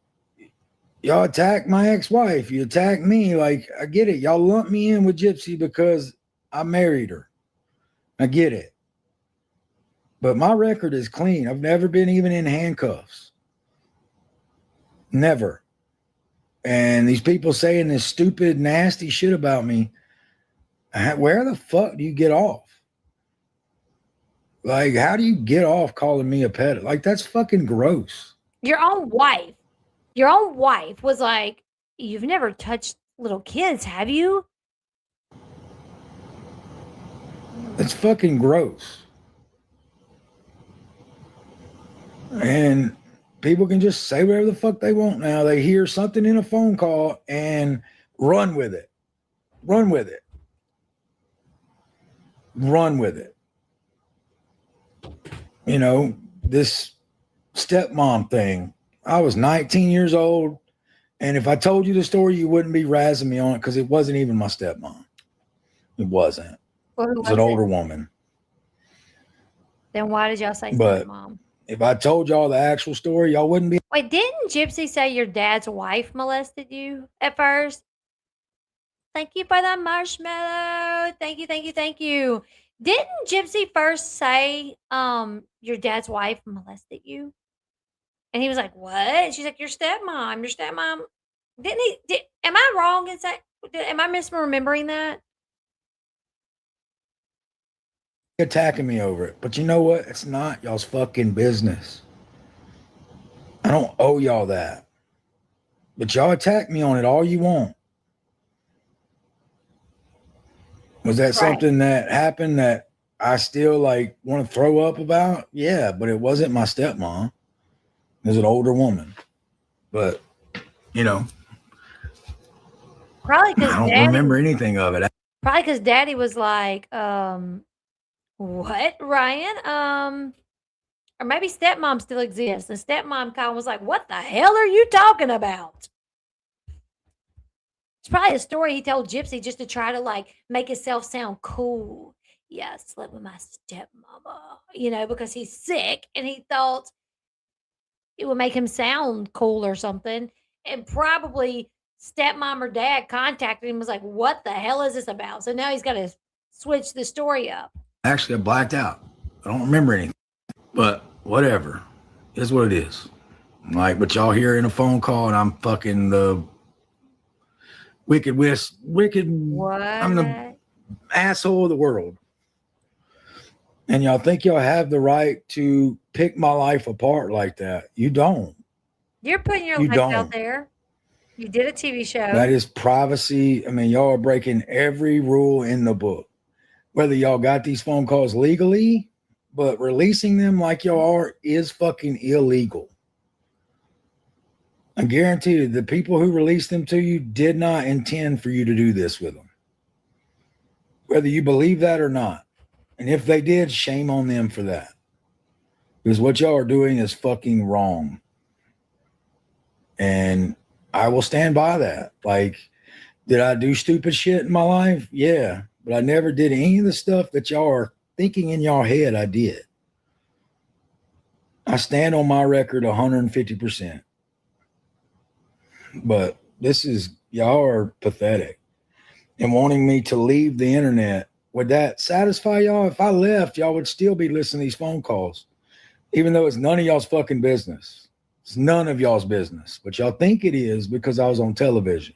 y'all attack my ex-wife. You attack me. Like, I get it. Y'all lump me in with Gypsy because I married her. I get it. But my record is clean. I've never been even in handcuffs. Never. And these people saying this stupid, nasty shit about me, where the fuck do you get off? Like, how do you get off calling me a pedo? Like, that's fucking gross. Your own wife was like, you've never touched little kids, have you? It's fucking gross. And people can just say whatever the fuck they want now. They hear something in a phone call and run with it. Run with it. Run with it. This stepmom thing. I was 19 years old. And if I told you the story, you wouldn't be razzing me on it because it wasn't even my stepmom. It wasn't. Well, It was an older woman. Then why did y'all say But stepmom? if I told y'all the actual story, y'all wouldn't be. Wait, didn't Gypsy say your dad's wife molested you at first? Thank you for the marshmallow. Thank you, thank you, thank you. Didn't Gypsy first say your dad's wife molested you? And he was like, "What?" She's like, Your stepmom. Didn't he? Am I wrong in saying? Am I misremembering that? attacking me over it. But you know what? It's not y'all's fucking business. I don't owe y'all that. But y'all attack me on it all you want. Was that something that happened that I still like want to throw up about? Yeah, but it wasn't my stepmom. It was an older woman. But, you know, Probably because I don't remember anything of it. Probably because Daddy was like, what, Ryan? Or maybe stepmom still exists. And stepmom kind of was like, what the hell are you talking about? It's probably a story he told Gypsy just to try to like make himself sound cool. Yeah, I slept with my stepmama, you know, because he's sick and he thought it would make him sound cool or something. And probably stepmom or dad contacted him and was like, what the hell is this about? So now he's got to switch the story up. Actually, I blacked out. I don't remember anything. But whatever. It's what it is. Like, but y'all hear in a phone call and I'm fucking the wicked. What? I'm the asshole of the world. And y'all think y'all have the right to pick my life apart like that. You don't. You're putting your life out there. You did a TV show. That is privacy. I mean, y'all are breaking every rule in the book. Whether y'all got these phone calls legally, but releasing them like y'all are is fucking illegal. I guarantee you, the people who released them to you did not intend for you to do this with them. Whether you believe that or not. And if they did, shame on them for that. Because what y'all are doing is fucking wrong. And I will stand by that. Like, did I do stupid shit in my life? Yeah. But I never did any of the stuff that y'all are thinking in y'all head I did. I stand on my record 150%. But this is, y'all are pathetic. And wanting me to leave the internet, would that satisfy y'all? If I left, y'all would still be listening to these phone calls, even though it's none of y'all's fucking business. It's none of y'all's business. But y'all think it is because I was on television.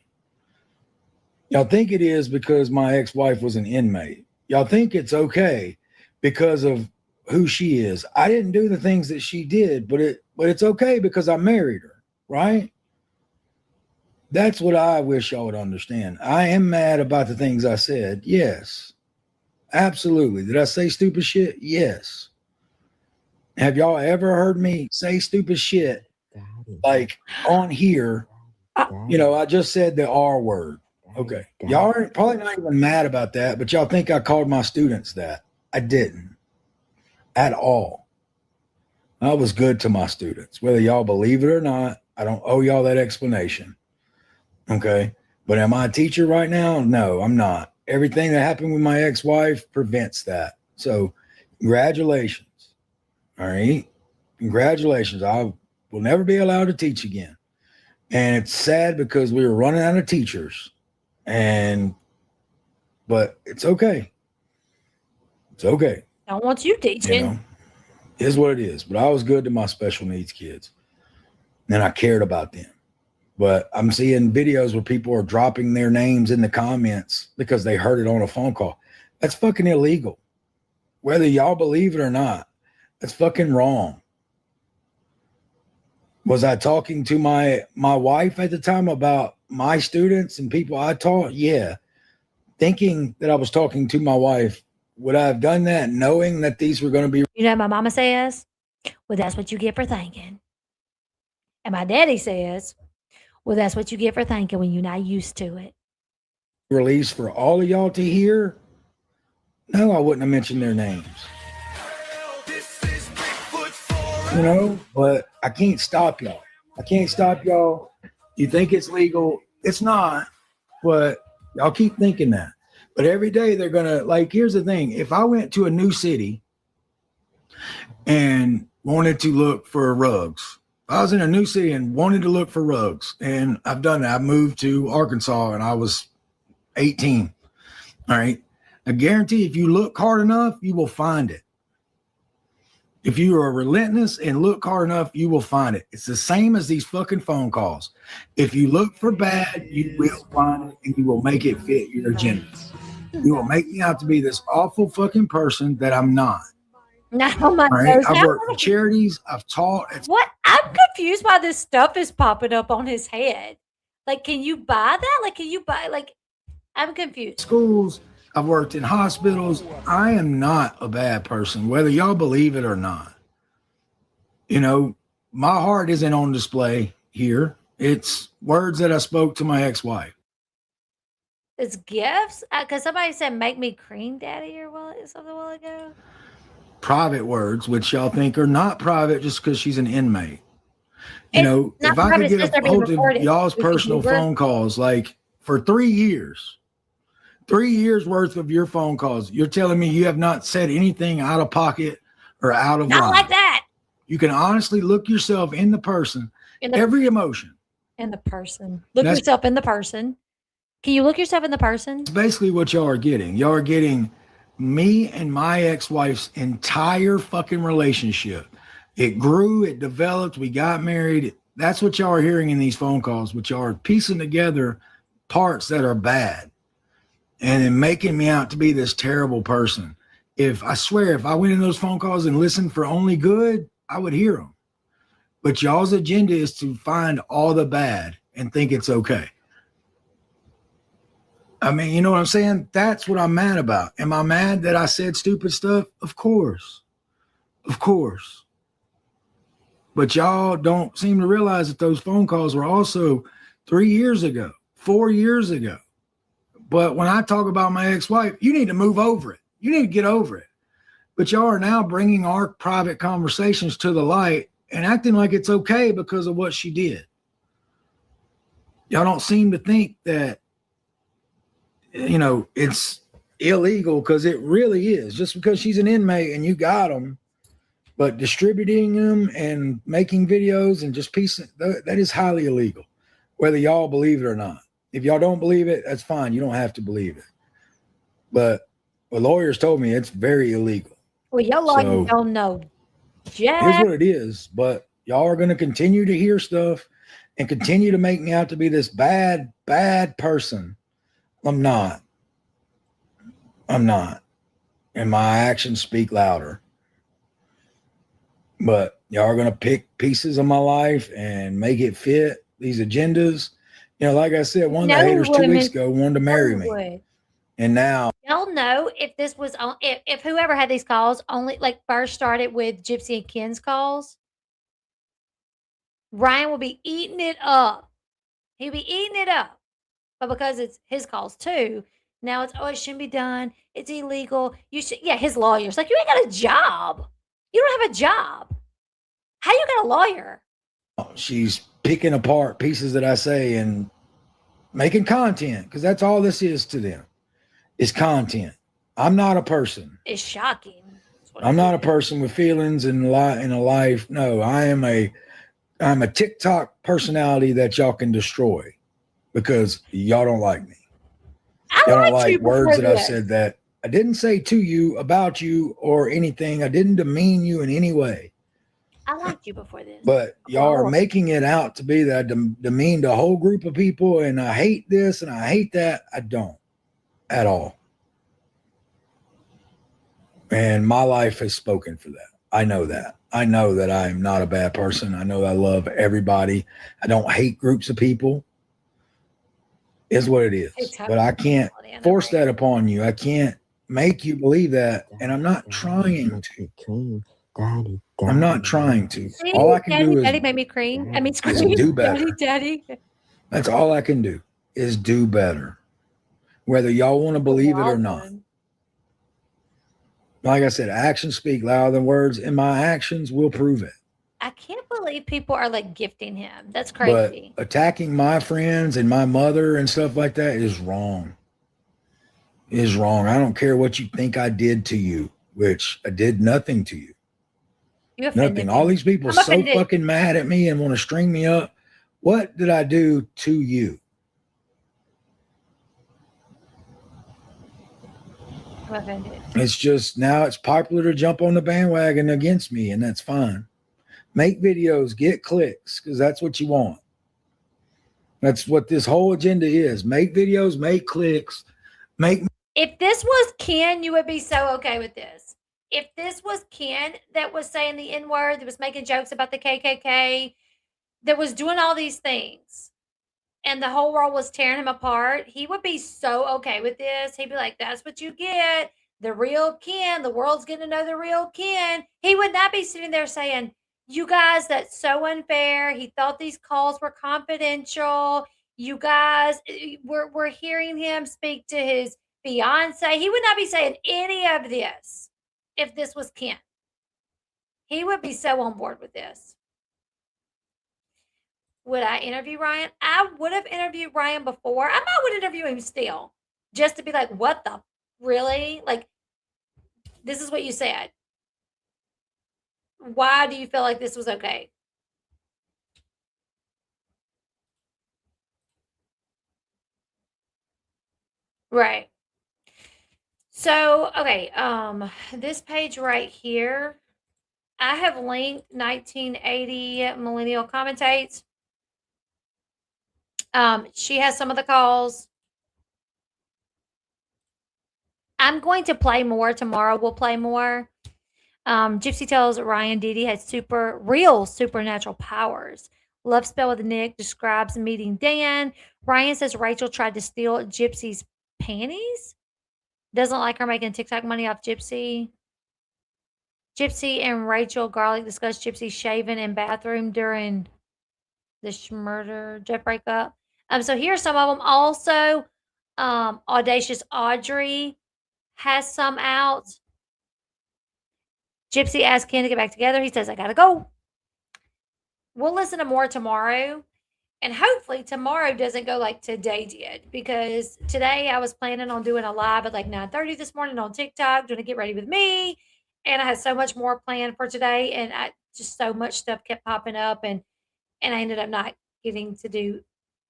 Y'all think it is because my ex-wife was an inmate. Y'all think it's okay because of who she is. I didn't do the things that she did, but it's okay because I married her, right? That's what I wish y'all would understand. I am mad about the things I said. Yes. Absolutely. Did I say stupid shit? Yes. Have y'all ever heard me say stupid shit like on here? You know, I just said the R word. Okay. Y'all are probably not even mad about that, but y'all think I called my students that. I didn't at all. I was good to my students. Whether y'all believe it or not, I don't owe y'all that explanation. Okay. But am I a teacher right now? No, I'm not. Everything that happened with my ex-wife prevents that. So congratulations. All right. Congratulations. I will never be allowed to teach again. And it's sad because we were running out of teachers. But it's okay. It's okay. I don't want you teaching. You know, it is what it is. But I was good to my special needs kids. And I cared about them. But I'm seeing videos where people are dropping their names in the comments because they heard it on a phone call. That's fucking illegal. Whether y'all believe it or not, that's fucking wrong. Was I talking to my wife at the time about my students and people I taught? Yeah. Thinking that I was talking to my wife, would I have done that knowing that these were going to be... You know what my mama says? Well, that's what you get for thinking. And my daddy says... Well, that's what you get for thinking when you're not used to it. Released for all of y'all to hear? No, I wouldn't have mentioned their names. You know, but I can't stop y'all. I can't stop y'all. You think it's legal. It's not. But y'all keep thinking that. But every day they're going to, like, here's the thing. If I went to a new city and wanted to look for rugs, I was in a new city and wanted to look for rugs, and I've done that. I moved to Arkansas and I was 18. All right. I guarantee if you look hard enough, you will find it. If you are relentless and look hard enough, you will find it. It's the same as these fucking phone calls. If you look for bad, you will find it and you will make it fit your agenda. You will make me out to be this awful fucking person that I'm not. Now my All right. nose. I've Now worked for charities. I've taught at what? I'm confused why this stuff is popping up on his head. Like, can you buy that? Like, can you buy, like, I'm confused. schools. I've worked in hospitals. I am not a bad person, whether y'all believe it or not. You know, my heart isn't on display here. It's words that I spoke to my ex-wife. It's gifts? Because somebody said, make me cream daddy or something a while ago. Private words, which y'all think are not private just because she's an inmate. You It's know, not if I private, could it says get they're being hold of recorded. y'all's We can personal Google it. phone calls, like for 3 years, 3 years worth of your phone calls, you're telling me you have not said anything out of pocket or out of Not line. like that. You can honestly look yourself in the person, every emotion. In the person. Look That's- yourself in the person. Can you look yourself in the person? That's basically what y'all are getting. Y'all are getting me and my ex-wife's entire fucking relationship. It grew, it developed, we got married. That's what y'all are hearing in these phone calls, which y'all are piecing together parts that are bad and then making me out to be this terrible person. If I swear, if I went in those phone calls and listened for only good, I would hear them. But y'all's agenda is to find all the bad and think it's okay. I mean, you know what I'm saying? That's what I'm mad about. Am I mad that I said stupid stuff? Of course. Of course. But y'all don't seem to realize that those phone calls were also 3 years ago, 4 years ago. But when I talk about my ex-wife, you need to move over it. You need to get over it. But y'all are now bringing our private conversations to the light and acting like it's okay because of what she did. Y'all don't seem to think that, you know, it's illegal, because it really is. Just because she's an inmate and you got them, but distributing them and making videos and just piecing, that is highly illegal, whether y'all believe it or not. If y'all don't believe it, that's fine. You don't have to believe it. But the lawyers told me it's very illegal. Well, y'all like don't know. Here's what it is. But y'all are going to continue to hear stuff and continue to make me out to be this bad, bad person. I'm not. I'm not. And my actions speak louder. But y'all are going to pick pieces of my life and make it fit these agendas. You know, like I said, one of the haters 2 weeks ago wanted to marry me. And now y'all know if this was on, if whoever had these calls only like first started with Gypsy and Ken's calls, Ryan will be eating it up. He'll be eating it up. But because it's his calls too, now it's, oh, it shouldn't be done. It's illegal. You should, yeah, his lawyer's like, you ain't got a job. You don't have a job. How you got a lawyer? she's picking apart pieces that I say and making content, because that's all this is to them, is content. I'm not a person. It's shocking. I'm not a person with feelings and in a life. No, I'm a TikTok personality that y'all can destroy because y'all don't like me. Y'all don't like words that I've said that I didn't say to you, about you, or anything. I didn't demean you in any way. I liked you before this. But y'all are making it out to be that I demeaned a whole group of people and I hate this and I hate that. I don't at all. And my life has spoken for that. I know that. I know that I am not a bad person. I know I love everybody. I don't hate groups of people. Is what it is. But I can't force that upon you. I can't make you believe that. And I'm not trying to. I'm not trying to. All I can do is Daddy made me cream. I mean, scream. Do better. Daddy. That's all I can do is do better. Whether y'all want to believe it or not. Like I said, actions speak louder than words, and my actions will prove it. I can't believe people are like gifting him. That's crazy. But attacking my friends and my mother and stuff like that is wrong. Is wrong. I don't care what you think I did to you, which I did nothing to you. Nothing. All these people are so fucking mad at me and want to string me up. What did I do to you? It's just now it's popular to jump on the bandwagon against me, and that's fine. Make videos, get clicks, because that's what you want. That's what this whole agenda is. Make videos, make clicks, make. If this was Ken, you would be so okay with this. If this was Ken that was saying the N-word, that was making jokes about the KKK, that was doing all these things, and the whole world was tearing him apart, he would be so okay with this. He'd be like, that's what you get. The real Ken. The world's getting to know the real Ken. He would not be sitting there saying, you guys, that's so unfair. He thought these calls were confidential. You guys, we're hearing him speak to his fiance. He would not be saying any of this if this was Ken. He would be so on board with this. Would I interview Ryan? I would have interviewed Ryan before. I might would interview him still, just to be like, what the really? Like, this is what you said. Why do you feel like this was okay? Right. So, okay, this page right here, I have linked 1980 Millennial Commentates. She has some of the calls. I'm going to play more tomorrow. We'll play more. Gypsy tells Ryan Didi had real supernatural powers. Love Spell with Nick describes meeting Dan. Ryan says Rachel tried to steal Gypsy's panties. Doesn't like her making TikTok money off Gypsy. Gypsy and Rachel Garlic discuss Gypsy's shaving in bathroom during the murder Jeff breakup. So here's some of them. Also, Audacious Audrey has some out. Gypsy asks Ken to get back together. He says, I gotta go. We'll listen to more tomorrow. And hopefully tomorrow doesn't go like today did, because today I was planning on doing a live at like 9:30 this morning on TikTok, doing a get ready with me. And I had so much more planned for today, and just so much stuff kept popping up, and I ended up not getting to do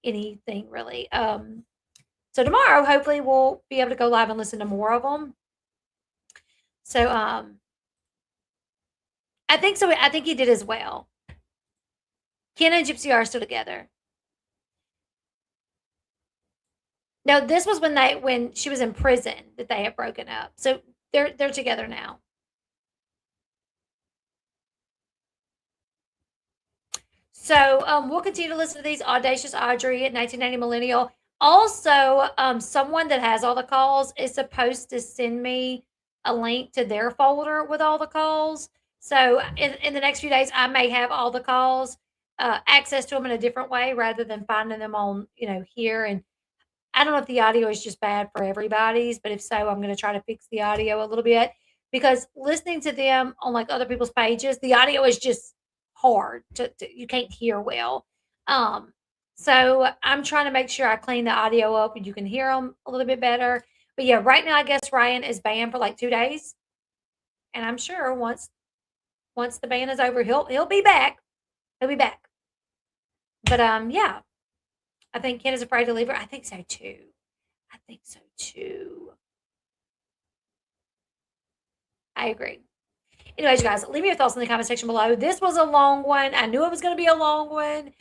anything really. So tomorrow, hopefully we'll be able to go live and listen to more of them. So, I think so. I think he did as well. Ken and Gypsy are still together. No, this was when she was in prison that they had broken up. So they're together now. So we'll continue to listen to these. Audacious Audrey at 1990 Millennial. Also, someone that has all the calls is supposed to send me a link to their folder with all the calls. So in the next few days, I may have all the calls, access to them in a different way rather than finding them on, here. And I don't know if the audio is just bad for everybody's, but if so, I'm going to try to fix the audio a little bit, because listening to them on like other people's pages, the audio is just hard to you can't hear well. So I'm trying to make sure I clean the audio up and you can hear them a little bit better. But yeah, right now I guess Ryan is banned for like 2 days, and I'm sure once the ban is over, he'll be back. He'll be back. But yeah, I think Ken is afraid to leave her. I think so too. I think so too. I agree. Anyways, you guys, leave me your thoughts in the comment section below. This was a long one. I knew it was going to be a long one.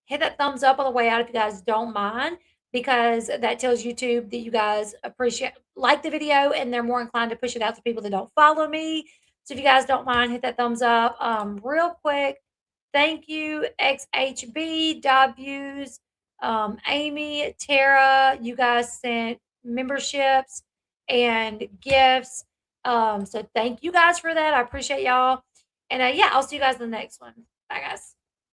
Hit that thumbs up on the way out if you guys don't mind, because that tells YouTube that you guys like the video, and they're more inclined to push it out to people that don't follow me. So if you guys don't mind, hit that thumbs up. Real quick, thank you, XHB, W's, Amy, Tara. You guys sent memberships and gifts. So thank you guys for that. I appreciate y'all. And yeah, I'll see you guys in the next one. Bye, guys.